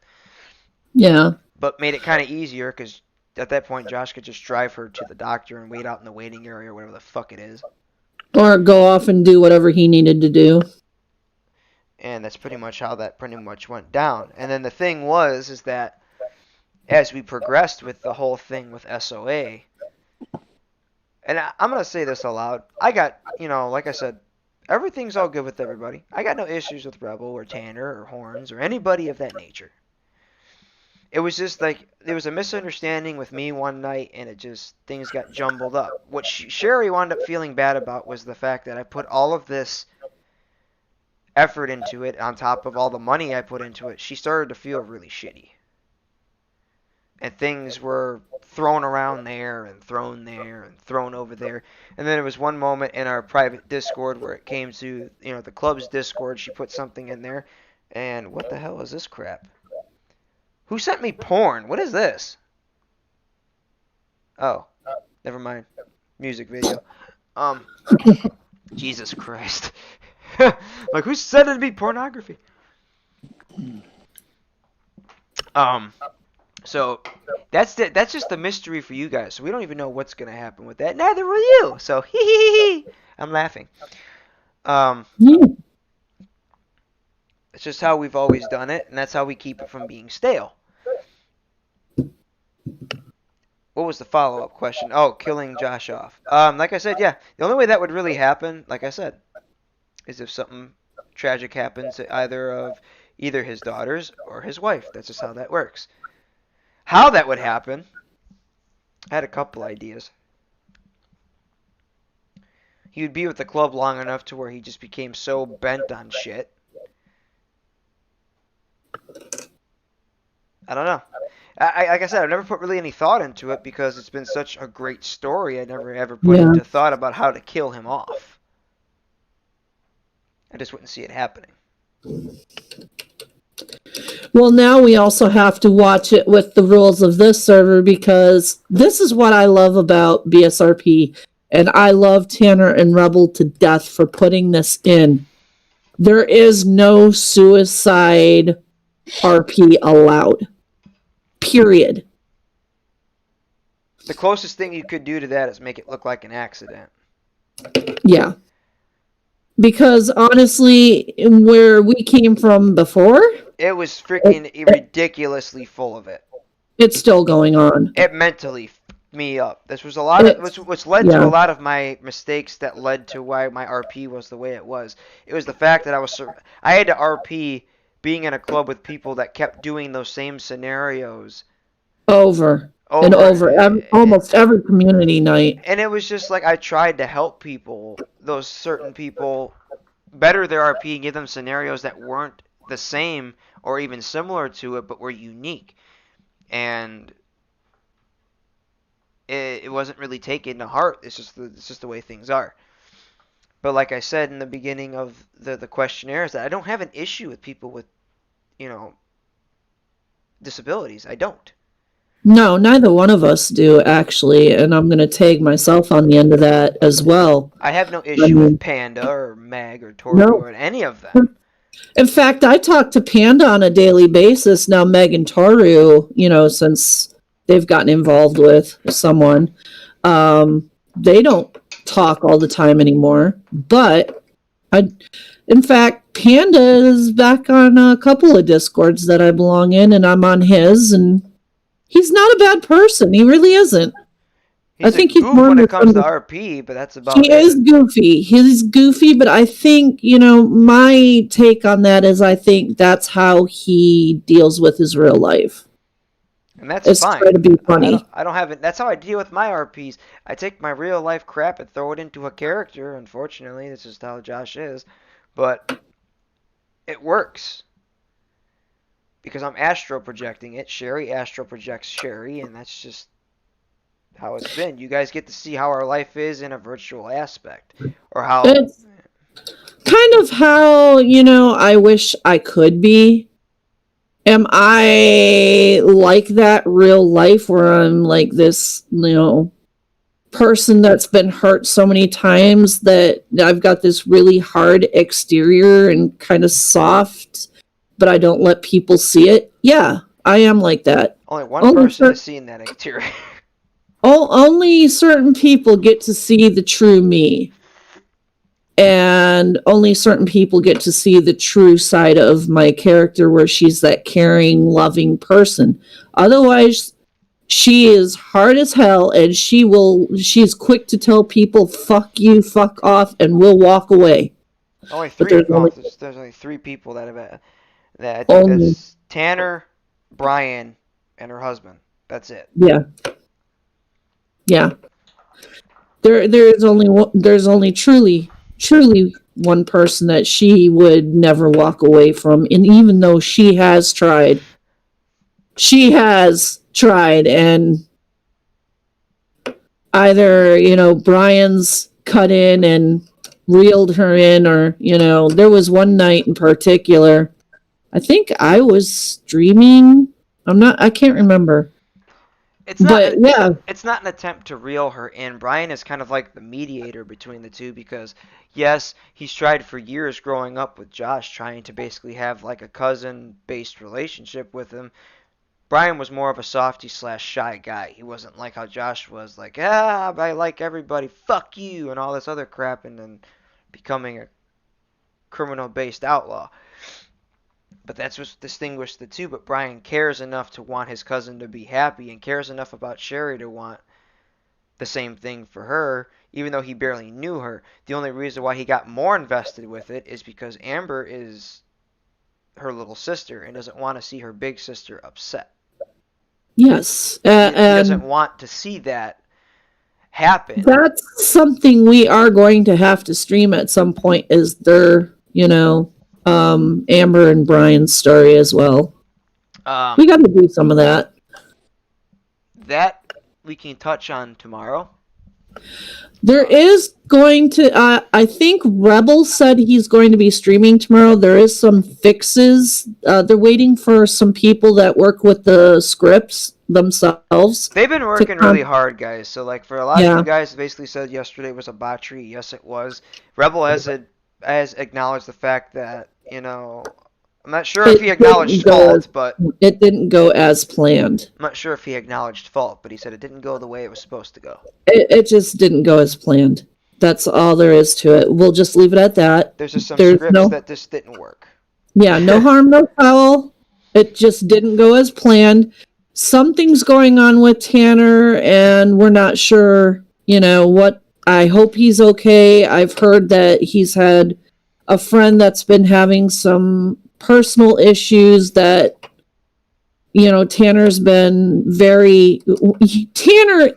Yeah. But made it kind of easier, because at that point, Josh could just drive her to the doctor and wait out in the waiting area or whatever the fuck it is. Or go off and do whatever he needed to do. And that's pretty much how that pretty much went down. And then the thing is that as we progressed with the whole thing with SOA, and I'm going to say this aloud, I got, you know, like I said, everything's all good with everybody. I got no issues with Rebel or Tanner or Horns or anybody of that nature. It was just like, there was a misunderstanding with me one night, and it just, things got jumbled up. What Sherry wound up feeling bad about was the fact that I put all of this effort into it, on top of all the money I put into it. She started to feel really shitty. And things were thrown around there, and thrown there, and thrown over there. And then there was one moment in our private Discord where it came to, you know, the club's Discord, she put something in there, and what the hell is this crap? Who sent me porn? What is this? Oh, never mind. Music video. Jesus Christ. Like, who sent me pornography? So that's just the mystery for you guys. So we don't even know what's gonna happen with that. Neither will you. So I'm laughing. It's just how we've always done it, and that's how we keep it from being stale. What was the follow-up question? Oh, killing Josh off. Like I said, yeah. The only way that would really happen, like I said, is if something tragic happens to either his daughters or his wife. That's just how that works. How that would happen, I had a couple ideas. He would be with the club long enough to where he just became so bent on shit. I don't know. Like I said, I've never put really any thought into it because it's been such a great story. I never ever put into thought about how to kill him off. I just wouldn't see it happening. Well, now we also have to watch it with the rules of this server, because this is what I love about BSRP. And I love Tanner and Rebel to death for putting this in. There is no suicide RP allowed. Period. The closest thing you could do to that is make it look like an accident. Yeah. Because honestly, where we came from before, it was freaking ridiculously full of it. It's still going on. It mentally fucked me up. This was a lot of which led to a lot of my mistakes that led to why my RP was the way it was. It was the fact that I had to RP being in a club with people that kept doing those same scenarios over and over, almost every community night. And it was just like I tried to help people, those certain people, better their RP and give them scenarios that weren't the same or even similar to it, but were unique. And it wasn't really taken to heart. It's just the way things are. But like I said in the beginning of the questionnaire, is that I don't have an issue with people with, disabilities. I don't. No, neither one of us do, actually, and I'm going to tag myself on the end of that as well. I have no issue with Panda or Meg or Tori or any of them. In fact, I talk to Panda on a daily basis now. Meg and Toru, since they've gotten involved with someone, they don't talk all the time anymore. But in fact, Panda is back on a couple of Discords that I belong in, and I'm on his, and he's not a bad person. He really isn't. I think he's more when it comes to RP, but that's about it. He is goofy. He's goofy, but I think, my take on that is I think that's how he deals with his real life. And that's fine. Try to be funny. I don't have it. That's how I deal with my RPs. I take my real life crap and throw it into a character. Unfortunately, this is how Josh is, but it works. Because I'm astral projecting it. Sherry astral projects Sherry, and that's just how it's been. You guys get to see how our life is in a virtual aspect. Or how... It's kind of how, I wish I could be. Am I like that real life where I'm like this, person that's been hurt so many times that I've got this really hard exterior and kind of soft, but I don't let people see it? Yeah, I am like that. Only one person has seen that exterior. Only certain people get to see the true me. And only certain people get to see the true side of my character where she's that caring, loving person. Otherwise, she is hard as hell, and she's quick to tell people, fuck you, fuck off, and we'll walk away. Only three. There's only three people that have that. I think that's Tanner, Brian, and her husband. That's it. Yeah. Yeah. There's only truly one person that she would never walk away from, and even though she has tried, and either Brian's cut in and reeled her in, or there was one night in particular, I think I was streaming, I can't remember. It's not an attempt to reel her in. Brian is kind of like the mediator between the two, because yes, he's tried for years growing up with Josh, trying to basically have like a cousin-based relationship with him. Brian was more of a softy / shy guy. He wasn't like how Josh was, like, I like everybody, fuck you, and all this other crap, and then becoming a criminal-based outlaw. But that's what distinguished the two. But Brian cares enough to want his cousin to be happy, and cares enough about Sherry to want the same thing for her, even though he barely knew her. The only reason why he got more invested with it is because Amber is her little sister and doesn't want to see her big sister upset. Yes. He doesn't want to see that happen. That's something we are going to have to stream at some point, is their, Amber and Brian's story as well. We got to do some of that. That we can touch on tomorrow. There is going to, I think Rebel said he's going to be streaming tomorrow. There is some fixes. They're waiting for some people that work with the scripts themselves. They've been working really hard, guys. So, like, for a lot of you guys, basically said yesterday was a botchery. Yes, it was. Rebel has acknowledged the fact that, you know, I'm not sure if he acknowledged fault, but it didn't go as planned. I'm not sure if he acknowledged fault, but he said it didn't go the way it was supposed to go. It just didn't go as planned. That's all there is to it. We'll just leave it at that. There's just some scripts that just didn't work. Yeah, no harm, no foul. It just didn't go as planned. Something's going on with Tanner, and we're not sure, you know, what. I hope he's okay. I've heard that he's had a friend that's been having some personal issues that, you know, Tanner's been Tanner,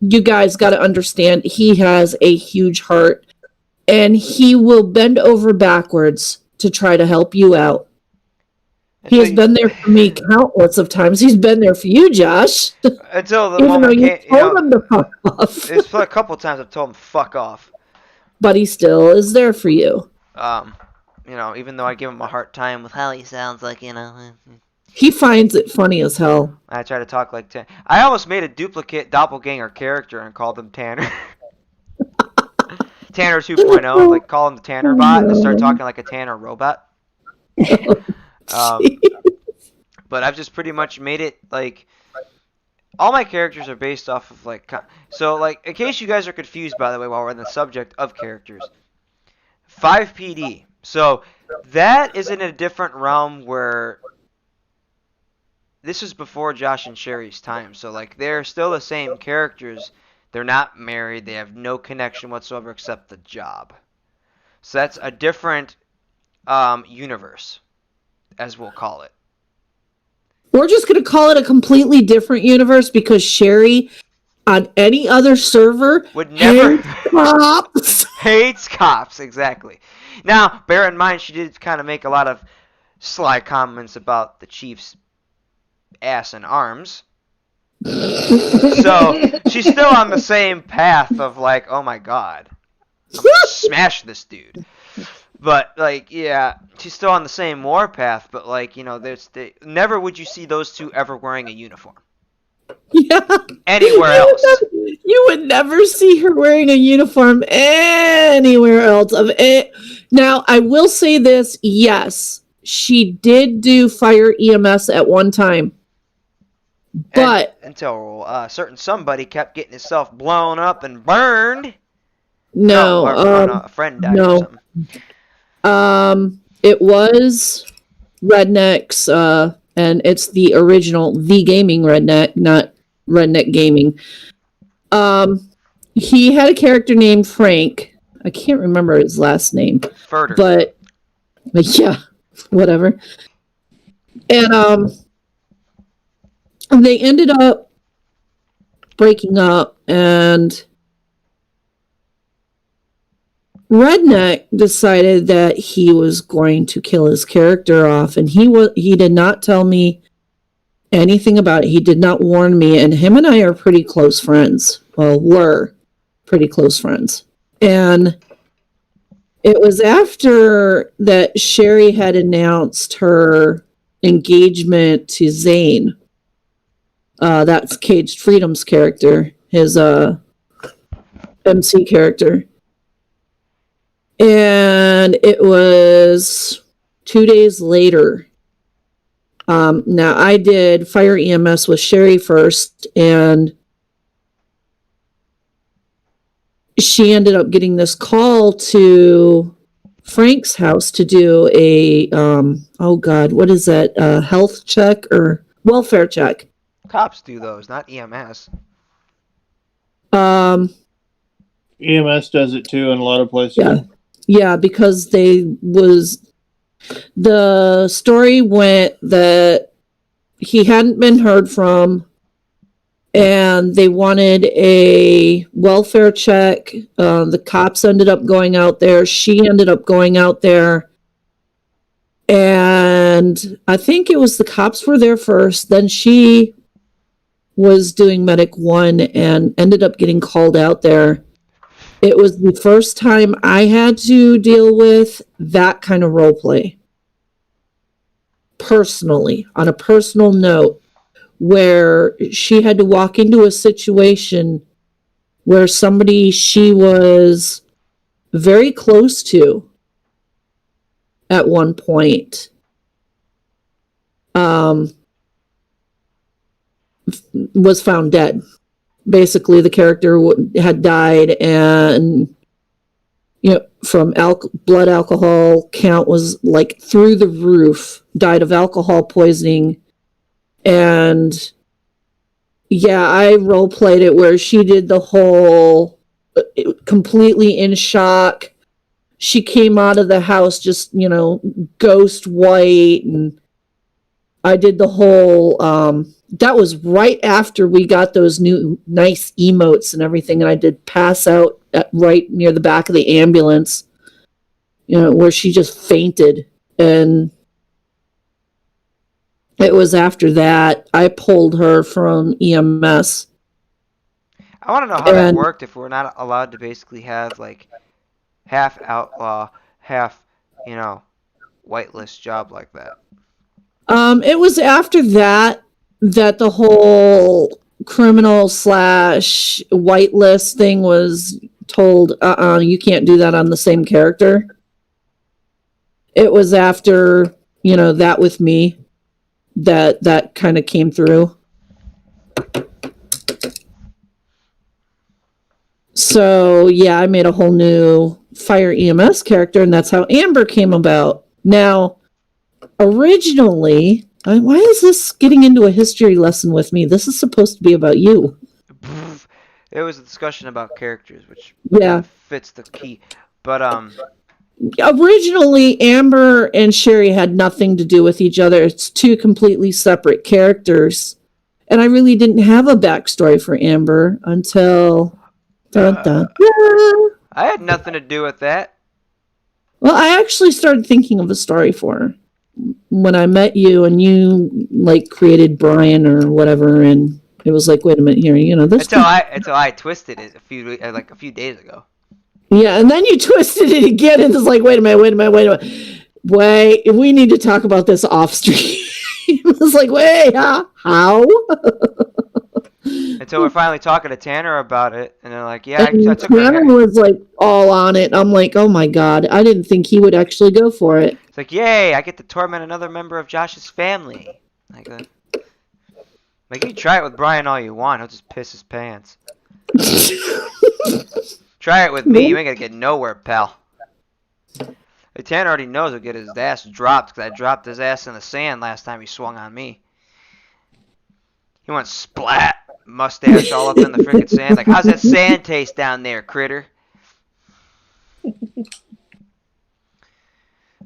you guys got to understand, he has a huge heart, and he will bend over backwards to try to help you out. He has been there for me countless of times. He's been there for you, Josh. Until the moment you told him to fuck off. There's a couple times I've told him fuck off. But he still is there for you. You know, even though I give him a hard time with how he sounds like, you know. He finds it funny as hell. I try to talk like Tanner. I almost made a duplicate doppelganger character and called him Tanner. Tanner 2.0, like call him the Tanner bot and start talking like a Tanner robot. But I've just pretty much made it like all my characters are based off of like so like in case you guys are confused, by the way, while we're on the subject of characters, 5PD. So that is in a different realm where this is before Josh and Sherry's time. So like they're still the same characters. They're not married. They have no connection whatsoever except the job. So that's a different universe, as we'll call it. We're just going to call it a completely different universe because Sherry, on any other server, would never hates cops. Hates cops, exactly. Now, bear in mind, she did kind of make a lot of sly comments about the Chiefs' ass and arms. So she's still on the same path of like, oh my god, I'm gonna smash this dude. But like, yeah, she's still on the same warpath. But like, you know, never would you see those two ever wearing a uniform. Yeah. Anywhere else. You would never see her wearing a uniform anywhere else. Now, I will say this: yes, she did do fire EMS at one time. But until a certain somebody kept getting himself blown up and burned. No, a friend died or something. It was Redneck's, and it's the original, The Gaming Redneck, not Redneck Gaming. He had a character named Frank. I can't remember his last name. Furter. But yeah, whatever. And they ended up breaking up, and Redneck decided that he was going to kill his character off, and he did not tell me anything about it. He did not warn me, and him and I are pretty close friends. Well, were pretty close friends. And it was after that Sherry had announced her engagement to Zane. That's Caged Freedom's character, his MC character. And it was 2 days later. Now, I did fire EMS with Sherry first, and she ended up getting this call to Frank's house to do a, what is that, health check or welfare check. Cops do those, not EMS. EMS does it too in a lot of places. Yeah, because the story went that he hadn't been heard from, and they wanted a welfare check. The cops ended up going out there. She ended up going out there. And I think it was the cops were there first. Then she was doing Medic 1 and ended up getting called out there. It was the first time I had to deal with that kind of role play. Personally, on a personal note, where she had to walk into a situation where somebody she was very close to at one point was found dead. Basically, the character had died, and from blood alcohol count was like through the roof. Died of alcohol poisoning, and yeah, I role played it where she did the whole completely in shock. She came out of the house just ghost white, and I did the whole. That was right after we got those new nice emotes and everything, and I did pass out right near the back of the ambulance, where she just fainted. And it was after that I pulled her from EMS. I want to know how that worked if we're not allowed to basically have like half outlaw, half, whitelist job like that. It was after that the whole criminal / whitelist thing was told, you can't do that on the same character. It was after, that with me that kind of came through. So, yeah, I made a whole new Fire EMS character, and that's how Amber came about. Now, originally, why is this getting into a history lesson with me? This is supposed to be about you. It was a discussion about characters, which fits the key. But originally, Amber and Sherry had nothing to do with each other. It's two completely separate characters. And I really didn't have a backstory for Amber until... I had nothing to do with that. Well, I actually started thinking of a story for her when I met you, and you created Brian or whatever, and it was like, wait a minute here, this. Until I twisted it a few days ago. Yeah, and then you twisted it again, and it's like, wait a minute. Wait, we need to talk about this off stream. It was like, wait, how? Until we're finally talking to Tanner about it, and they're like, yeah, I took Tanner was like all on it. I'm like, oh my god, I didn't think he would actually go for it. It's like, yay, I get to torment another member of Josh's family. Like you can try it with Brian all you want, he'll just piss his pants. Try it with me, you ain't gonna get nowhere, pal. Tanner already knows he'll get his ass dropped, because I dropped his ass in the sand last time he swung on me. He went splat. Mustache all up in the freaking sand. Like, how's that sand taste down there, critter?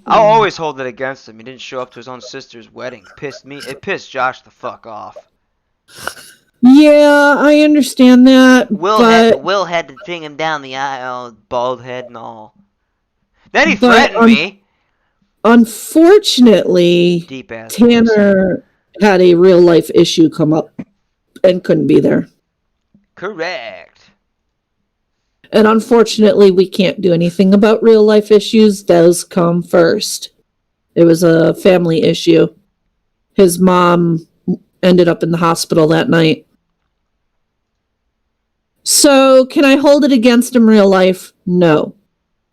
I'll always hold it against him. He didn't show up to his own sister's wedding. It pissed Josh the fuck off. Yeah, I understand that. Will had to ping him down the aisle, bald head and all. Then he threatened me. Unfortunately, Tanner had a real life issue come up and couldn't be there. Correct. And unfortunately, we can't do anything about real life issues. Those come first. It was a family issue. His mom ended up in the hospital that night. So, can I hold it against him real life? No.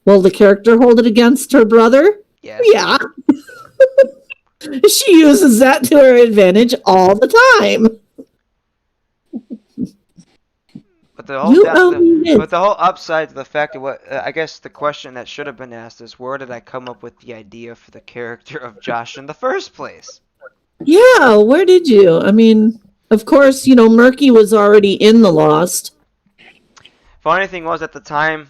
Will the character hold it against her brother? Yes. Yeah. She uses that to her advantage all the time. But the whole upside to the fact of what I guess the question that should have been asked is, where did I come up with the idea for the character of Josh in the first place? Yeah, where did you? I mean, of course, Murky was already in the Lost. Funny thing was, at the time,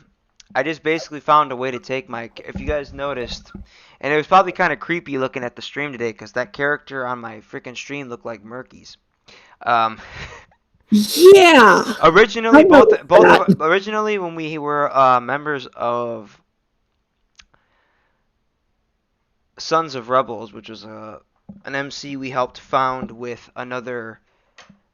I just basically found a way to take if you guys noticed, and it was probably kind of creepy looking at the stream today, because that character on my freaking stream looked like Murky's. Yeah. Originally, originally when we were members of Sons of Rebels, which was an MC we helped found with another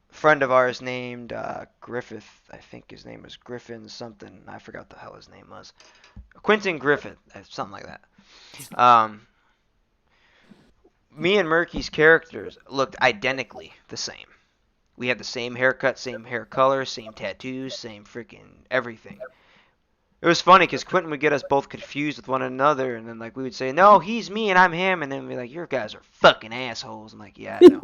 friend of ours named Griffith. I think his name was Griffin something. I forgot the hell his name was. Quentin Griffith, something like that. Me and Murky's characters looked identically the same. We had the same haircut, same hair color, same tattoos, same freaking everything. It was funny because Quentin would get us both confused with one another, and then like we would say, "No, he's me and I'm him," and then we'd be like, "Your guys are fucking assholes." I'm like, "Yeah, I know."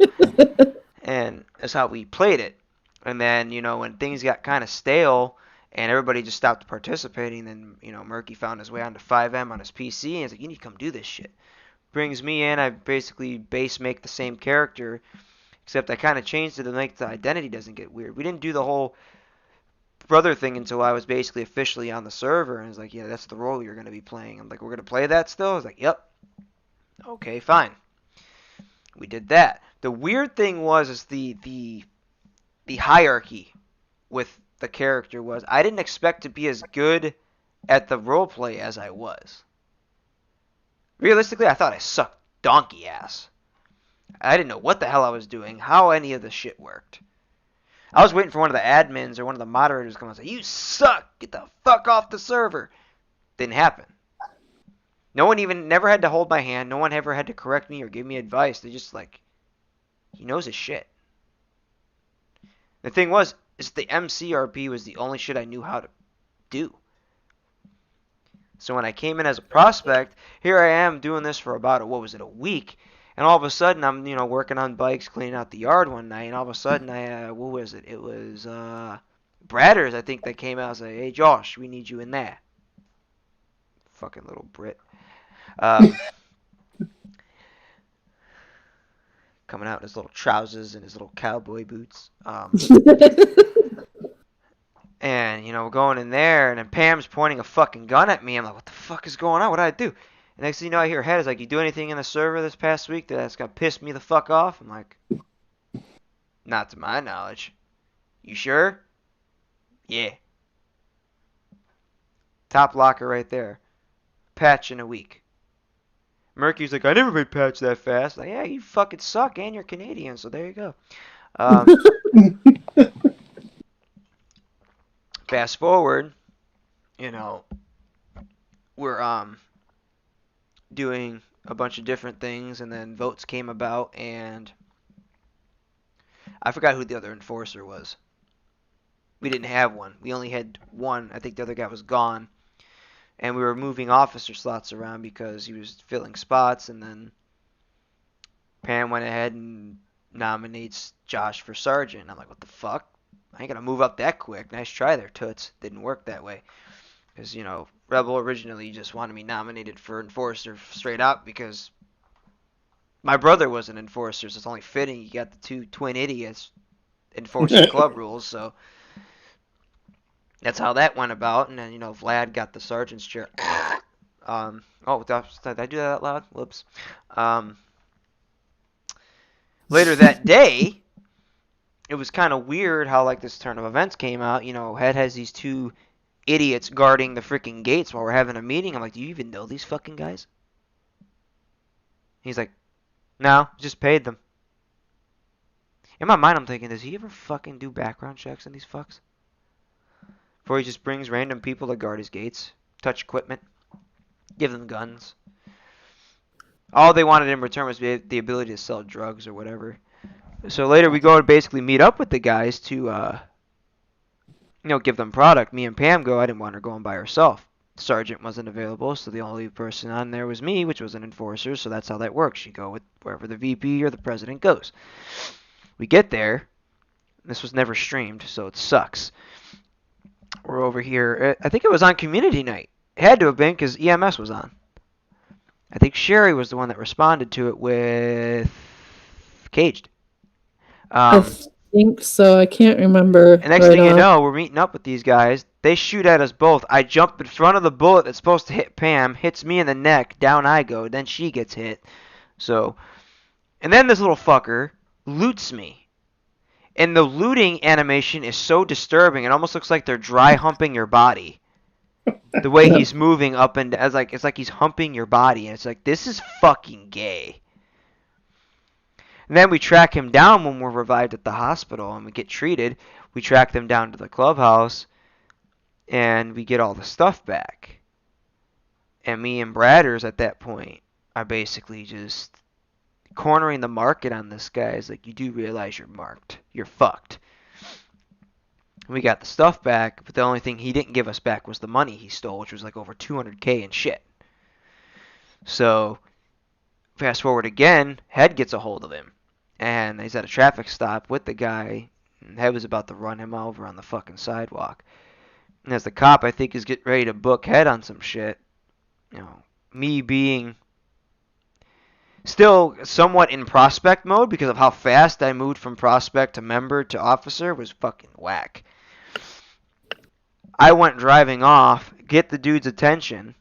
And that's how we played it. And then when things got kind of stale and everybody just stopped participating, then Murky found his way onto 5M on his PC, and he's like, "You need to come do this shit." Brings me in. I basically base make the same character, except I kind of changed it to make the identity doesn't get weird. We didn't do the whole brother thing until I was basically officially on the server, and it's like, "Yeah, that's the role you're going to be playing." I'm like, "We're going to play that still?" I was like, "Yep." Okay, fine. We did that. The weird thing was is the hierarchy with the character was I didn't expect to be as good at the roleplay as I was. Realistically, I thought I sucked donkey ass. I didn't know what the hell I was doing, how any of the shit worked. I was waiting for one of the admins or one of the moderators to come and say, "You suck! Get the fuck off the server!" Didn't happen. No one never had to hold my hand. No one ever had to correct me or give me advice. They just like, he knows his shit. The thing was, is the MCRP was the only shit I knew how to do. So when I came in as a prospect, here I am doing this for about, a week. And all of a sudden, I'm, working on bikes, cleaning out the yard one night. And all of a sudden, what was it? It was, Bradders, I think, that came out and said, "Hey, Josh, we need you in there." Fucking little Brit. Coming out in his little trousers and his little cowboy boots. And, we're going in there, and then Pam's pointing a fucking gun at me. I'm like, "What the fuck is going on? What did I do?" And next thing you know, I hear her head is like, "You do anything in the server this past week that's gonna piss me the fuck off?" I'm like, "Not to my knowledge." "You sure?" "Yeah." Top locker right there. Patch in a week. Murky's like, "I never made patch that fast." Like, "Yeah, you fucking suck, and you're Canadian, so there you go." Fast forward, we're doing a bunch of different things, and then votes came about, and I forgot who the other enforcer was. We didn't have one. We only had one. I think the other guy was gone. And we were moving officer slots around because he was filling spots, and then Pam went ahead and nominates Josh for sergeant. I'm like, "What the fuck? I ain't gonna move up that quick." Nice try there, Toots. Didn't work that way. Because, Rebel originally just wanted me nominated for enforcer straight up because my brother was an enforcer, so it's only fitting you got the two twin idiots enforcing club rules, so that's how that went about. And then, Vlad got the sergeant's chair. Oh, did I do that out loud? Whoops. Later that day, it was kind of weird how, like, this turn of events came out. Head has these two idiots guarding the freaking gates while we're having a meeting. I'm like, "Do you even know these fucking guys?" He's like, "No, just paid them." In my mind, I'm thinking, does he ever fucking do background checks on these fucks? Before he just brings random people to guard his gates, touch equipment, give them guns. All they wanted in return was the ability to sell drugs or whatever. So later we go and basically meet up with the guys to, give them product. Me and Pam go. I didn't want her going by herself. The sergeant wasn't available, so the only person on there was me, which was an enforcer, so that's how that works. You go with wherever the VP or the president goes. We get there. This was never streamed, so it sucks. We're over here. I think it was on community night. It had to have been because EMS was on. I think Sherry was the one that responded to it with Caged. I think so. I can't remember. And next thing you know, we're meeting up with these guys. They shoot at us both. I jump in front of the bullet that's supposed to hit Pam, hits me in the neck, down I go, then she gets hit. So, and then this little fucker loots me. And the looting animation is so disturbing. It almost looks like they're dry humping your body. The way he's moving up and it's like he's humping your body, and it's like, this is fucking gay. And then we track him down when we're revived at the hospital and we get treated. We track them down to the clubhouse and we get all the stuff back. And me and Bradders at that point are basically just cornering the market on this guy. It's like, "You do realize you're marked." you're fucked. We got the stuff back, but the only thing he didn't give us back was the money he stole, which was like over $200K and shit. So, fast forward again, Head gets a hold of him. And he's at a traffic stop with the guy. And Head was about to run him over on the fucking sidewalk. And as the cop, I think, is getting ready to book Head on some shit, you know, me being still somewhat in prospect mode because of how fast I moved from prospect to member to officer was fucking whack. I went driving off, get the dude's attention.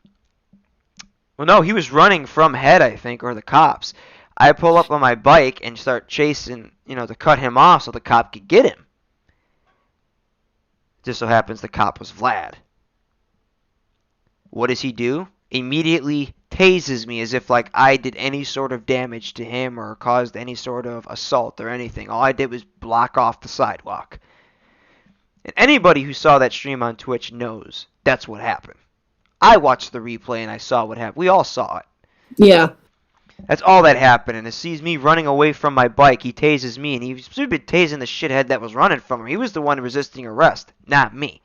Well, no, he was running from Head, I think, or the cops. I pull up on my bike and start chasing, to cut him off so the cop could get him. Just so happens the cop was Vlad. What does he do? Immediately tases me as if like I did any sort of damage to him or caused any sort of assault or anything. All I did was block off the sidewalk. And anybody who saw that stream on Twitch knows that's what happened. I watched the replay and I saw what happened. We all saw it. Yeah. That's all that happened. And it sees me running away from my bike. He tases me, and he should have been tasing the shithead that was running from him. He was the one resisting arrest, not me.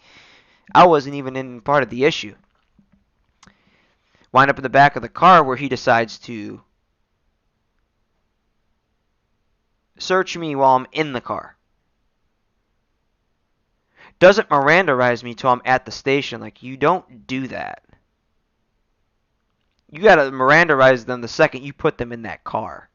I wasn't even in part of the issue. Wind up in the back of the car where he decides to search me while I'm in the car. Doesn't Mirandarize me till I'm at the station. Like, you don't do that. You gotta Mirandarize them the second you put them in that car.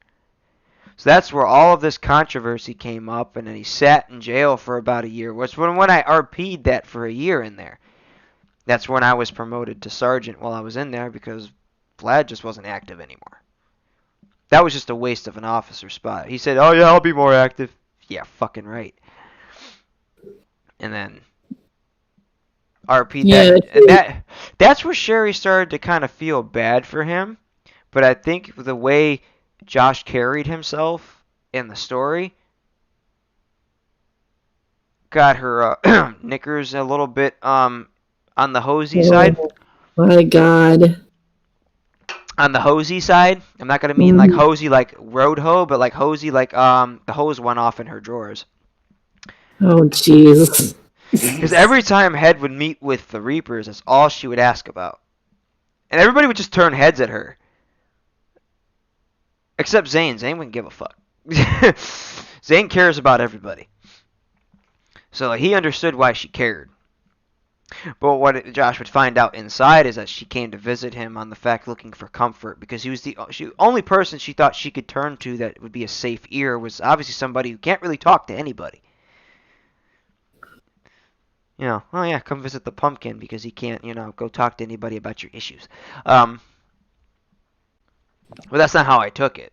So that's where all of this controversy came up, and then he sat in jail for about a year. Which when I RP'd that for a year in there. That's when I was promoted to sergeant while I was in there because Vlad just wasn't active anymore. That was just a waste of an officer spot. He said, "Oh yeah, I'll be more active." Yeah, fucking right. And then RP that, and that's where Sherry started to kind of feel bad for him. But I think the way Josh carried himself in the story got her knickers a little bit on the hosey side. My God. On the hosey side, I'm not gonna mean like hosey like road hoe, but like hosey like the hose went off in her drawers. Oh jeez. Because every time Head would meet with the Reapers, that's all she would ask about. And everybody would just turn heads at her. Except Zane. Zane wouldn't give a fuck. Zane cares about everybody. So he understood why she cared. But what Josh would find out inside is that she came to visit him on the fact looking for comfort. Because he was the only person she thought she could turn to that would be a safe ear was obviously somebody who can't really talk to anybody. Oh yeah, come visit the pumpkin because he can't, go talk to anybody about your issues. But that's not how I took it.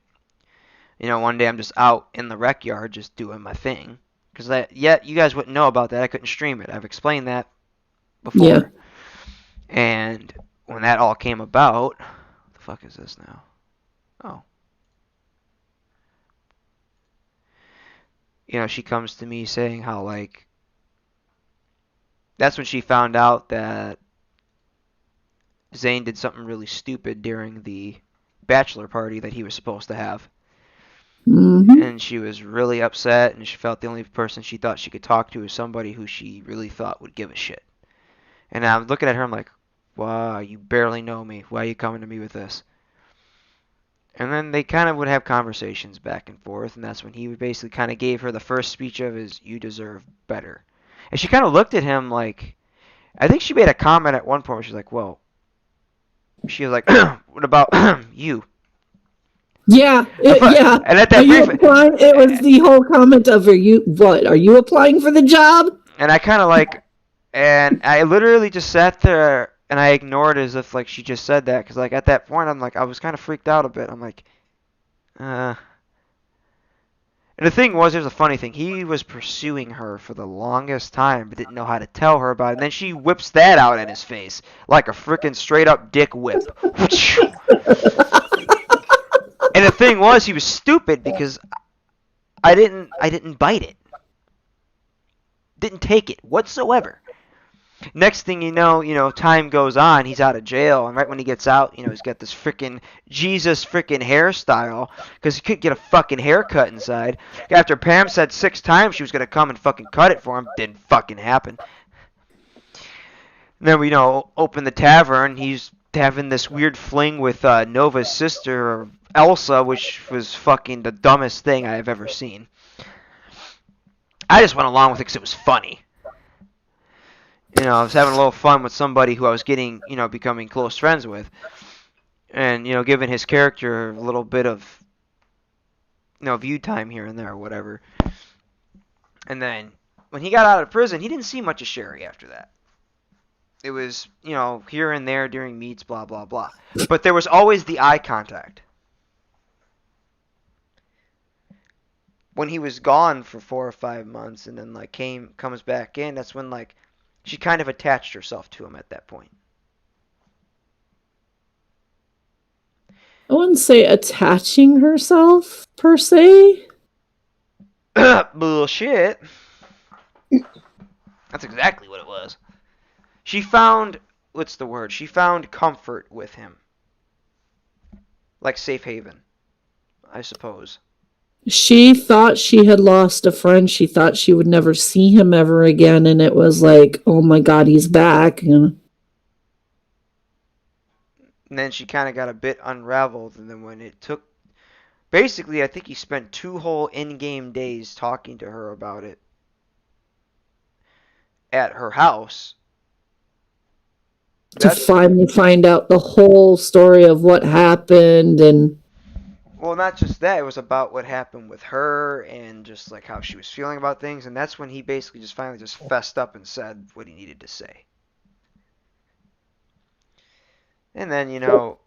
One day I'm just out in the rec yard just doing my thing. Because you guys wouldn't know about that. I couldn't stream it. I've explained that before. Yeah. And when that all came about, what the fuck is this now? Oh. She comes to me saying how, like, that's when she found out that Zane did something really stupid during the bachelor party that he was supposed to have. Mm-hmm. And she was really upset, and she felt the only person she thought she could talk to was somebody who she really thought would give a shit. And I'm looking at her, I'm like, wow, you barely know me. Why are you coming to me with this? And then they kind of would have conversations back and forth, and that's when he basically kind of gave her the first speech of his, you deserve better. And she kind of looked at him like, I think she made a comment at one point where she's like, well, she was like, what about you? Yeah, yeah. And at that it was the whole comment of, are you applying for the job? And I kind of and I literally just sat there and I ignored it as if like she just said that. Because like at that point, I'm like, I was kind of freaked out a bit. I'm like, And the thing was, here's a funny thing. He was pursuing her for the longest time, but didn't know how to tell her about it. And then she whips that out at his face like a freaking straight-up dick whip. And the thing was, he was stupid because I didn't bite it. Didn't take it whatsoever. Next thing you know, time goes on. He's out of jail, and right when he gets out, he's got this freaking Jesus freaking hairstyle because he couldn't get a fucking haircut inside. After Pam said 6 times she was gonna come and fucking cut it for him, didn't fucking happen. And then we open the tavern. He's having this weird fling with Nova's sister Elsa, which was fucking the dumbest thing I have ever seen. I just went along with it because it was funny. I was having a little fun with somebody who I was becoming close friends with. And, giving his character a little bit of, view time here and there or whatever. And then, when he got out of prison, he didn't see much of Sherry after that. It was, here and there during meets, blah, blah, blah. But there was always the eye contact. When he was gone for 4 or 5 months and then, comes back in, that's when, she kind of attached herself to him at that point. I wouldn't say attaching herself, per se. Bullshit. That's exactly what it was. She found, She found comfort with him. Like safe haven, I suppose. She thought she had lost a friend. She thought she would never see him ever again, and it was like, oh my god, he's back. And then she kind of got a bit unraveled, and then when it took... Basically, I think he spent 2 whole in-game days talking to her about it at her house. To finally find out the whole story of what happened and... Well, not just that. It was about what happened with her and just how she was feeling about things. And that's when he basically just finally just fessed up and said what he needed to say. And then,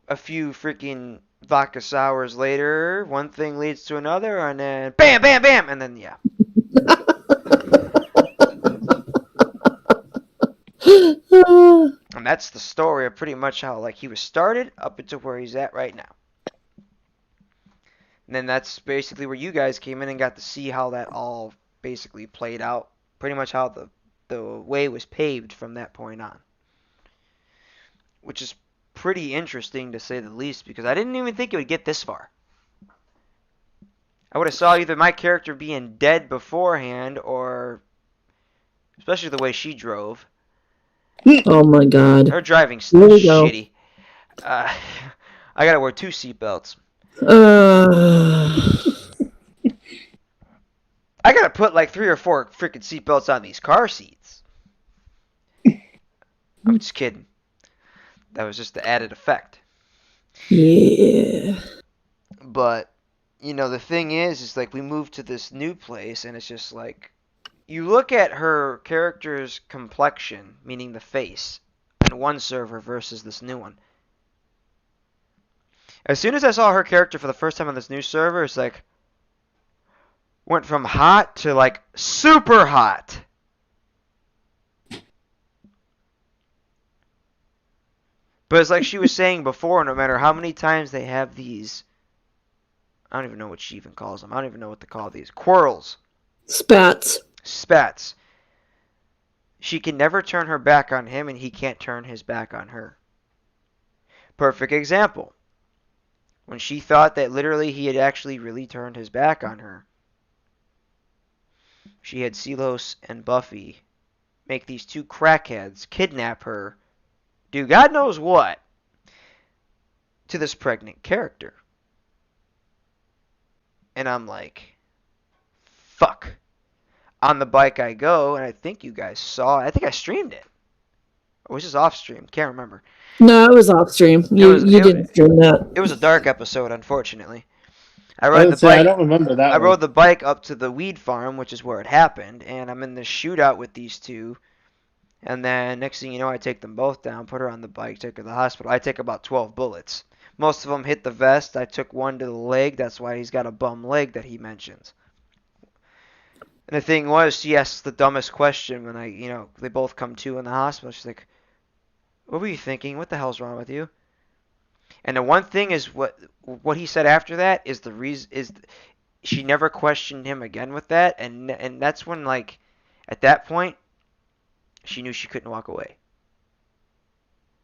a few freaking vodka sours later, one thing leads to another, and then bam, bam, bam, and then, yeah. And that's the story of pretty much how, he was started up until where he's at right now. And then that's basically where you guys came in and got to see how that all basically played out. Pretty much how the way was paved from that point on. Which is pretty interesting to say the least, because I didn't even think it would get this far. I would have saw either my character being dead beforehand, or especially the way she drove. Oh my god. Her driving still shitty. I gotta wear 2 seatbelts. I gotta put 3 or 4 freaking seatbelts on these car seats. I'm just kidding. That was just the added effect. Yeah. But, the thing is we moved to this new place, and it's just you look at her character's complexion, meaning the face, in one server versus this new one. As soon as I saw her character for the first time on this new server, it's went from hot to super hot. But it's like she was saying before, no matter how many times they have these, I don't even know what she even calls them. I don't even know what to call these. Quarrels. Spats. She can never turn her back on him, and he can't turn his back on her. Perfect example. When she thought that literally he had actually really turned his back on her, she had Silos and Buffy make these 2 crackheads kidnap her, do God knows what, to this pregnant character. And I'm like, fuck. On the bike I go, and I think you guys saw it. I think I streamed it. Or was this off stream? Can't remember. No, it was off stream. You didn't stream that. It was a dark episode, unfortunately. I don't remember that. I rode the bike up to the weed farm, which is where it happened, and I'm in the shootout with these 2. And then next thing you know, I take them both down, put her on the bike, take her to the hospital. I take about 12 bullets. Most of them hit the vest. I took one to the leg. That's why he's got a bum leg that he mentions. And the thing was, she asked the dumbest question when they both come to in the hospital. She's like, what were you thinking? What the hell's wrong with you? And the one thing is what he said after that is the reason is she never questioned him again with that, and that's when at that point she knew she couldn't walk away.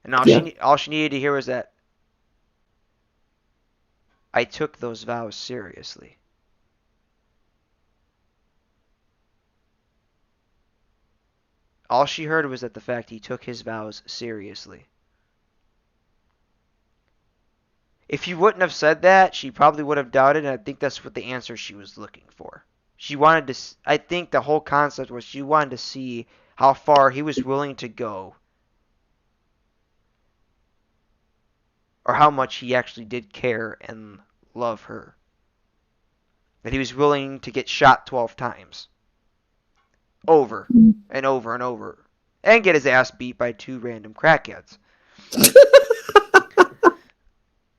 And Yeah. all she needed to hear was that I took those vows seriously. All she heard was that the fact he took his vows seriously. If he wouldn't have said that, she probably would have doubted, and I think that's what the answer she was looking for. She wanted to, I think the whole concept was she wanted to see how far he was willing to go, or how much he actually did care and love her. That he was willing to get shot 12 times. Over and over and over. And get his ass beat by 2 random crackheads.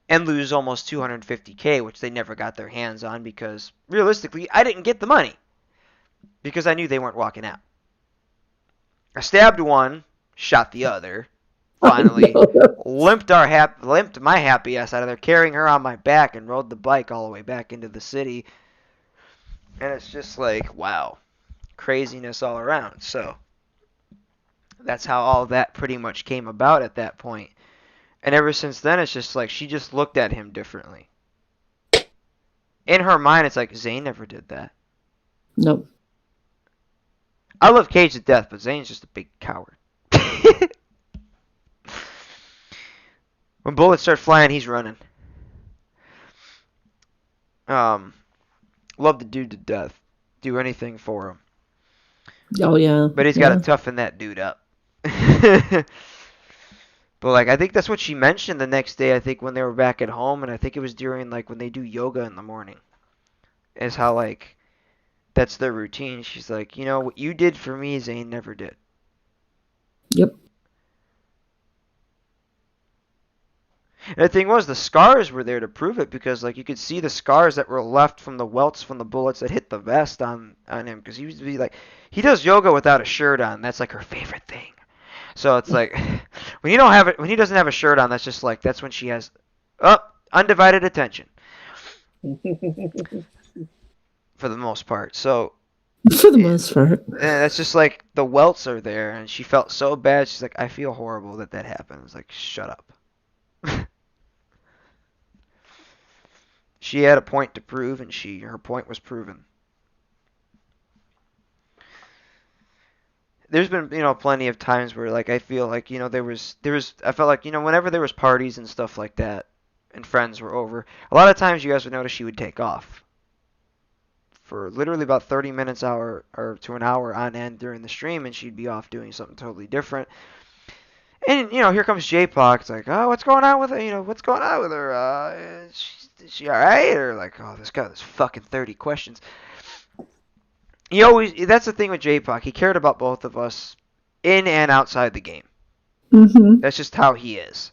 And lose almost $250K, which they never got their hands on because, realistically, I didn't get the money. Because I knew they weren't walking out. I stabbed one, shot the other, finally, limped my happy ass out of there, carrying her on my back, and rode the bike all the way back into the city. And it's just like, wow, craziness all around. So, that's how all that pretty much came about at that point. And ever since then, it's just like she just looked at him differently. In her mind, it's like, Zane never did that. Nope. I love Cage to death, but Zane's just a big coward. When bullets start flying, he's running. Love the dude to death. Do anything for him. Oh yeah. But he's got to toughen that dude up. But like, I think that's what she mentioned the next day. I think when they were back at home, and I think it was during like when they do yoga in the morning, is how like that's their routine. She's like, you know what you did for me, Zane never did. Yep. And the thing was, the scars were there to prove it because like you could see the scars that were left from the welts from the bullets that hit the vest on him because he used to be like he does yoga without a shirt on. That's like her favorite thing. So it's like when you don't have it, when he doesn't have a shirt on, that's just like that's when she has undivided attention for the most part. So for the most part, and that's just like the welts are there, and she felt so bad. She's like, I feel horrible that happened. It's like, shut up. She had a point to prove, and her point was proven. There's been, plenty of times where, like, I feel like, I felt like, whenever there was parties and stuff like that, and friends were over, a lot of times you guys would notice she would take off for literally about 30 minutes or to an hour on end during the stream, and she'd be off doing something totally different. And, here comes J-Poc. It's like, oh, what's going on with her? What's going on with her? Is she all right? Or like, oh, this guy, this fucking 30 questions. That's the thing with J-Poc. He cared about both of us in and outside the game. Mm-hmm. That's just how he is.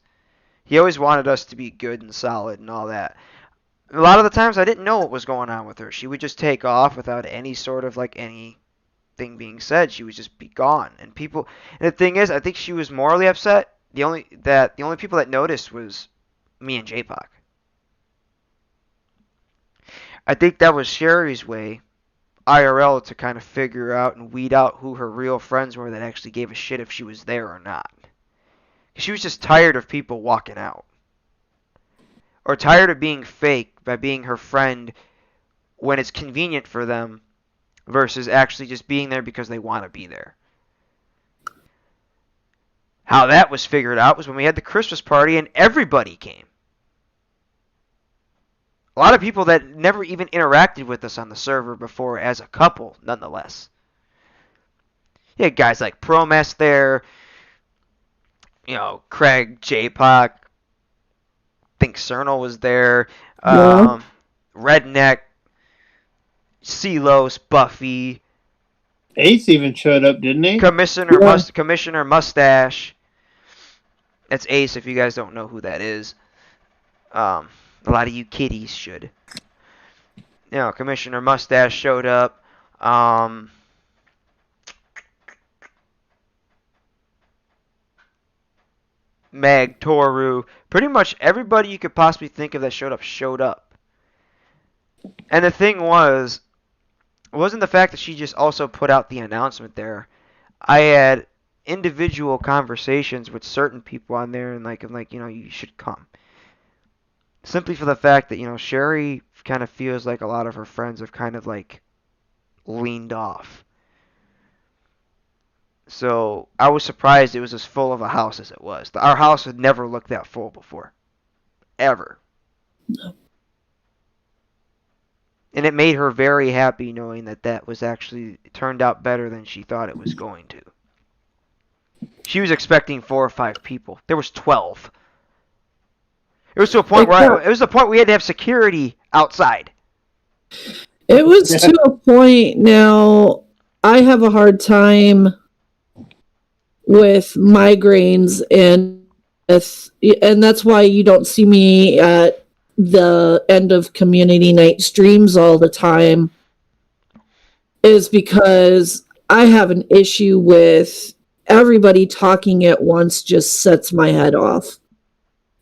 He always wanted us to be good and solid and all that. A lot of the times I didn't know what was going on with her. She would just take off without any sort of like anything being said. She would just be gone. And the thing is, I think she was morally upset. The only people that noticed was me and J-Poc. I think that was Sherry's way, IRL, to kind of figure out and weed out who her real friends were that actually gave a shit if she was there or not. She was just tired of people walking out. Or tired of being fake by being her friend when it's convenient for them versus actually just being there because they want to be there. How that was figured out was when we had the Christmas party and everybody came. A lot of people that never even interacted with us on the server before as a couple, nonetheless. You had guys like Promess there, Craig, J-Poc, I think Cernal was there, Redneck, Celos, Buffy. Ace even showed up, didn't he? Commissioner Mustache. That's Ace if you guys don't know who that is. A lot of you kiddies should. Commissioner Mustache showed up. Meg, Toru, pretty much everybody you could possibly think of that showed up. And the thing was, it wasn't the fact that she just also put out the announcement there. I had individual conversations with certain people on there, and like, I'm like, you should come. Simply for the fact that, Sherry kind of feels like a lot of her friends have kind of like leaned off. So I was surprised it was as full of a house as it was. Our house had never looked that full before. Ever. And it made her very happy knowing that was actually turned out better than she thought it was going to. She was expecting 4 or 5 people. There was 12. It was to a point where we had to have security outside. It was to a point now. I have a hard time with migraines, and that's why you don't see me at the end of community night streams all the time, is because I have an issue with everybody talking at once. Just sets my head off,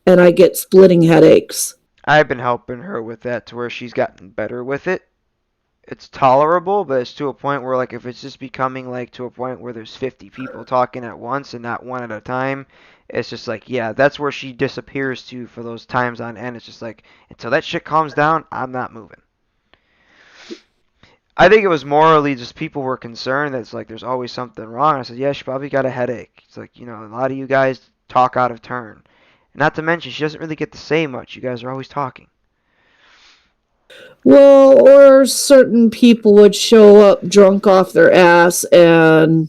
and I get splitting headaches. I've been helping her with that to where she's gotten better with it. It's tolerable, but it's to a point where, like, if it's just becoming like to a point where there's 50 people talking at once and not one at a time, it's just like, yeah, that's where she disappears to for those times on end. It's just like, until that shit calms down, I'm not moving. I think it was morally just people were concerned that it's like there's always something wrong. I said, yeah, she probably got a headache. It's like, a lot of you guys talk out of turn. Not to mention, she doesn't really get to say much. You guys are always talking. Well, or certain people would show up drunk off their ass, and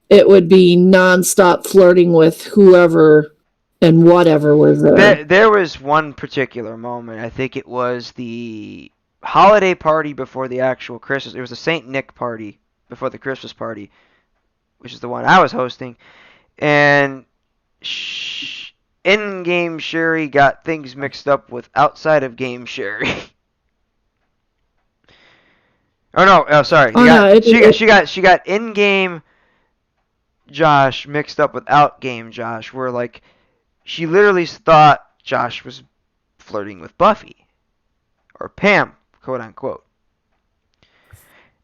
it would be nonstop flirting with whoever and whatever was there. There was one particular moment. I think it was the holiday party before the actual Christmas. It was a St. Nick party before the Christmas party, which is the one I was hosting. And in-game Sherry got things mixed up with outside-of-game Sherry. Oh no! Sorry. She got in-game Josh mixed up with out-game Josh, where like she literally thought Josh was flirting with Buffy or Pam, quote unquote.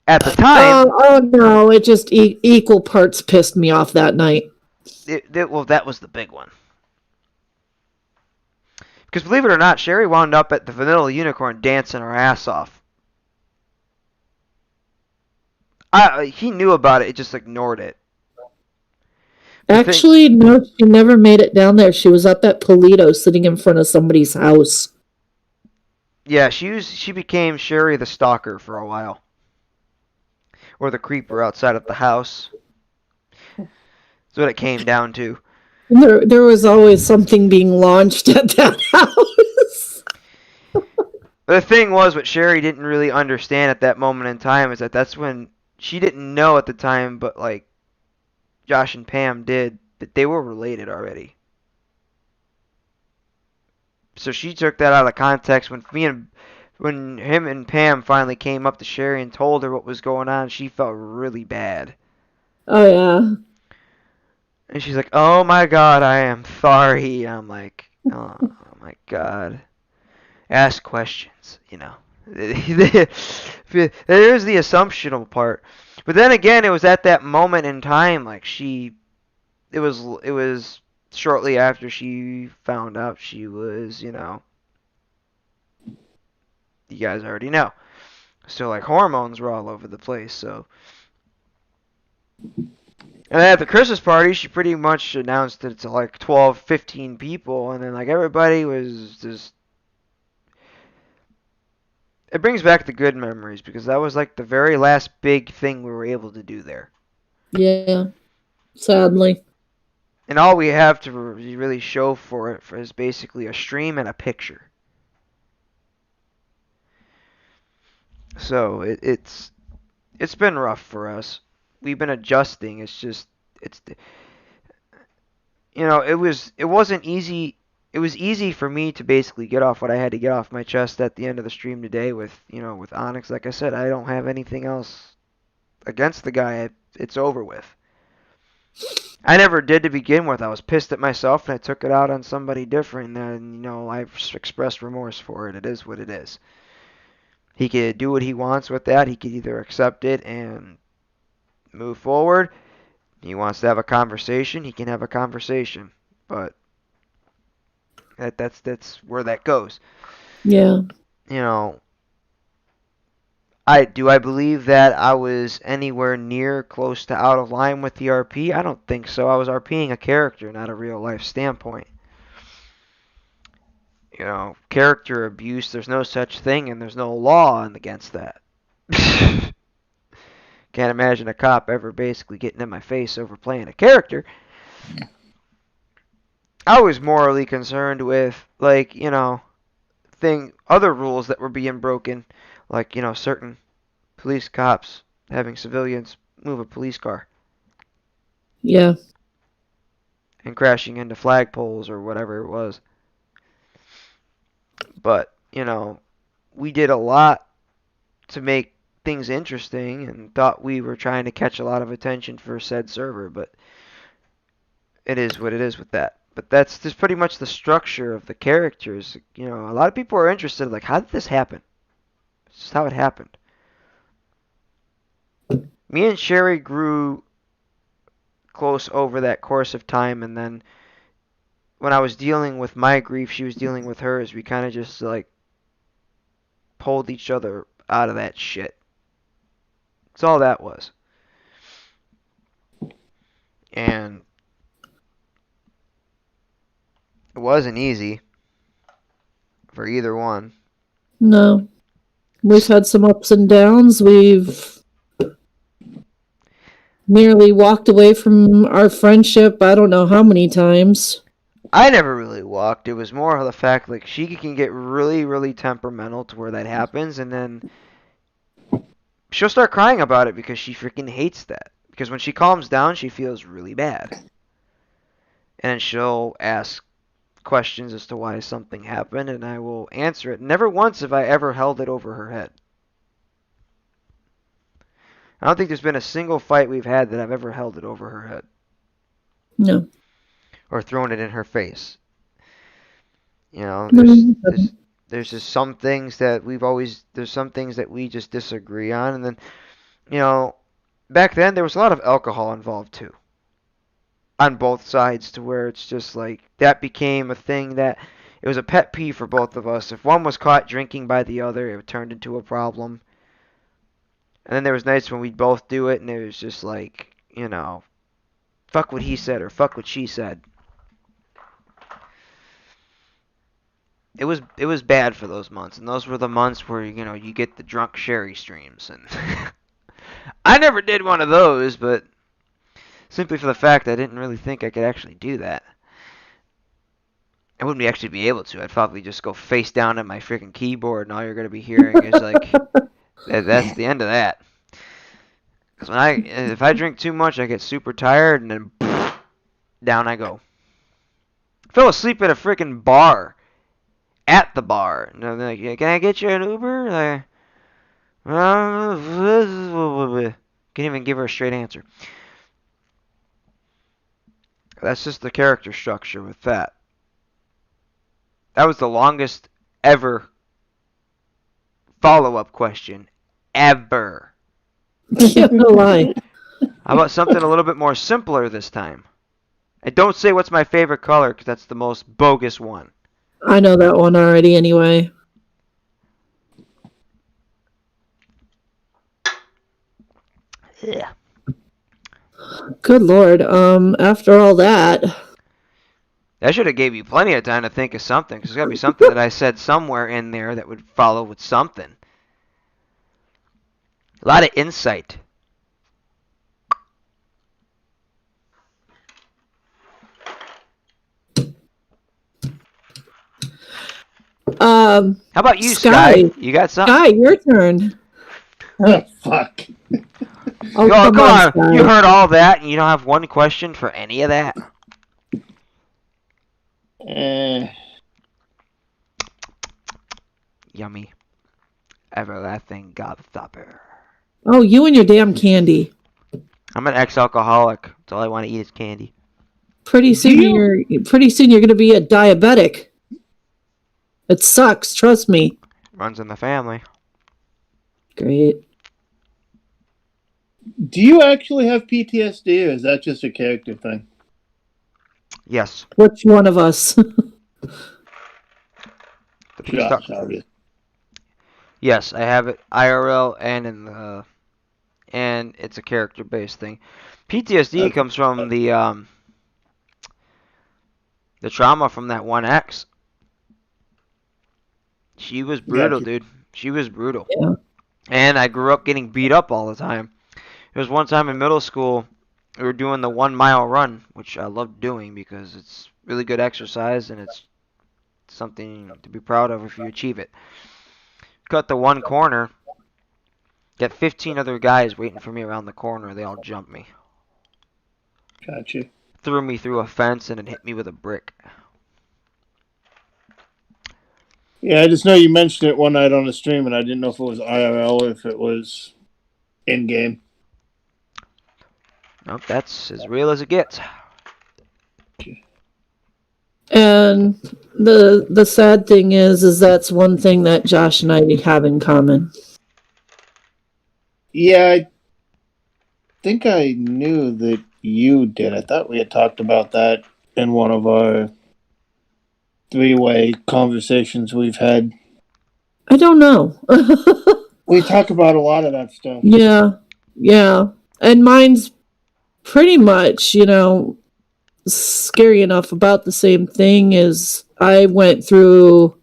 At the time. Oh no! It just equal parts pissed me off that night. Well, that was the big one. Because believe it or not, Sherry wound up at the Vanilla Unicorn dancing her ass off. He knew about it, he just ignored it. Actually, no, she never made it down there. She was up at Polito sitting in front of somebody's house. Yeah, she became Sherry the stalker for a while. Or the creeper outside of the house. That's what it came down to. There was always something being launched at that house. The thing was, what Sherry didn't really understand at that moment in time is that's when she didn't know at the time, but like Josh and Pam did, that they were related already. So she took that out of context when him and Pam finally came up to Sherry and told her what was going on. She felt really bad. Oh yeah. And she's like, "Oh my God, I am sorry." I'm like, "Oh my God." Ask questions, There's the assumptional part. But then again, it was at that moment in time, like it was shortly after she found out she was, you guys already know. So like hormones were all over the place, so. And then at the Christmas party, she pretty much announced it to like 12, 15 people, and then like everybody was just. It brings back the good memories because that was like the very last big thing we were able to do there. Yeah, sadly. And all we have to really show for it is basically a stream and a picture. So it's been rough for us. We've been adjusting. It wasn't easy. It was easy for me to basically get off what I had to get off my chest at the end of the stream today with Onyx. Like I said, I don't have anything else against the guy. It's over with. I never did to begin with. I was pissed at myself and I took it out on somebody different, and I've expressed remorse for it. It is what it is. He could do what he wants with that. He could either accept it and move forward, He wants to have a conversation, he can have a conversation. But that's where that goes. Yeah. You know, I believe that I was anywhere near close to out of line with the RP? I don't think so. I was RPing a character, not a real life standpoint. You know, character abuse, there's no such thing, and there's no law against that. Can't imagine a cop ever basically getting in my face over playing a character. I was morally concerned with, like, you know, other rules that were being broken, like, you know, certain police cops having civilians move a police car Yeah. and crashing into flagpoles or whatever it was. But, you know, we did a lot to make things interesting and thought we were trying to catch a lot of attention for said server, but it is what it is with that. But that's just pretty much the structure of the characters. You know, a lot of people are interested, like, how did this happen? It's just how it happened. Me and Sherry grew close over that course of time, and then when I was dealing with my grief, she was dealing with hers. We kind of just, like, pulled each other out of that shit. That's all that was. And it wasn't easy for either one. No. We've had some ups and downs. We've nearly walked away from our friendship I don't know how many times. I never really walked. It was more of the fact, like, she can get really, really temperamental to where that happens, and then she'll start crying about it because she freaking hates that. Because when she calms down, she feels really bad. And then she'll ask questions as to why something happened, and I will answer it. Never once have I ever held it over her head. I don't think there's been a single fight we've had that I've ever held it over her head. No. Or thrown it in her face. You know, No. there's just some things that there's some things that we just disagree on, and then, you know, back then there was a lot of alcohol involved too. On both sides, to where it's just like, that became a thing that, it was a pet peeve for both of us. If one was caught drinking by the other, it turned into a problem. And then there was nights when we'd both do it, and it was just like, you know, fuck what he said or fuck what she said. It was bad for those months, and those were the months where, you know, you get the drunk Sherry streams, and I never did one of those, but simply for the fact I didn't really think I could actually do that. I wouldn't actually be able to. I'd probably just go face down at my freaking keyboard, and all you're gonna be hearing is like, that's the end of that. Because if I drink too much, I get super tired, and then down I go. I fell asleep at a freaking bar. At the bar. And they're like, can I get you an Uber? Can't even give her a straight answer. That's just the character structure with that. That was the longest ever follow-up question. Ever. Yeah, no lie. How about something a little bit more simpler this time? And don't say what's my favorite color, because that's the most bogus one. I know that one already anyway. Yeah. Good Lord. After all that. That should have gave you plenty of time to think of something, because there's got to be something that I said somewhere in there that would follow with something. A lot of insight. How about you, Sky? You got something? Sky, your turn. Oh, fuck. Oh, come on. Sky. You heard all that, and you don't have one question for any of that? Yummy. Everlasting gobstopper. Oh, you and your damn candy. I'm an ex-alcoholic. That's all I want to eat is candy. Pretty soon you're gonna be a diabetic. It sucks, trust me. Runs in the family. Great. Do you actually have PTSD, or is that just a character thing? Yes. Which one of us? Josh, obviously. Yes, I have it IRL and and it's a character-based thing. PTSD Okay. comes from the trauma from that one ex. She was brutal, Gotcha. dude. She was brutal. Yeah. And I grew up getting beat up all the time. There was one time in middle school, we were doing the 1 mile run, which I love doing because it's really good exercise and it's something to be proud of if you achieve it. Cut the one corner, got 15 other guys waiting for me around the corner. They all jumped me, Gotcha. threw me through a fence, and then hit me with a brick. Yeah, I just know you mentioned it one night on the stream, and I didn't know if it was IRL or if it was in-game. Nope, that's as real as it gets. And the sad thing is that's one thing that Josh and I have in common. Yeah, I think I knew that you did. I thought we had talked about that in one of our three-way conversations we've had. I don't know. We talk about a lot of that stuff. Yeah. And mine's pretty much, scary enough about the same thing. Is I went through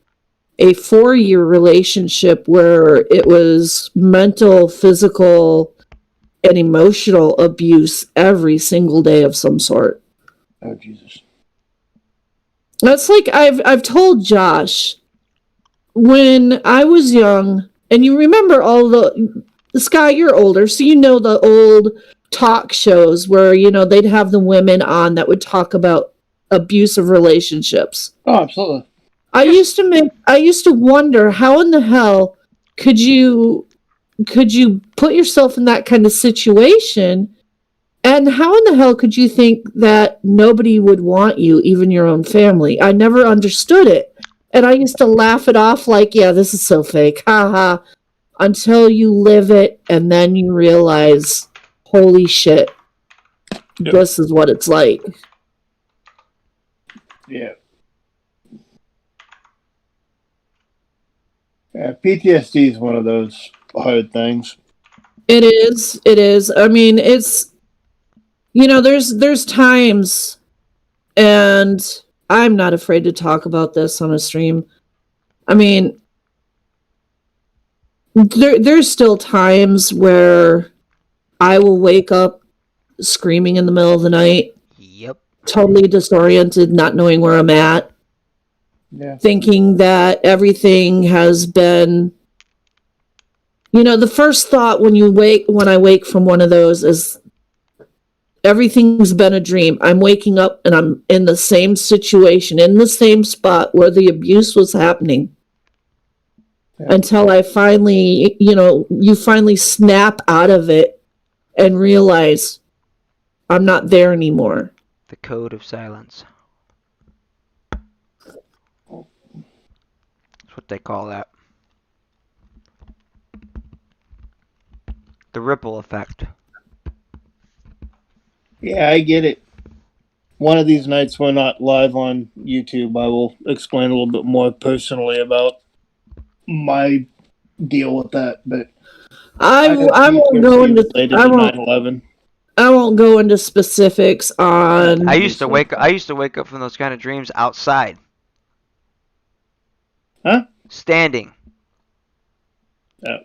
a 4-year relationship where it was mental, physical, and emotional abuse every single day of some sort. Oh, Jesus. That's like I've told Josh when I was young, and you remember all the Sky, you're older, so you know the old talk shows where they'd have the women on that would talk about abusive relationships. Oh, absolutely. I used to wonder how in the hell could you put yourself in that kind of situation, and how in the hell could you think that nobody would want you, even your own family? I never understood it. And I used to laugh it off like, yeah, this is so fake. Haha. Until you live it and then you realize, holy shit, Yep. This is what it's like. Yeah. Yeah, PTSD is one of those hard things. It is. I mean, it's, there's times, and I'm not afraid to talk about this on a stream. I mean, there's still times where I will wake up screaming in the middle of the night, Yep. totally disoriented, not knowing where I'm at, thinking that everything has been, the first thought when I wake from one of those is everything's been a dream. I'm waking up and I'm in the same situation, in the same spot where the abuse was happening. Yeah. Until I finally, you finally snap out of it and realize I'm not there anymore. The code of silence. That's what they call that. The ripple effect. Yeah, I get it. One of these nights we're not live on YouTube, I will explain a little bit more personally about my deal with that. But I won't go into 9/11. I won't go into specifics on. I used to wake up from those kind of dreams outside. Huh? Standing. Yeah.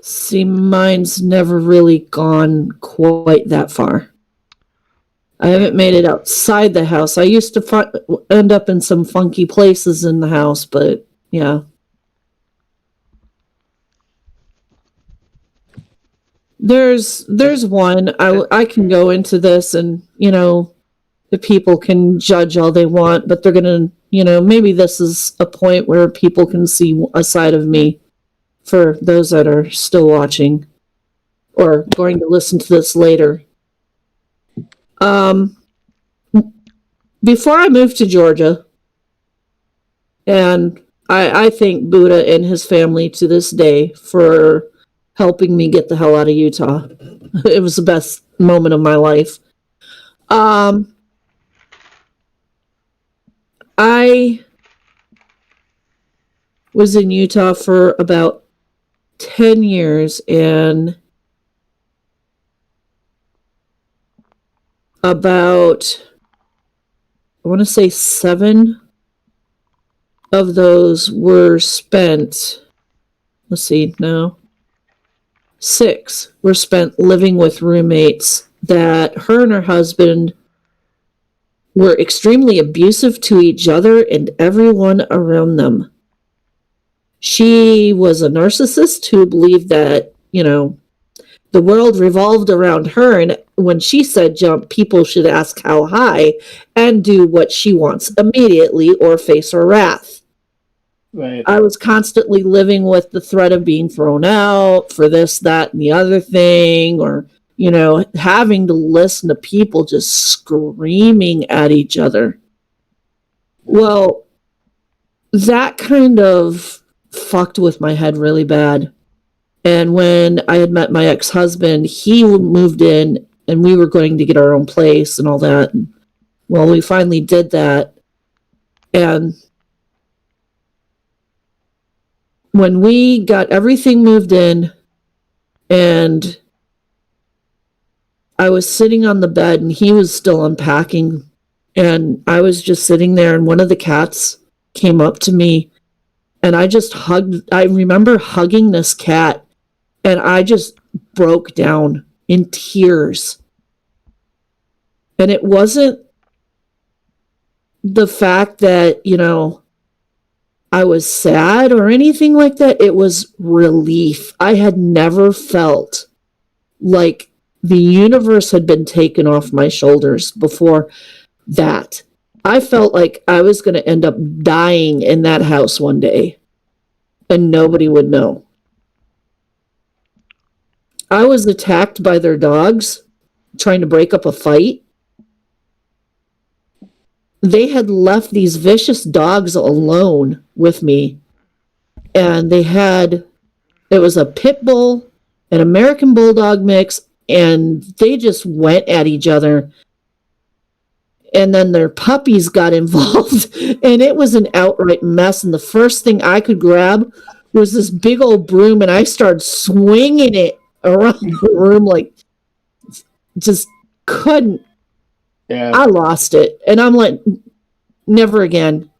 See, mine's never really gone quite that far. I haven't made it outside the house. I used to end up in some funky places in the house, but yeah. There's one, I can go into this and, the people can judge all they want, but they're going to, maybe this is a point where people can see a side of me for those that are still watching or going to listen to this later. Before I moved to Georgia, and I thank Buddha and his family to this day for helping me get the hell out of Utah. It was the best moment of my life. I was in Utah for about 10 years, and about, I want to say 7 of those were spent, let's see, no, 6 were spent living with roommates that her and her husband were extremely abusive to each other and everyone around them. She was a narcissist who believed that, the world revolved around her, and when she said jump, people should ask how high and do what she wants immediately or face her wrath. Right. I was constantly living with the threat of being thrown out for this, that, and the other thing, or, having to listen to people just screaming at each other. Well, that kind of fucked with my head really bad. And when I had met my ex-husband, he moved in and we were going to get our own place and all that. And, well, we finally did that. And when we got everything moved in and I was sitting on the bed and he was still unpacking, and I was just sitting there, and one of the cats came up to me, and I remember hugging this cat, and I just broke down in tears. And it wasn't the fact that, I was sad or anything like that. It was relief. I had never felt like the universe had been taken off my shoulders before that. I felt like I was going to end up dying in that house one day and nobody would know. I was attacked by their dogs trying to break up a fight. They had left these vicious dogs alone with me, and it was a pit bull, an American bulldog mix, and they just went at each other. And then their puppies got involved, and it was an outright mess. And the first thing I could grab was this big old broom, and I started swinging it around the room, like, just couldn't. Yeah. I lost it. And I'm like, never again.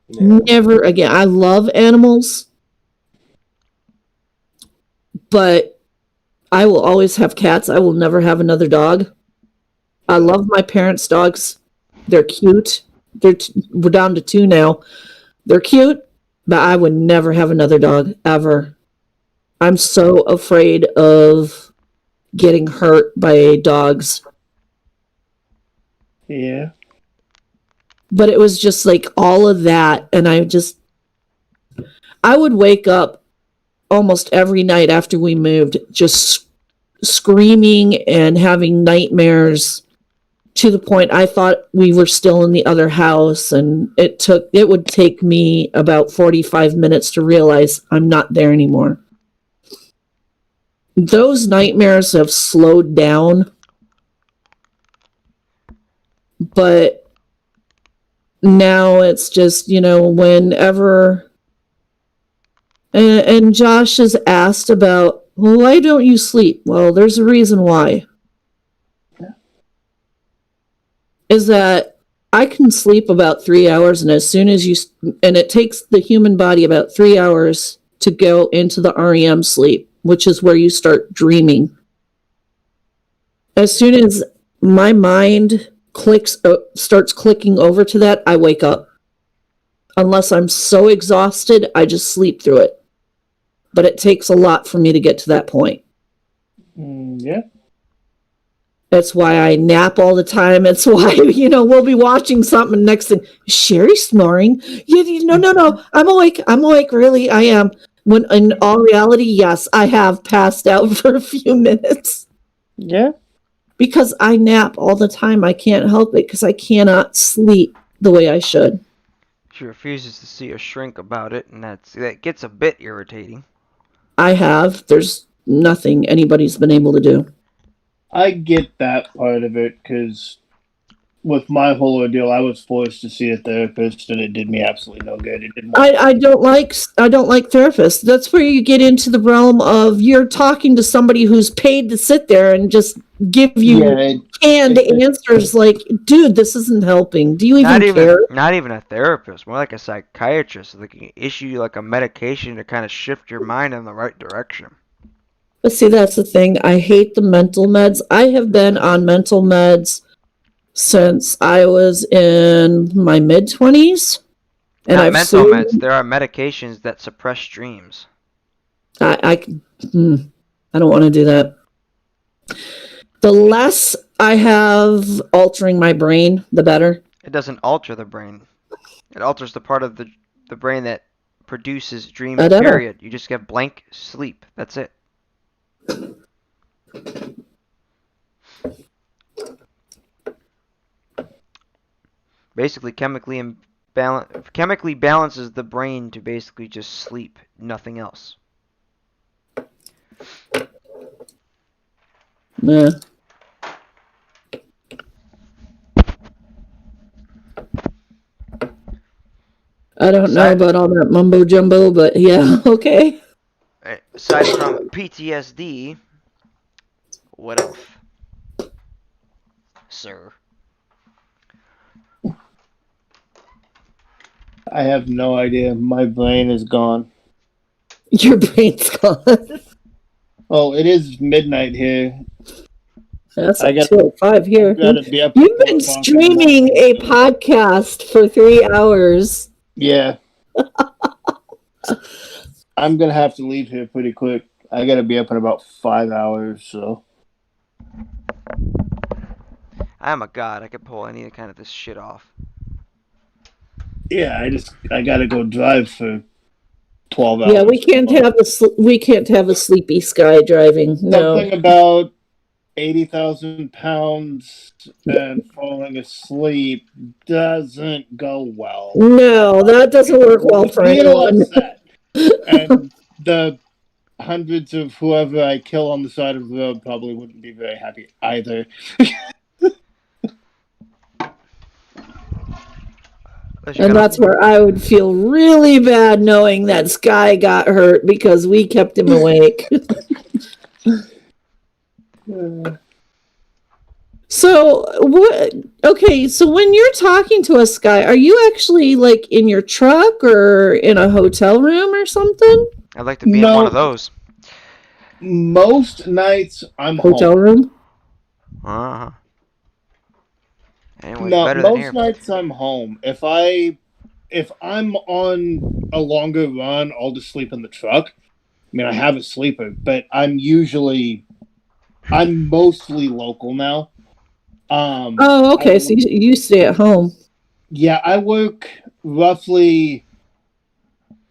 Yeah. Never again. I love animals, but I will always have cats. I will never have another dog. I love my parents' dogs. They're cute. We're down to 2 now. They're cute, but I would never have another dog, ever. I'm so afraid of getting hurt by dogs. Yeah. But it was just like all of that, and I would wake up almost every night after we moved just screaming and having nightmares, to the point I thought we were still in the other house, and it would take me about 45 minutes to realize I'm not there anymore. Those nightmares have slowed down, but now it's just, whenever, and Josh has asked about, well, why don't you sleep? Well, there's a reason why. Is that I can sleep about 3 hours, and as soon as and it takes the human body about 3 hours to go into the REM sleep, which is where you start dreaming. As soon as my mind starts clicking over to that, I wake up. Unless I'm so exhausted, I just sleep through it. But it takes a lot for me to get to that point. Yeah. That's why I nap all the time. It's why, we'll be watching something, and next thing, Sherry's snoring. No. I'm awake. Really, I am. When in all reality, yes, I have passed out for a few minutes. Yeah. Because I nap all the time. I can't help it because I cannot sleep the way I should. She refuses to see a shrink about it, and that gets a bit irritating. I have. There's nothing anybody's been able to do. I get that part of it, because with my whole ordeal, I was forced to see a therapist, and it did me absolutely no good. It didn't. I don't like therapists. That's where you get into the realm of you're talking to somebody who's paid to sit there and just give you canned answers. Like, dude, this isn't helping. Do you even care? Not even a therapist, more like a psychiatrist. They can issue you like a medication to kind of shift your mind in the right direction. But see, that's the thing. I hate the mental meds. I have been on mental meds since I was in my mid-20s. And not mental meds. There are medications that suppress dreams. I don't want to do that. The less I have altering my brain, the better. It doesn't alter the brain. It alters the part of the brain that produces dreams, period. You just get blank sleep. That's it. Basically, chemically balances the brain to basically just sleep, nothing else. Yeah. I don't know about all that mumbo jumbo, but yeah, okay. Aside from PTSD, what else, sir? I have no idea. My brain is gone. Your brain's gone. Oh, it is midnight here. That's 2:05 here. You've been streaming a podcast for 3 hours. Yeah. I'm going to have to leave here pretty quick. I got to be up in about 5 hours, so. I am a god. I could pull any kind of this shit off. Yeah, I got to go drive for 12 hours. Yeah, we can't have a sleepy Sky driving. No. Something about 80,000 pounds and falling asleep doesn't go well. No, that doesn't work well for anyone. And the hundreds of whoever I kill on the side of the road probably wouldn't be very happy either. And that's where I would feel really bad knowing that Sky got hurt because we kept him awake. So what? Okay, so when you're talking to us, Sky, are you actually like in your truck or in a hotel room or something? I'd like to be in one of those. Most nights I'm hotel home. Room. No, most nights I'm home. If I'm on a longer run, I'll just sleep in the truck. I mean, I have a sleeper, but I'm mostly local now. Oh, okay. So you stay at home. Yeah, I work roughly.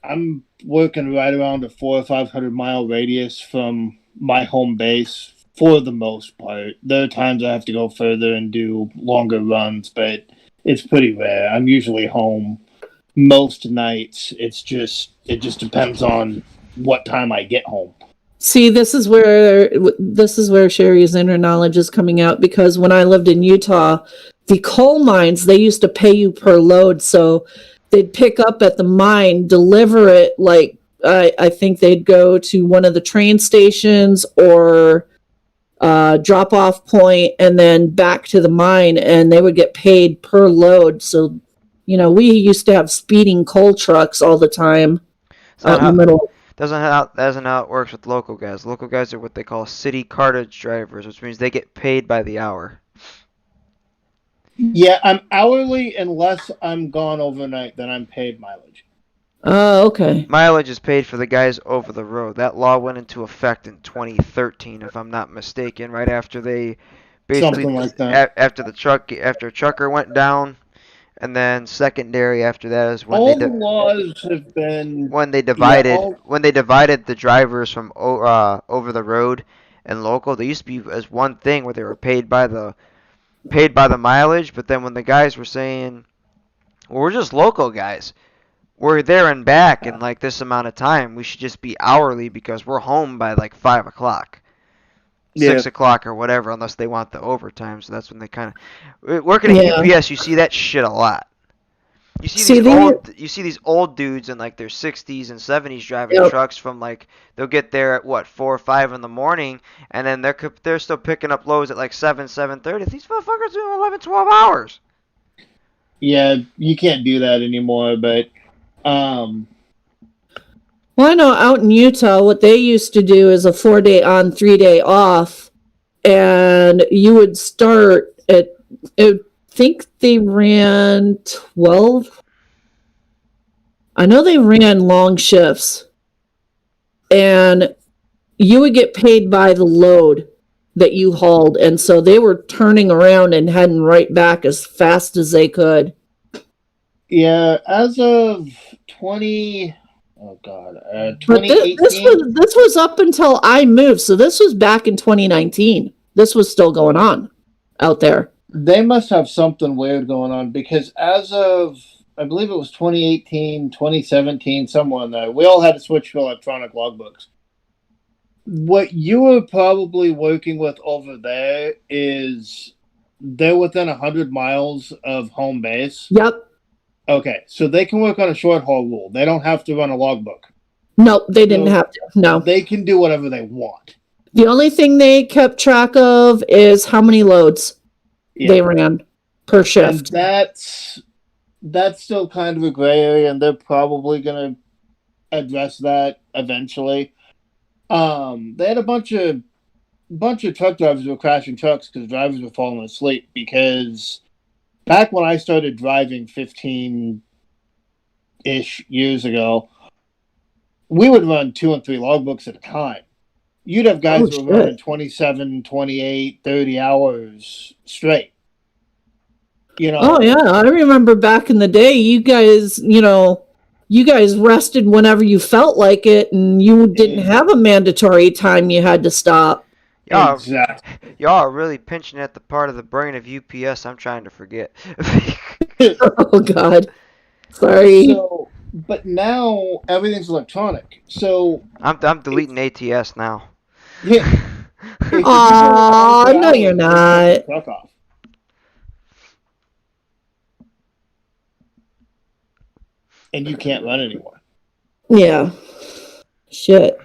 I'm working right around a 400 or 500 mile radius from my home base for the most part. There are times I have to go further and do longer runs, but it's pretty rare. I'm usually home most nights. It just depends on what time I get home. See, this is where Sherry's inner knowledge is coming out, because when I lived in Utah, the coal mines, they used to pay you per load, so they'd pick up at the mine, deliver it, like I think they'd go to one of the train stations or drop off point and then back to the mine, and they would get paid per load. So, we used to have speeding coal trucks all the time out in the middle. That's not how it works with local guys. Local guys are what they call city cartage drivers, which means they get paid by the hour. Yeah, I'm hourly unless I'm gone overnight, then I'm paid mileage. Oh, okay. Mileage is paid for the guys over the road. That law went into effect in 2013, if I'm not mistaken, right after they basically something like that. After a trucker went down. And then secondary after that is when laws have been when they divided the drivers from over the road and local. They used to be as one thing where they were paid by the mileage, but then when the guys were saying, well, we're just local guys, we're there and back in like this amount of time. We should just be hourly because we're home by like 5 o'clock, Yeah. 6 o'clock, or whatever, unless they want the overtime. So that's when they kind of working at Yeah. UPS. You see that shit a lot. See, they, You see these old dudes in like their 60s and 70s driving Yep. trucks from like they'll get there at what 4 or 5 in the morning, and then they're still picking up loads at like 7:30. These motherfuckers doing 11, 12 hours. Yeah, you can't do that anymore, but well, I know out in Utah, what they used to do is a 4-day on, 3-day off, and you would start at, I think they ran 12. I know they ran long shifts, and you would get paid by the load that you hauled, and so they were turning around and heading right back as fast as they could. yeah, as of 20, oh god, But 2018. this was up until I moved, so this was back in 2019. This was still going on out there. They must have something weird going on because as of, I believe it was 2018, 2017, somewhere in there, we all had to switch to electronic logbooks. What you were probably working with over there is they're within 100 miles of home base. Yep. Okay, so they can work on a short haul rule. They don't have to run a logbook. Nope, they didn't have to. No. They can do whatever they want. The only thing they kept track of is how many loads they ran per shift. And that's still kind of a gray area, and they're probably going to address that eventually. They had a bunch of truck drivers who were crashing trucks because drivers were falling asleep. Because back when I started driving 15-ish years ago, we would run 2 and 3 logbooks at a time. You'd have guys who were running 27, 28, 30 hours straight. You know. Oh yeah, I remember back in the day, you guys rested whenever you felt like it, and you didn't have a mandatory time you had to stop. Exactly. Y'all are really pinching at the part of the brain of UPS I'm trying to forget. Oh God, sorry. So, but now everything's electronic. So I'm deleting ATS now. Yeah. Aw, no, you're not. Fuck off. And you can't run anymore. Yeah. Shit.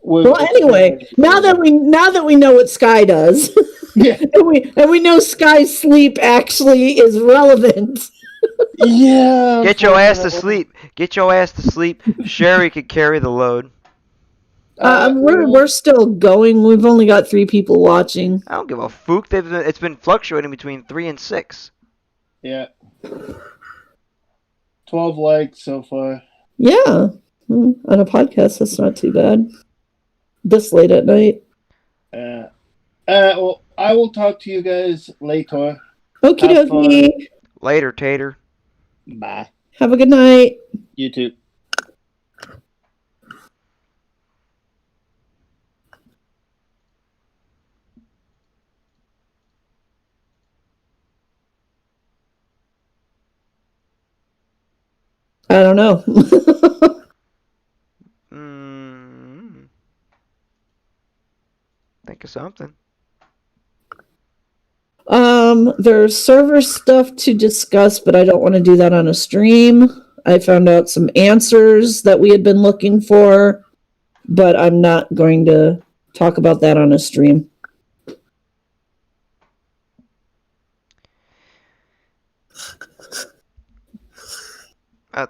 Well, anyway, now that we know what Sky does, yeah, and we know Sky's sleep actually is relevant. Yeah. Get your ass to sleep. Get your ass to sleep. Sherry could carry the load. We're still going. We've only got 3 people watching. I don't give a fook. It's been fluctuating between 3 and 6. Yeah. 12 likes so far. Yeah. On a podcast, that's not too bad. This late at night. Well, I will talk to you guys later. Okie dokie. Later, Tater. Bye. Have a good night. You too. I don't know. Think of something. There's server stuff to discuss, but I don't want to do that on a stream. I found out some answers that we had been looking for, but I'm not going to talk about that on a stream.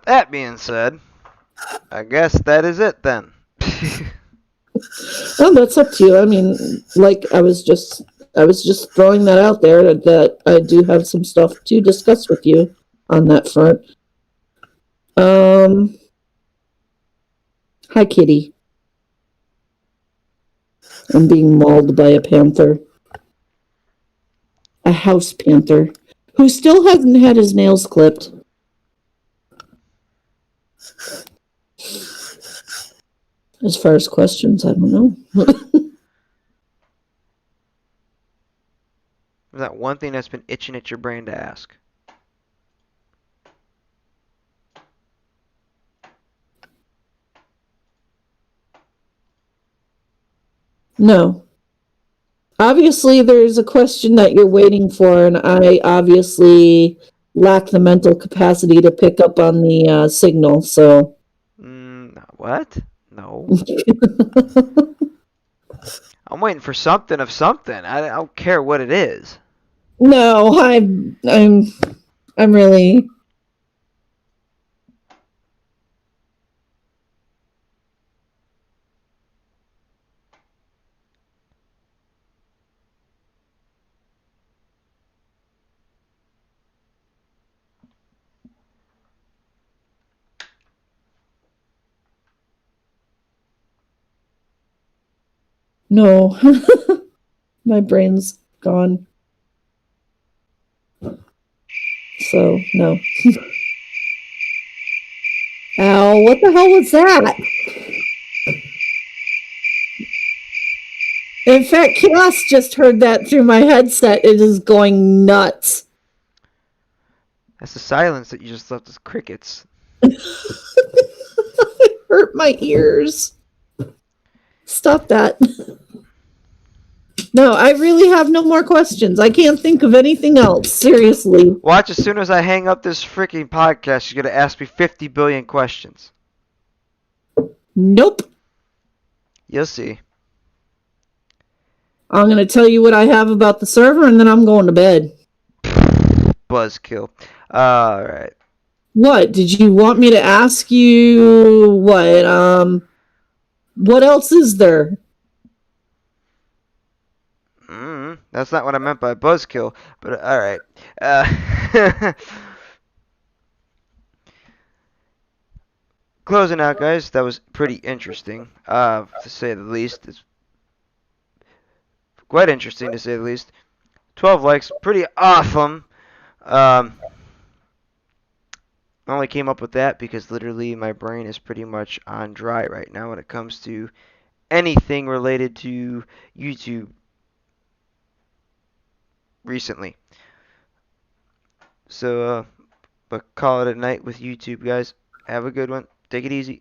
That being said, I guess that is it then. Well, that's up to you. I mean, like I was just throwing that out there that I do have some stuff to discuss with you on that front. Hi, kitty. I'm being mauled by a panther. A house panther who still hasn't had his nails clipped. As far as questions, I don't know. That one thing that's been itching at your brain to ask. No. Obviously, there's a question that you're waiting for, and I obviously lack the mental capacity to pick up on the signal, so. What? No. I'm waiting for something of something. I don't care what it is. No, I'm really. No. My brain's gone. So, no. Ow, what the hell was that? In fact, Chaos just heard that through my headset. It is going nuts. That's the silence that you just left as crickets. It hurt my ears. Stop that. No, I really have no more questions. I can't think of anything else. Seriously. Watch, as soon as I hang up this freaking podcast, you're going to ask me 50 billion questions. Nope. You'll see. I'm going to tell you what I have about the server, and then I'm going to bed. Buzzkill. Alright. What? Did you want me to ask you what else is there? That's not what I meant by buzzkill, but alright. Closing out, guys. That was pretty interesting, to say the least. It's quite interesting, to say the least. 12 likes, pretty awesome. I only came up with that because literally my brain is pretty much on dry right now when it comes to anything related to YouTube recently. So, but call it a night with YouTube, guys. Have a good one. Take it easy.